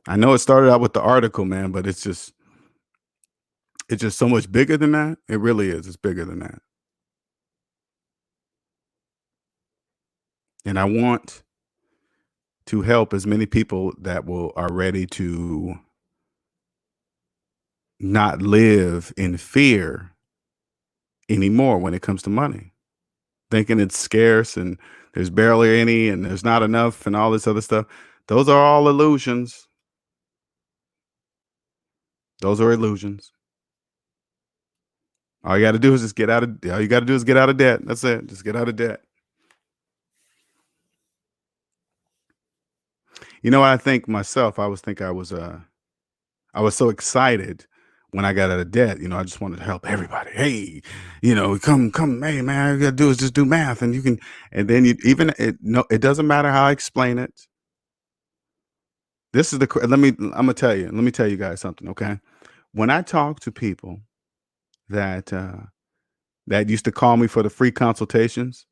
I know it started out with the article, man, but it's just so much bigger than that. It really is. It's bigger than that. And I want to help as many people that are ready to not live in fear anymore when it comes to money, thinking it's scarce and there's barely any and there's not enough and all this other stuff. Those are all illusions. Those are illusions. All you got to do is just get out of. All you got to do is get out of debt. That's it. Just get out of debt. You know, I think myself. I was so excited when I got out of debt. You know, I just wanted to help everybody. Hey, come. Hey, man, all you got to do is just do math, and you can. And then you even it. No, it doesn't matter how I explain it. This is the. Let me. I'm gonna tell you. Let me tell you guys something. Okay, when I talk to people that that used to call me for the free consultations,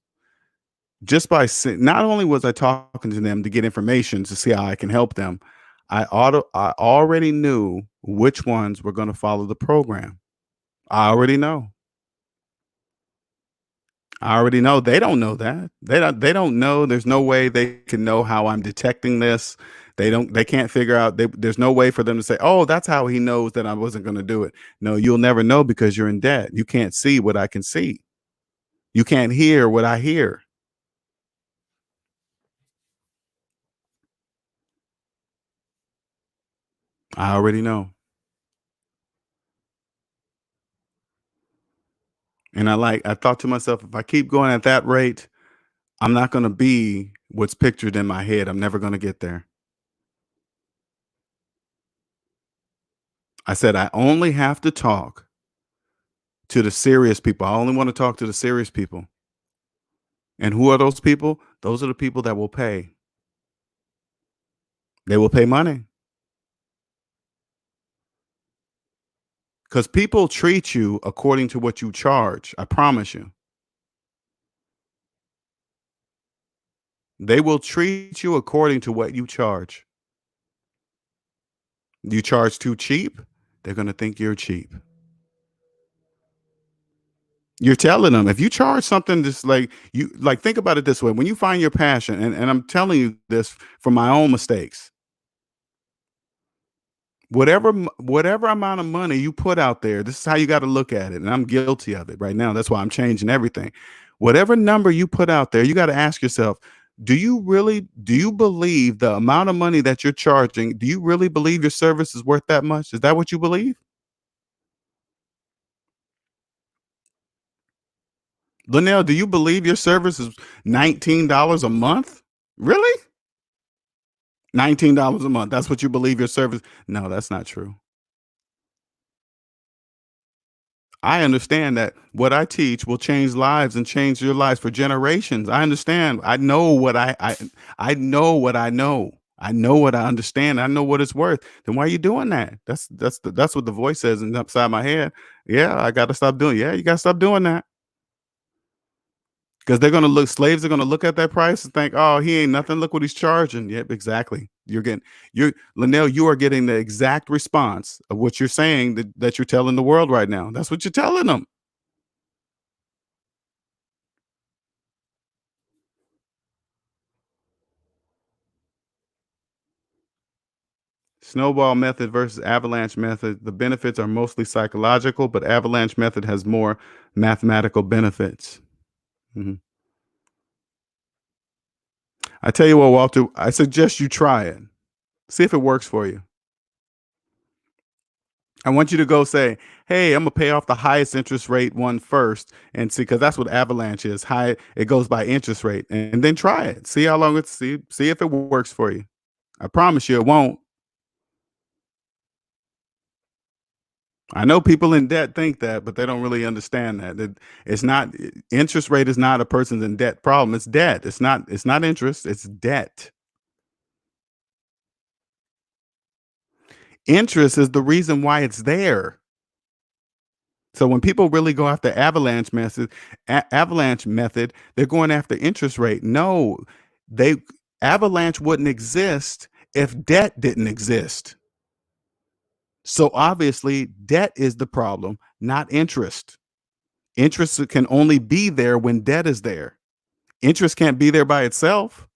just by not only was I talking to them to get information to see how I can help them, I already knew which ones were going to follow the program. I already know. I already know. They don't know that. They don't know. There's no way they can know how I'm detecting this. They can't figure out, there's no way for them to say, "Oh, that's how he knows that I wasn't gonna do it." No, you'll never know because you're in debt. You can't see what I can see. You can't hear what I hear. I already know. And I thought to myself, if I keep going at that rate, I'm not gonna be what's pictured in my head. I'm never gonna get there. I said, I only have to talk to the serious people. I only want to talk to the serious people. And who are those people? Those are the people that will pay. They will pay money because people treat you according to what you charge. I promise you. They will treat you according to what you charge. You charge too cheap, they're going to think you're cheap. You're telling them if you charge something just like think about it this way. When you find your passion, and I'm telling you this from my own mistakes, whatever amount of money you put out there, this is how you got to look at it. And I'm guilty of it right now. That's why I'm changing everything. Whatever number you put out there, you got to ask yourself, do you believe the amount of money that you're charging? Do you really believe your service is worth that much? Is that what you believe? Linnell, do you believe your service is $19 a month? Really? $19 a month. That's what you believe your service. No, that's not true. I understand that what I teach will change lives and change your lives for generations. I understand. I know what I know what I know. I know what I understand. I know what it's worth. Then why are you doing that? That's what the voice says inside my head. Yeah, I got to stop doing. Yeah, you got to stop doing that. Because they're gonna look, slaves are gonna look at that price and think, oh, he ain't nothing. Look what he's charging. Yep, exactly. You're Linnell, you are getting the exact response of what you're saying that you're telling the world right now. That's what you're telling them. Snowball method versus avalanche method. The benefits are mostly psychological, but avalanche method has more mathematical benefits. Mhm. I tell you what, Walter, I suggest you try it. See if it works for you. I want you to go say, "Hey, I'm gonna pay off the highest interest rate one first, and see, because that's what avalanche is. High, it goes by interest rate, and then try it. See how long it's see if it works for you. I promise you, it won't. I know people in debt think that, but they don't really understand that. It's not interest rate is not a person's in debt problem. It's debt. It's not interest. It's debt. Interest is the reason why it's there. So when people really go after avalanche method, they're going after interest rate. No, they avalanche wouldn't exist if debt didn't exist. So obviously, debt is the problem, not interest. Interest can only be there when debt is there. Interest can't be there by itself.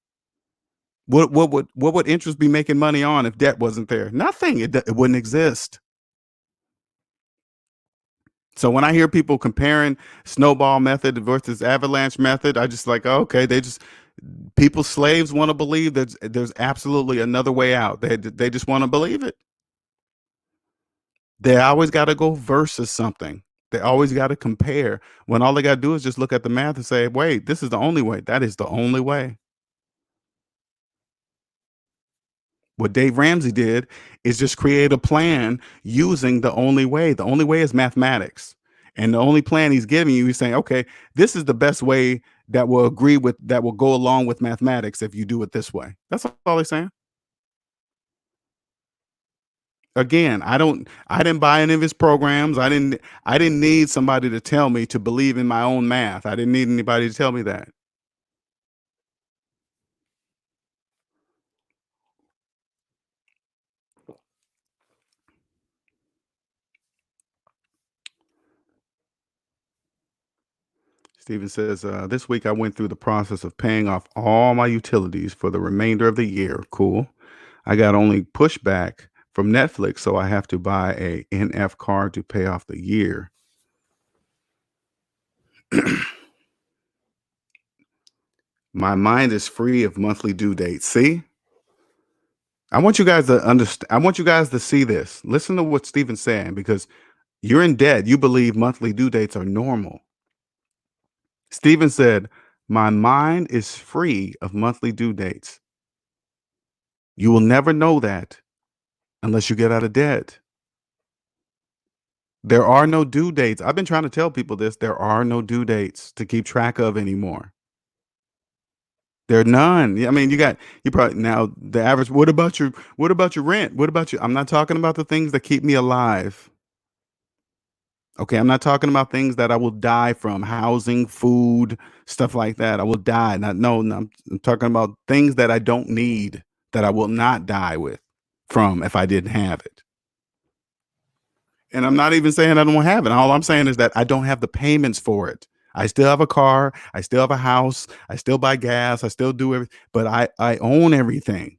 What would interest be making money on if debt wasn't there? Nothing. It wouldn't exist. So when I hear people comparing snowball method versus avalanche method, I just like, oh, okay, people slaves want to believe that there's absolutely another way out. They just want to believe it. They always got to go versus something. They always got to compare when all they got to do is just look at the math and say, wait, this is the only way. That is the only way. What Dave Ramsey did is just create a plan using the only way. The only way is mathematics. And the only plan he's giving you, he's saying, okay, this is the best way that will go along with mathematics if you do it this way. That's all he's saying. Again, I didn't buy any of his programs. I didn't need somebody to tell me to believe in my own math. I didn't need anybody to tell me that. Steven says, this week I went through the process of paying off all my utilities for the remainder of the year. Cool. I got only pushback from Netflix, so I have to buy a NF card to pay off the year. My mind is free of monthly due dates. See? I want you guys to understand. I want you guys to see this. Listen to what Steven's saying because you're in debt. You believe monthly due dates are normal. Steven said, my mind is free of monthly due dates. You will never know that unless you get out of debt. There are no due dates. I've been trying to tell people this. There are no due dates to keep track of anymore. There are none. I mean, you probably now the average. What about your rent? What about you? I'm not talking about the things that keep me alive. Okay, I'm not talking about things that I will die from, housing, food, stuff like that. I will die. Not no, no I'm talking about things that I don't need that I will not die with from if I didn't have it. And I'm not even saying I don't have it. All I'm saying is that I don't have the payments for it. I still have a car, I still have a house, I still buy gas, I still do everything, but I own everything.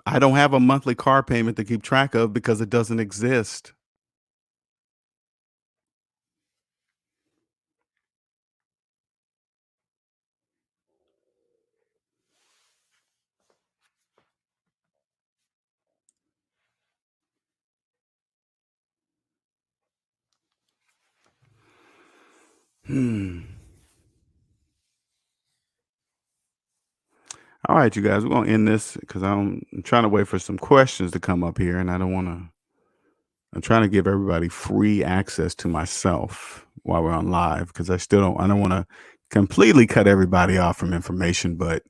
I don't have a monthly car payment to keep track of because it doesn't exist. Hmm. All right, you guys, we're gonna end this because I'm trying to wait for some questions to come up here, and I don't want to. I'm trying to give everybody free access to myself while we're on live because I still don't. I don't want to completely cut everybody off from information, but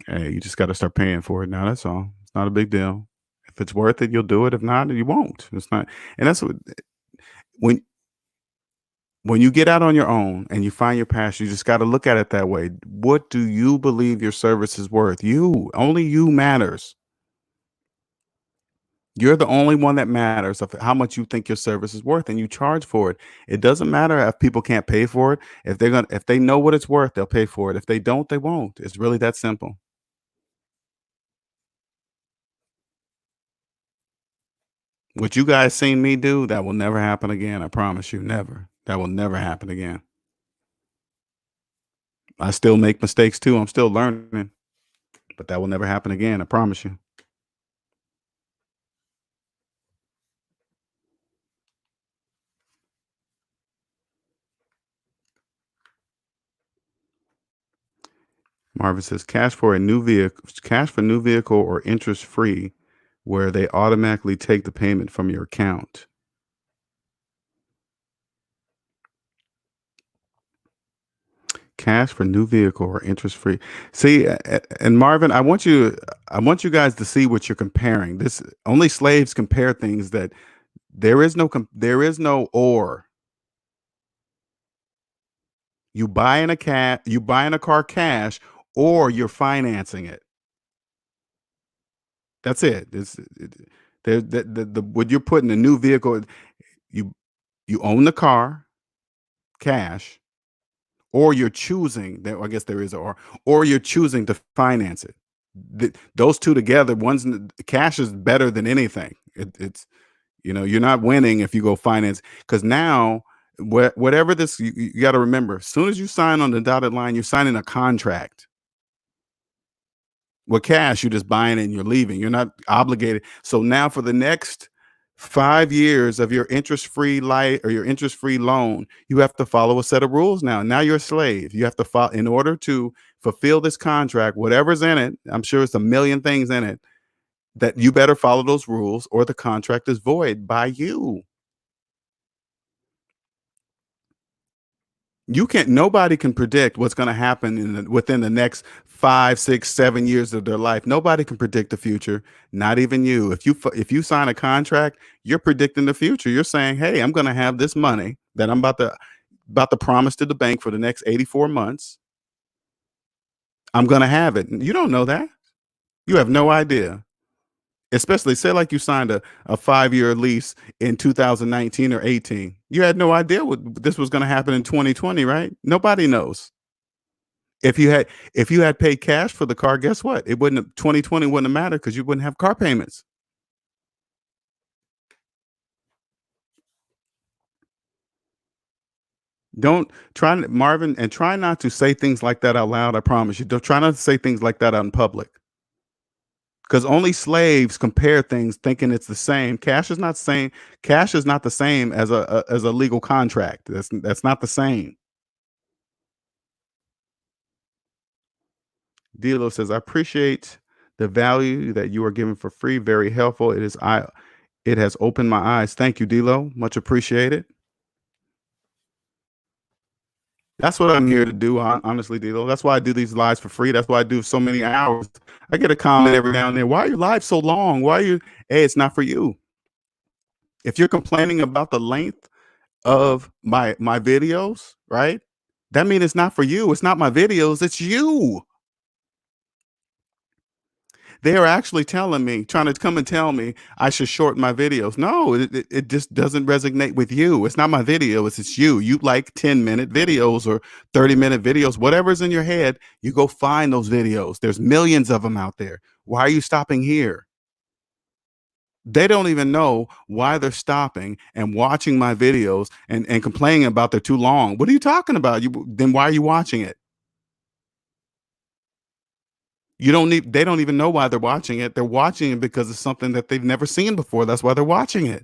hey, you just got to start paying for it now. That's all. It's not a big deal. If it's worth it, you'll do it. If not, you won't. It's not. And that's what when when you get out on your own and you find your passion, you just got to look at it that way. What do you believe your service is worth? You, only you matters. You're the only one that matters of how much you think your service is worth and you charge for it. It doesn't matter if people can't pay for it. If they know what it's worth, they'll pay for it. If they don't, they won't. It's really that simple. What you guys seen me do, that will never happen again. I promise you, never. That will never happen again. I still make mistakes too. I'm still learning, but that will never happen again. I promise you. Marvin says cash for new vehicle or interest free where they automatically take the payment from your account. Cash for new vehicle or interest free. See, and Marvin, I want you guys to see what you're comparing. This only slaves compare things that there is no or. You buying a car cash or you're financing it. That's it. The what you're putting a new vehicle, you you own the car cash, or you're choosing that. I guess there is a or you're choosing to finance it. Those two together, cash is better than anything. It's you're not winning if you go finance because now whatever this you got to remember. As soon as you sign on the dotted line, you're signing a contract. With cash, you're just buying it and you're leaving. You're not obligated. So now for the next 5 years of your interest-free life or your interest-free loan, you have to follow a set of rules now. Now you're a slave. You have to follow in order to fulfill this contract, whatever's in it. I'm sure it's a million things in it that you better follow those rules or the contract is void by you. You can't. Nobody can predict what's going to happen within the next 5, 6, 7 years of their life. Nobody can predict the future. Not even you. If you sign a contract, you're predicting the future. You're saying, "Hey, I'm going to have this money that I'm about to promise to the bank for the next 84 months. I'm going to have it." You don't know that. You have no idea. Especially say like you signed a 5 year lease in 2019 or 18. You had no idea what this was going to happen in 2020, right? Nobody knows. If you had if you had paid cash for the car, guess what? It wouldn't have 2020 wouldn't have mattered because you wouldn't have car payments. Don't try Marvin, and try not to say things like that out loud. I promise you. Don't try not to say things like that out in public. Because only slaves compare things thinking it's the same. Cash is not same. Cash is not the same as a legal contract. That's not the same. Dilo says, I appreciate the value that you are giving for free. Very helpful. It has opened my eyes. Thank you, Dilo. Much appreciated. That's what I'm here to do, honestly, Dilo. That's why I do these lives for free. That's why I do so many hours. I get a comment every now and then. Why are your lives so long? Why are you? Hey, it's not for you. If you're complaining about the length of my videos, right? That means it's not for you. It's not my videos. It's you. They are actually telling me, trying to come and tell me I should shorten my videos. No, it just doesn't resonate with you. It's not my video. It's you. You like 10-minute videos or 30-minute videos, whatever's in your head. You go find those videos. There's millions of them out there. Why are you stopping here? They don't even know why they're stopping and watching my videos and complaining about they're too long. What are you talking about? Then why are you watching it? They don't even know why they're watching it. They're watching it because it's something that they've never seen before. That's why they're watching it.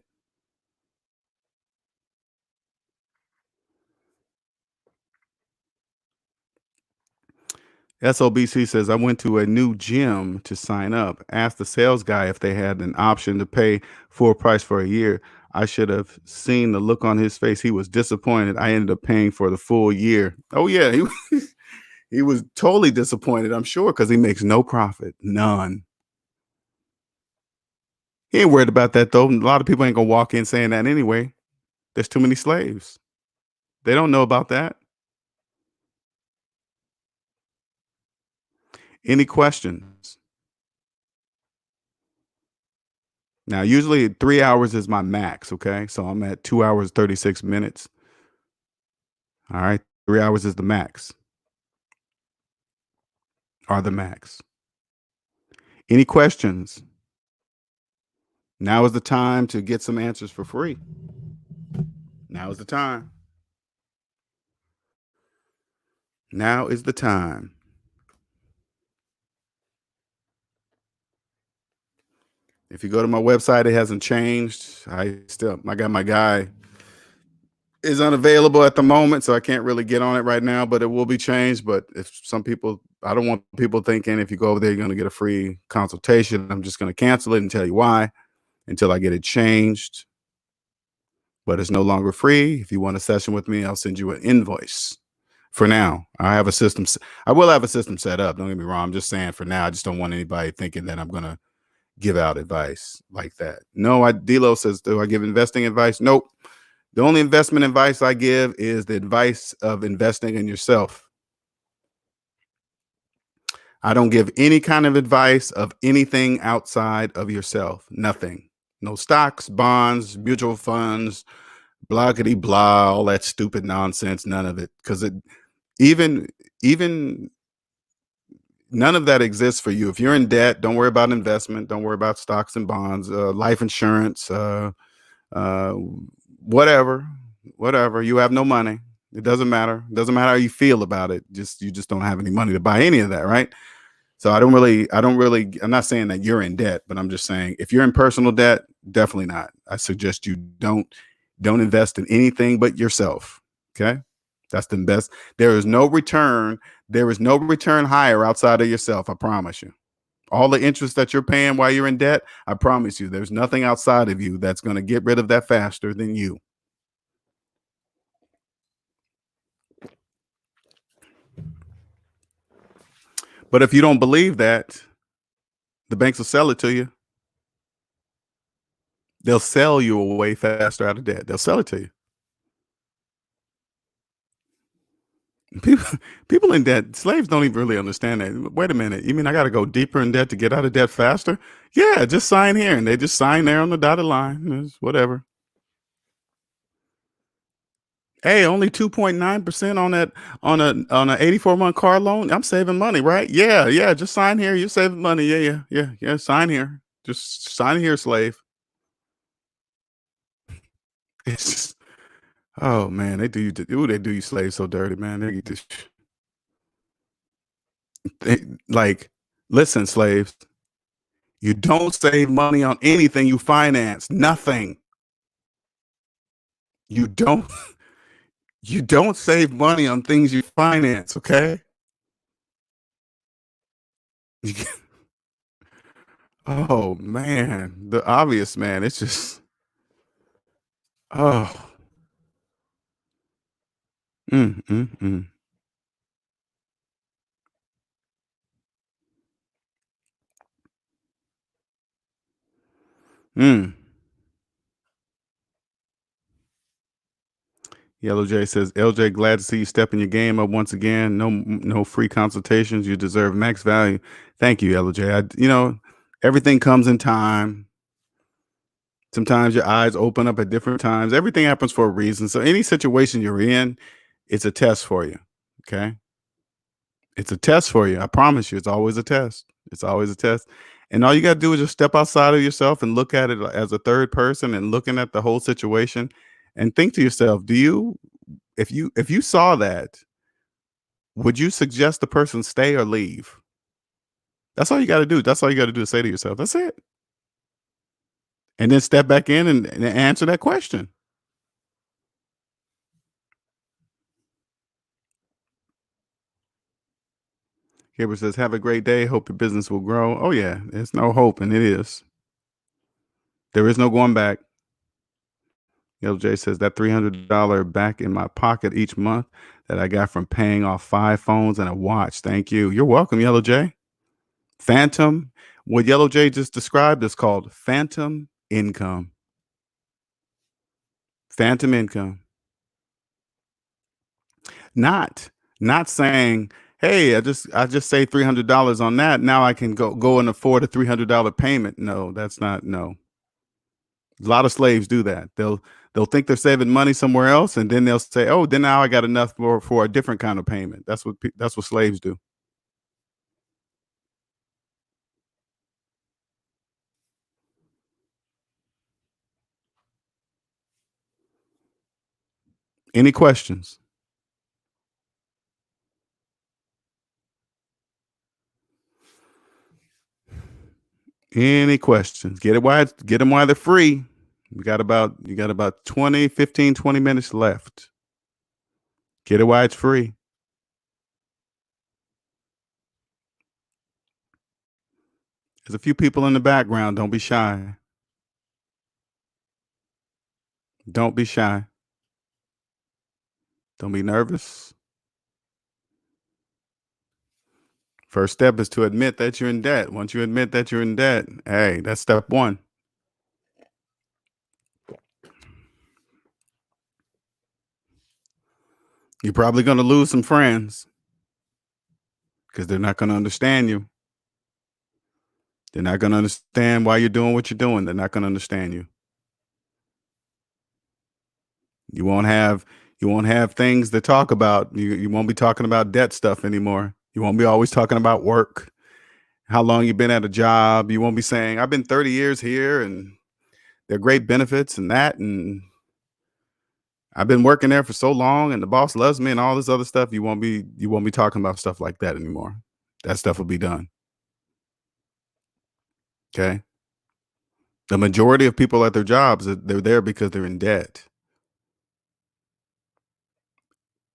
SOBC says, I went to a new gym to sign up. Asked the sales guy if they had an option to pay full price for a year. I should have seen the look on his face. He was disappointed. I ended up paying for the full year. Oh, yeah. He was totally disappointed, I'm sure, because he makes no profit. None. He ain't worried about that, though. A lot of people ain't going to walk in saying that anyway. There's too many slaves. They don't know about that. Any questions? Now, usually 3 hours is my max. Okay. So I'm at 2 hours, 36 minutes. All right. 3 hours is the max, are the max. Any questions? Now is the time to get some answers for free. Now is the time. Now is the time. If you go to my website, it hasn't changed. I got my guy is unavailable at the moment, so I can't really get on it right now, but it will be changed. But if some people, I don't want people thinking if you go over there, you're going to get a free consultation. I'm just going to cancel it and tell you why until I get it changed. But it's no longer free. If you want a session with me, I'll send you an invoice. For now, I have a system. I will have a system set up. Don't get me wrong. I'm just saying for now, I just don't want anybody thinking that I'm going to give out advice like that. No, Dilo says, do I give investing advice? Nope. The only investment advice I give is the advice of investing in yourself. I don't give any kind of advice of anything outside of yourself. Nothing. No stocks, bonds, mutual funds, blockety blah, all that stupid nonsense. None of it. Because even none of that exists for you. If you're in debt, don't worry about investment. Don't worry about stocks and bonds, life insurance, uh, whatever. You have no money. It doesn't matter. It doesn't matter how you feel about it. You just don't have any money to buy any of that, right? So I'm not saying that you're in debt, but I'm just saying if you're in personal debt, definitely not. I suggest you don't invest in anything but yourself. Okay. That's the best. There is no return. There is no return higher outside of yourself. I promise you. All the interest that you're paying while you're in debt, I promise you, there's nothing outside of you that's going to get rid of that faster than you. But if you don't believe that, the banks will sell it to you. They'll sell you away faster out of debt. They'll sell it to you. People, people in debt, slaves don't even really understand that. Wait a minute. You mean I got to go deeper in debt to get out of debt faster? Yeah, just sign here. And they just sign there on the dotted line. It's whatever. Hey, only 2.9% on that on a 84-month car loan. I'm saving money, right? Yeah, yeah. Just sign here. You're saving money. Yeah, yeah, yeah, yeah. Sign here. Just sign here, slave. It's just, oh man, they do you. Ooh, they do you slaves so dirty, man. They just they, like, listen, slaves. You don't save money on anything you finance. Nothing. You don't. You don't save money on things you finance. Okay. Oh man, the obvious man. It's just oh. Mm, mm, mm, mm. Yellow J says, LJ, glad to see you stepping your game up once again. No free consultations. You deserve max value. Thank you, Yellow J. Everything comes in time. Sometimes your eyes open up at different times. Everything happens for a reason. So any situation you're in, it's a test for you. Okay. It's a test for you. I promise you, it's always a test. It's always a test. And all you got to do is just step outside of yourself and look at it as a third person and looking at the whole situation and think to yourself, if you saw that, would you suggest the person stay or leave? That's all you got to do. That's all you got to do is say to yourself, that's it. And then step back in and answer that question. Gabriel says, have a great day. Hope your business will grow. Oh, yeah. There's no hope, and it is. There is no going back. LJ says that $300 back in my pocket each month that I got from paying off 5 phones and a watch. Thank you. You're welcome, Yellow J. Phantom. What Yellow J just described is called phantom income. Phantom income. Not not saying, hey, I just saved $300 on that. Now I can go and afford a $300 payment. No, that's not no. A lot of slaves do that. They'll think they're saving money somewhere else, and then they'll say, "Oh, then now I got enough for a different kind of payment." That's what slaves do. Any questions? Any questions? Get them while they're free. You got about 20, 15, 20 minutes left. Get it while it's free. There's a few people in the background. Don't be shy. Don't be shy. Don't be nervous. First step is to admit that you're in debt. Once you admit that you're in debt, hey, that's step one. You're probably going to lose some friends because they're not going to understand you. They're not going to understand why you're doing what you're doing. They're not going to understand you. You won't have you won't have things to talk about. You won't be talking about debt stuff anymore. You won't be always talking about work, how long you've been at a job. You won't be saying, I've been 30 years here and there are great benefits and that and I've been working there for so long and the boss loves me and all this other stuff. You won't be talking about stuff like that anymore. That stuff will be done. Okay. The majority of people at their jobs, they're there because they're in debt.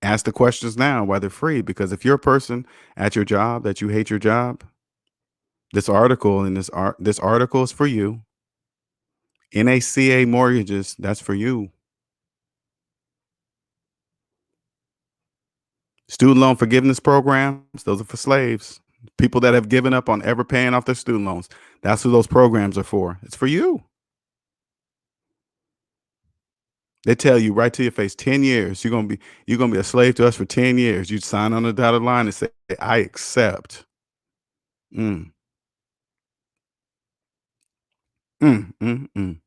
Ask the questions now while they're free, because if you're a person at your job that you hate your job, this article is for you. NACA mortgages, that's for you. Student loan forgiveness programs, those are for slaves. People that have given up on ever paying off their student loans. That's what those programs are for. It's for you. They tell you right to your face, 10 years, you're gonna be a slave to us for 10 years. You'd sign on the dotted line and say, I accept. Mm, mm, mm, mm.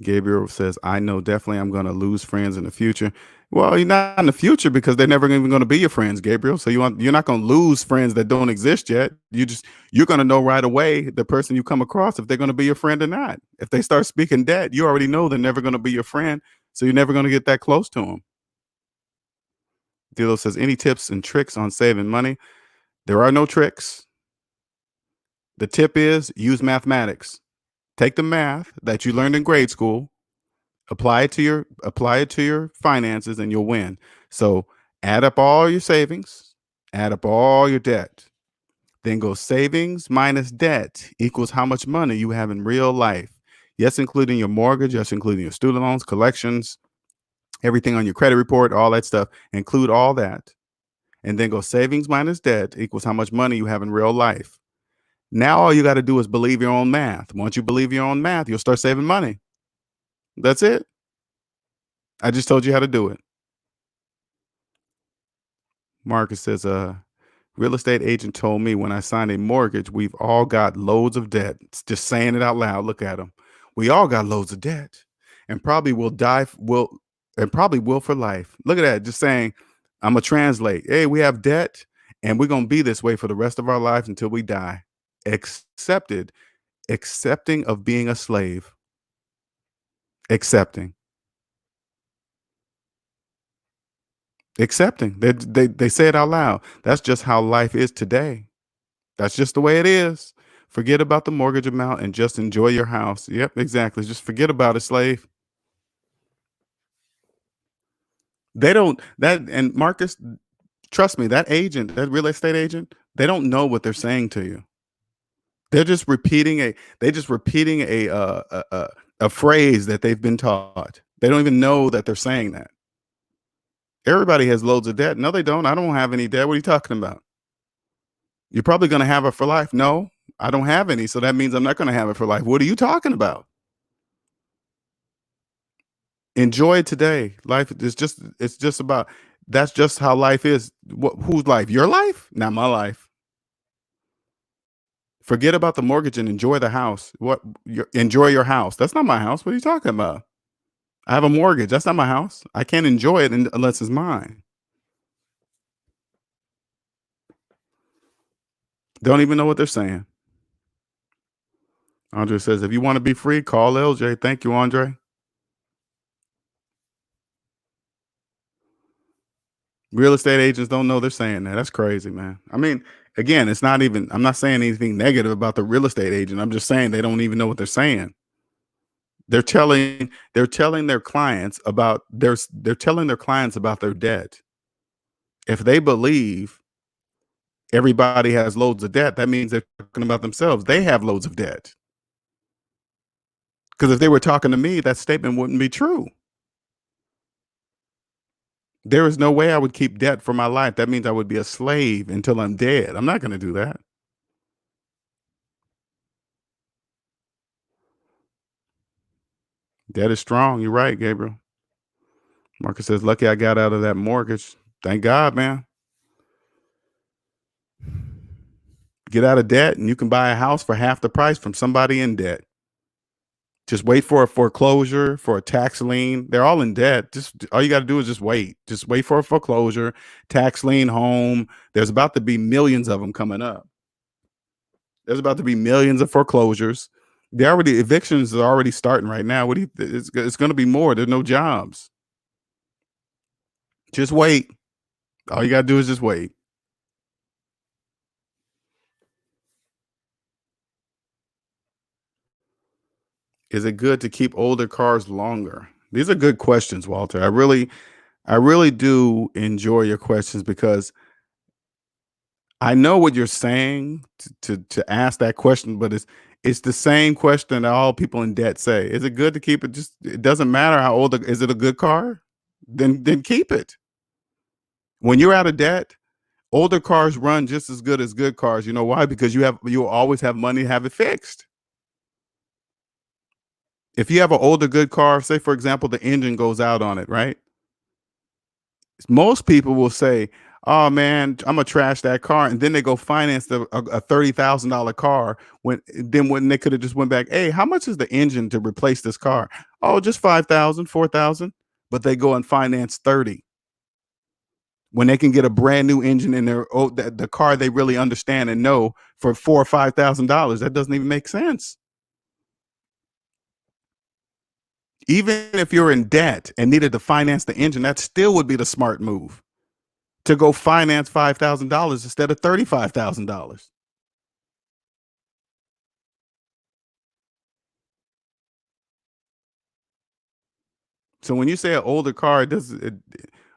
Gabriel says, I know definitely I'm going to lose friends in the future. Well, you're not in the future because they're never even going to be your friends, Gabriel. So you're not going to lose friends that don't exist yet. You're going to know right away the person you come across if they're going to be your friend or not. If they start speaking debt, you already know they're never going to be your friend. So you're never going to get that close to them. Dilo says, any tips and tricks on saving money? There are no tricks. The tip is use mathematics. Take the math that you learned in grade school, apply it to your finances, and you'll win. So add up all your savings, add up all your debt, then go savings minus debt equals how much money you have in real life. Yes, including your mortgage, yes, including your student loans, collections, everything on your credit report, all that stuff. Include all that. And then go savings minus debt equals how much money you have in real life. Now all you got to do is believe your own math. Once you believe your own math, you'll start saving money. That's it. I just told you how to do it. Marcus says, real estate agent told me when I signed a mortgage, we've all got loads of debt. It's just saying it out loud. Look at them. We all got loads of debt and probably will die, and probably will for life. Look at that. Just saying, I'm going to translate. Hey, we have debt and we're going to be this way for the rest of our lives until we die. Accepting of being a slave. Accepting. They say it out loud. That's just how life is today. That's just the way it is. Forget about the mortgage amount and just enjoy your house. Yep, exactly. Just forget about it, slave. They don't that and Marcus, trust me, that agent, that real estate agent, they don't know what they're saying to you. They're just repeating a phrase that they've been taught. They don't even know that they're saying that. Everybody has loads of debt. No, they don't. I don't have any debt. What are you talking about? You're probably going to have it for life. No, I don't have any. So that means I'm not going to have it for life. What are you talking about? Enjoy today. Life is it's just about, that's just how life is. Whose life? Your life? Not my life. Forget about the mortgage and enjoy the house. Enjoy your house. That's not my house. What are you talking about? I have a mortgage. That's not my house. I can't enjoy it unless it's mine. Don't even know what they're saying. Andre says, if you want to be free, call LJ. Thank you, Andre. Real estate agents don't know they're saying that. That's crazy, man. I mean, again, it's not even, I'm not saying anything negative about the real estate agent. I'm just saying they don't even know what they're saying. They're telling their clients about they're telling their clients about their debt. If they believe everybody has loads of debt, that means they're talking about themselves. They have loads of debt. Because if they were talking to me, that statement wouldn't be true. There is no way I would keep debt for my life. That means I would be a slave until I'm dead. I'm not going to do that. Debt is strong. You're right, Gabriel. Marcus says, lucky I got out of that mortgage. Thank God, man. Get out of debt and you can buy a house for half the price from somebody in debt. Just wait for a foreclosure, for a tax lien. They're all in debt. Just all you got to do is just wait. Just wait for a foreclosure, tax lien, home. There's about to be millions of them coming up. There's about to be millions of foreclosures. Evictions are already starting right now. It's going to be more. There's no jobs. Just wait. All you got to do is just wait. Is it good to keep older cars longer? These are good questions, Walter. I really do enjoy your questions because I know what you're saying to ask that question, but it's the same question that all people in debt say. Is it good to keep it? Just it doesn't matter how old. Is it a good car? Then keep it. When you're out of debt, older cars run just as good as good cars. You know why? Because you always have money to have it fixed. If you have an older good car, say for example, the engine goes out on it, right? Most people will say, oh man, I'm gonna trash that car, and then they go finance a $30,000 car when they could have just went back. Hey, how much is the engine to replace this car? Oh, just 5,000, 4,000. But they go and finance 30 when they can get a brand new engine in their the car they really understand and know for $4 or $5,000. That doesn't even make sense. Even if you're in debt and needed to finance the engine, that still would be the smart move to go finance $5,000 instead of $35,000. So when you say an older car,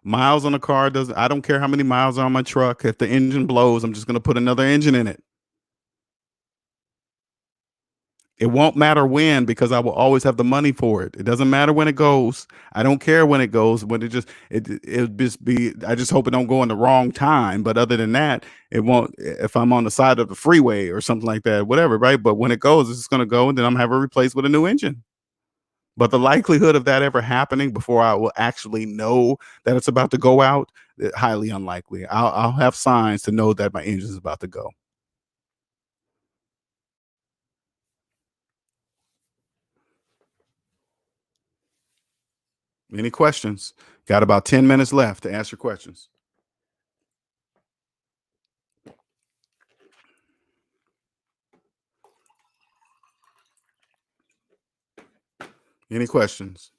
miles on a car doesn't. I don't care how many miles are on my truck. If the engine blows, I'm just going to put another engine in it. It won't matter when, because I will always have the money for it. It doesn't matter when it goes. I don't care when it goes. When it'll just be. I just hope it don't go in the wrong time. But other than that, it won't. If I'm on the side of the freeway or something like that, whatever, right? But when it goes, it's going to go, and then I'm gonna have it replaced with a new engine. But the likelihood of that ever happening before I will actually know that it's about to go out, highly unlikely. I'll have signs to know that my engine is about to go. Any questions? Got about 10 minutes left to ask your questions. Any questions?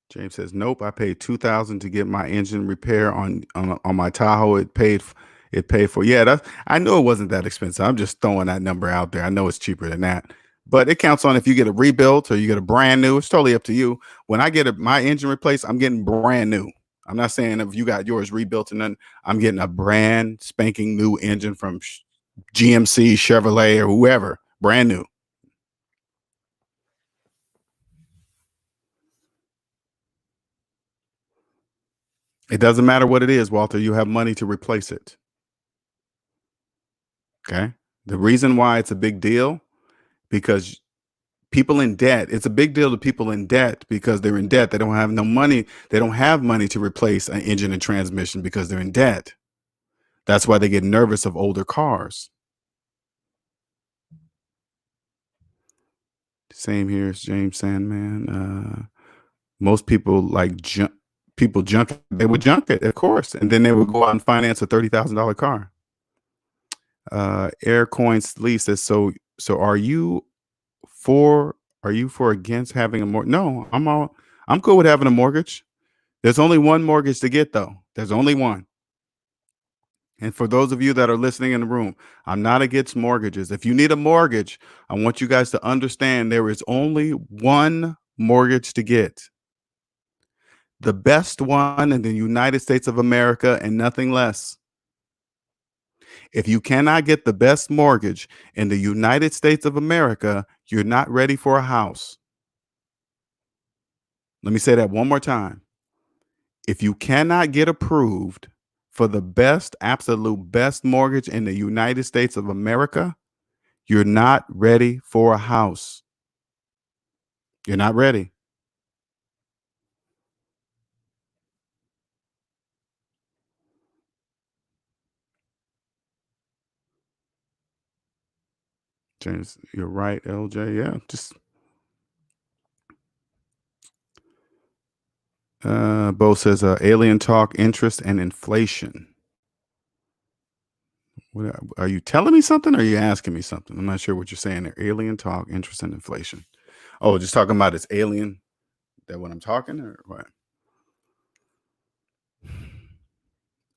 James says, "Nope. I paid 2,000 to get my engine repair on my Tahoe. It paid for. Yeah, I know it wasn't that expensive. I'm just throwing that number out there. I know it's cheaper than that, but it counts on if you get a rebuilt or you get a brand new. It's totally up to you. When I get my engine replaced, I'm getting brand new. I'm not saying if you got yours rebuilt and then I'm getting a brand spanking new engine from GMC, Chevrolet, or whoever, brand new. It doesn't matter what it is, Walter. You have money to replace it. Okay. The reason why it's a big deal because people in debt, it's a big deal to people in debt because they're in debt. They don't have no money. They don't have money to replace an engine and transmission because they're in debt. That's why they get nervous of older cars. Same here as James Sandman. Most people people junk it. They would junk it, of course, and then they would go out and finance a $30,000 car. Aircoins Lee says, so for are you for against having a mortgage? No, I'm cool with having a mortgage. There's only one mortgage to get though. There's only one. And for those of you that are listening in the room, I'm not against mortgages. If you need a mortgage, I want you guys to understand there is only one mortgage to get. The best one in the United States of America and nothing less. If you cannot get the best mortgage in the United States of America, you're not ready for a house. Let me say that one more time. If you cannot get approved for the best, absolute best mortgage in the United States of America, you're not ready for a house. You're not ready. James, you're right, LJ. Yeah, just Bo says alien talk, interest, and inflation. What, are you telling me something or are you asking me something? I'm not sure what you're saying there. Alien talk, interest, and inflation. Oh, just talking about it's alien that when I'm talking or what?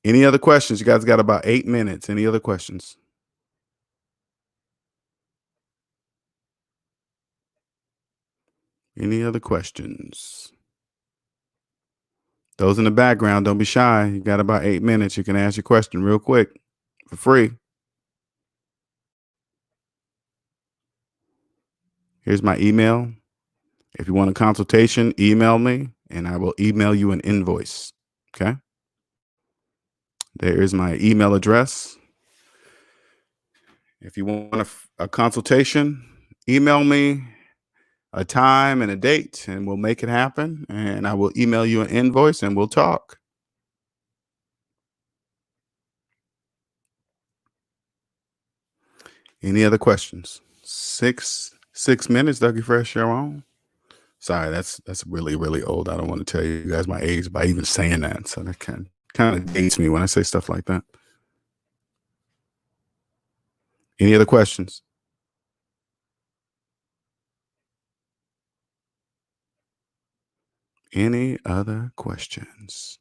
Any other questions? You guys got about 8 minutes. Any other questions? Any other questions? Those in the background, don't be shy. You got about 8 minutes. You can ask your question real quick for free. Here's my email. If you want a consultation, email me and I will email you an invoice. Okay. There is my email address. If you want a consultation, email me. a time and a date, and we'll make it happen. And I will email you an invoice, and we'll talk. Any other questions? Six minutes, Dougie Fresh, you're on. Sorry, that's really, really old. I don't want to tell you guys my age by even saying that. So that kind of dates me when I say stuff like that. Any other questions? Any other questions?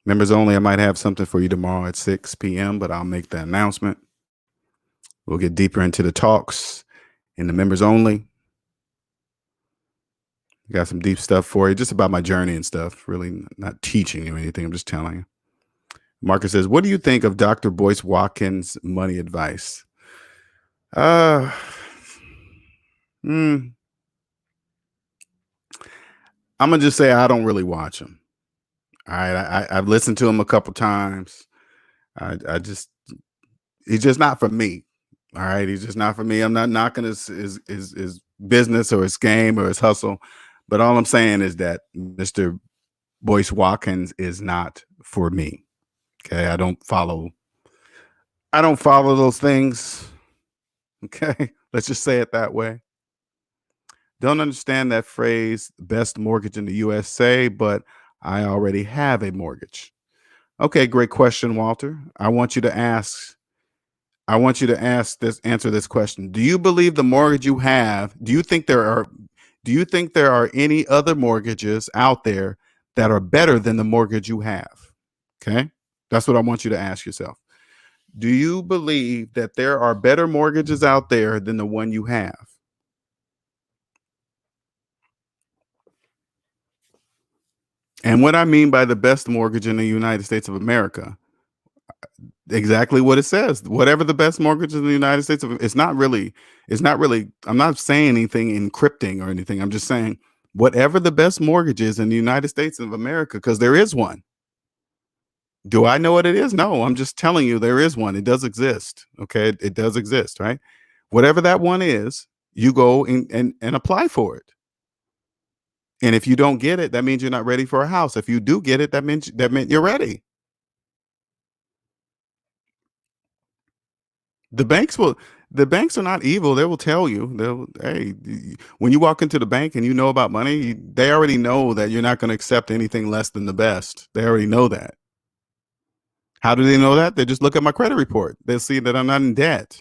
Members only, I might have something for you tomorrow at 6 p.m., but I'll make the announcement. We'll get deeper into the talks in the members only. Got some deep stuff for you, just about my journey and stuff. Really not teaching you anything. I'm just telling you. Marcus says, what do you think of Dr. Boyce Watkins' money advice? Uh, I'm going to just say I don't really watch him. All right. I've listened to him a couple times. He's just not for me. All right. He's just not for me. I'm not knocking his business or his game or his hustle. But all I'm saying is that Mr. Boyce Watkins is not for me. Okay. I don't follow those things. Okay. Let's just say it that way. Don't understand that phrase, best mortgage in the USA, but I already have a mortgage. Okay, great question, Walter. I want you to answer this question. Do you believe the mortgage you have, do you think there are any other mortgages out there that are better than the mortgage you have? Okay? That's what I want you to ask yourself. Do you believe that there are better mortgages out there than the one you have? And what I mean by the best mortgage in the United States of America, exactly what it says. Whatever the best mortgage in the United States of, it's not really, I'm not saying anything encrypting or anything. I'm just saying whatever the best mortgage is in the United States of America, because there is one. Do I know what it is? No, I'm just telling you there is one. It does exist. Okay. It does exist, right? Whatever that one is, you go and apply for it. And if you don't get it, that means you're not ready for a house. If you do get it, that meant you're ready. The banks will the banks are not evil. They will tell you. Hey, when you walk into the bank and you know about money, they already know that you're not going to accept anything less than the best. They already know that. How do they know that? They just look at my credit report. They'll see that I'm not in debt.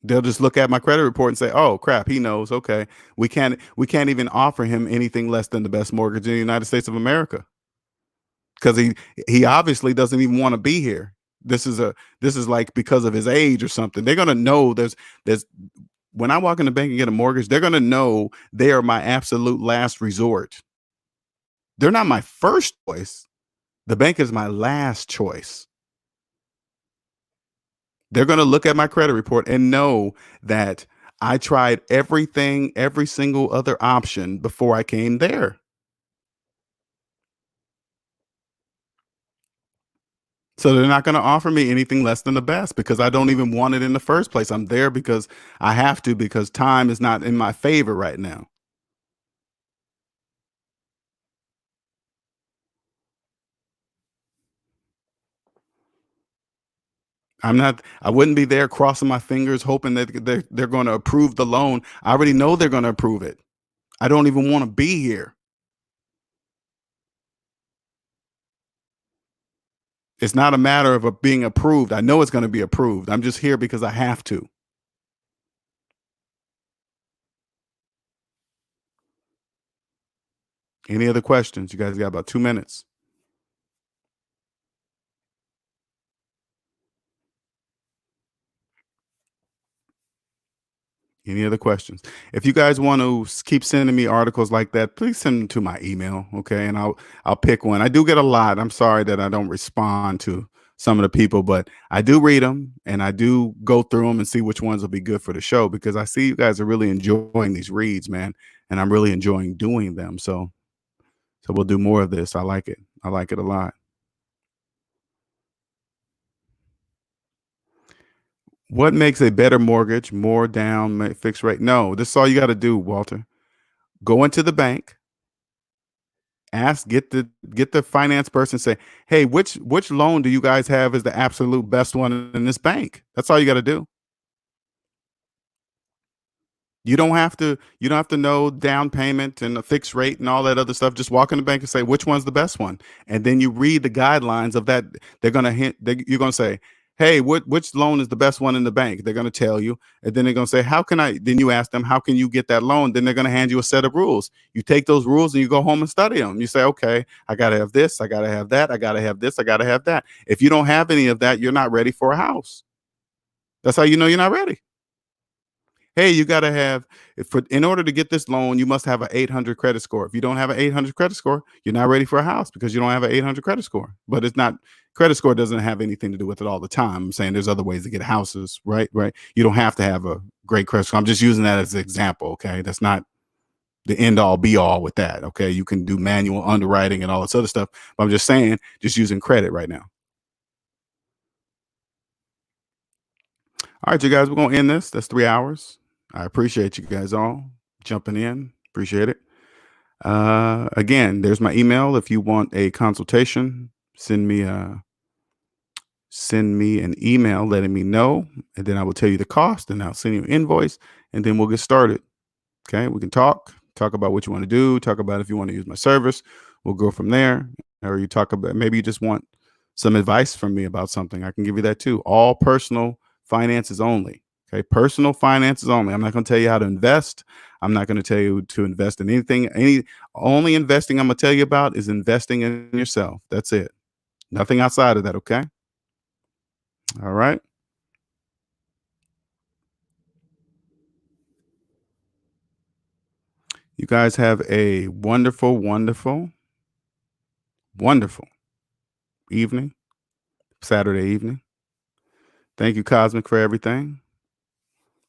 They'll just look at my credit report and say, "Oh crap, he knows. Okay, we can't even offer him anything less than the best mortgage in the United States of America because he obviously doesn't even want to be here. This is like because of his age or something. They're gonna know there's when I walk in the bank and get a mortgage, they're gonna know they are my absolute last resort. They're not my first choice. The bank is my last choice. They're going to look at my credit report and know that I tried everything, every single other option before I came there. So they're not going to offer me anything less than the best because I don't even want it in the first place. I'm there because I have to, because time is not in my favor right now. I wouldn't be there crossing my fingers hoping that they're going to approve the loan. I already know they're going to approve it. I don't even want to be here. It's not a matter of it being approved. I know it's going to be approved. I'm just here because I have to. Any other questions? You guys got about 2 minutes. Any other questions? If you guys want to keep sending me articles like that, please send them to my email, okay? And I'll pick one. I do get a lot. I'm sorry that I don't respond to some of the people, but I do read them and I do go through them and see which ones will be good for the show because I see you guys are really enjoying these reads, man, and I'm really enjoying doing them. So we'll do more of this. I like it. I like it a lot. What makes a better mortgage? More down, fixed rate? No, this is all you got to do, Walter. Go into the bank, ask, get the finance person, say, hey, which loan do you guys have is the absolute best one in this bank? That's all you got to do. You don't have to know down payment and a fixed rate and all that other stuff. Just walk in the bank and say which one's the best one, and then you read the guidelines of that. They're gonna hint. You're gonna say, "Hey, which loan is the best one in the bank?" They're gonna tell you, and then they're gonna say, "How can I?" Then you ask them, "How can you get that loan?" Then they're gonna hand you a set of rules. You take those rules and you go home and study them. You say, "Okay, I gotta have this. I gotta have that. I gotta have this. I gotta have that." If you don't have any of that, you're not ready for a house. That's how you know you're not ready. Hey, you got to have in order to get this loan, you must have an 800 credit score. If you don't have an 800 credit score, you're not ready for a house because you don't have an 800 credit score. But it's not credit score doesn't have anything to do with it all the time. I'm saying there's other ways to get houses, right? Right. You don't have to have a great credit score. I'm just using that as an example. Okay. That's not the end all be all with that. Okay. You can do manual underwriting and all this other stuff. But I'm just saying, just using credit right now. All right, you guys, we're gonna end this. That's 3 hours. I appreciate you guys all jumping in. Appreciate it. Again, there's my email. If you want a consultation, send me an email letting me know, and then I will tell you the cost, and I'll send you an invoice, and then we'll get started. Okay, we can talk about what you want to do, talk about if you want to use my service. We'll go from there. Or you talk about maybe you just want some advice from me about something. I can give you that too. All personal finances only. Okay, personal finances only. I'm not going to tell you how to invest. I'm not going to tell you to invest in anything. Any only investing I'm going to tell you about is investing in yourself. That's it. Nothing outside of that. Okay. All right. You guys have a wonderful, wonderful, wonderful evening, Saturday evening. Thank you, Cosmic, for everything.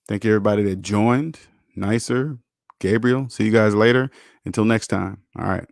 Thank you, everybody that joined. Nicer, Gabriel. See you guys later. Until next time. All right.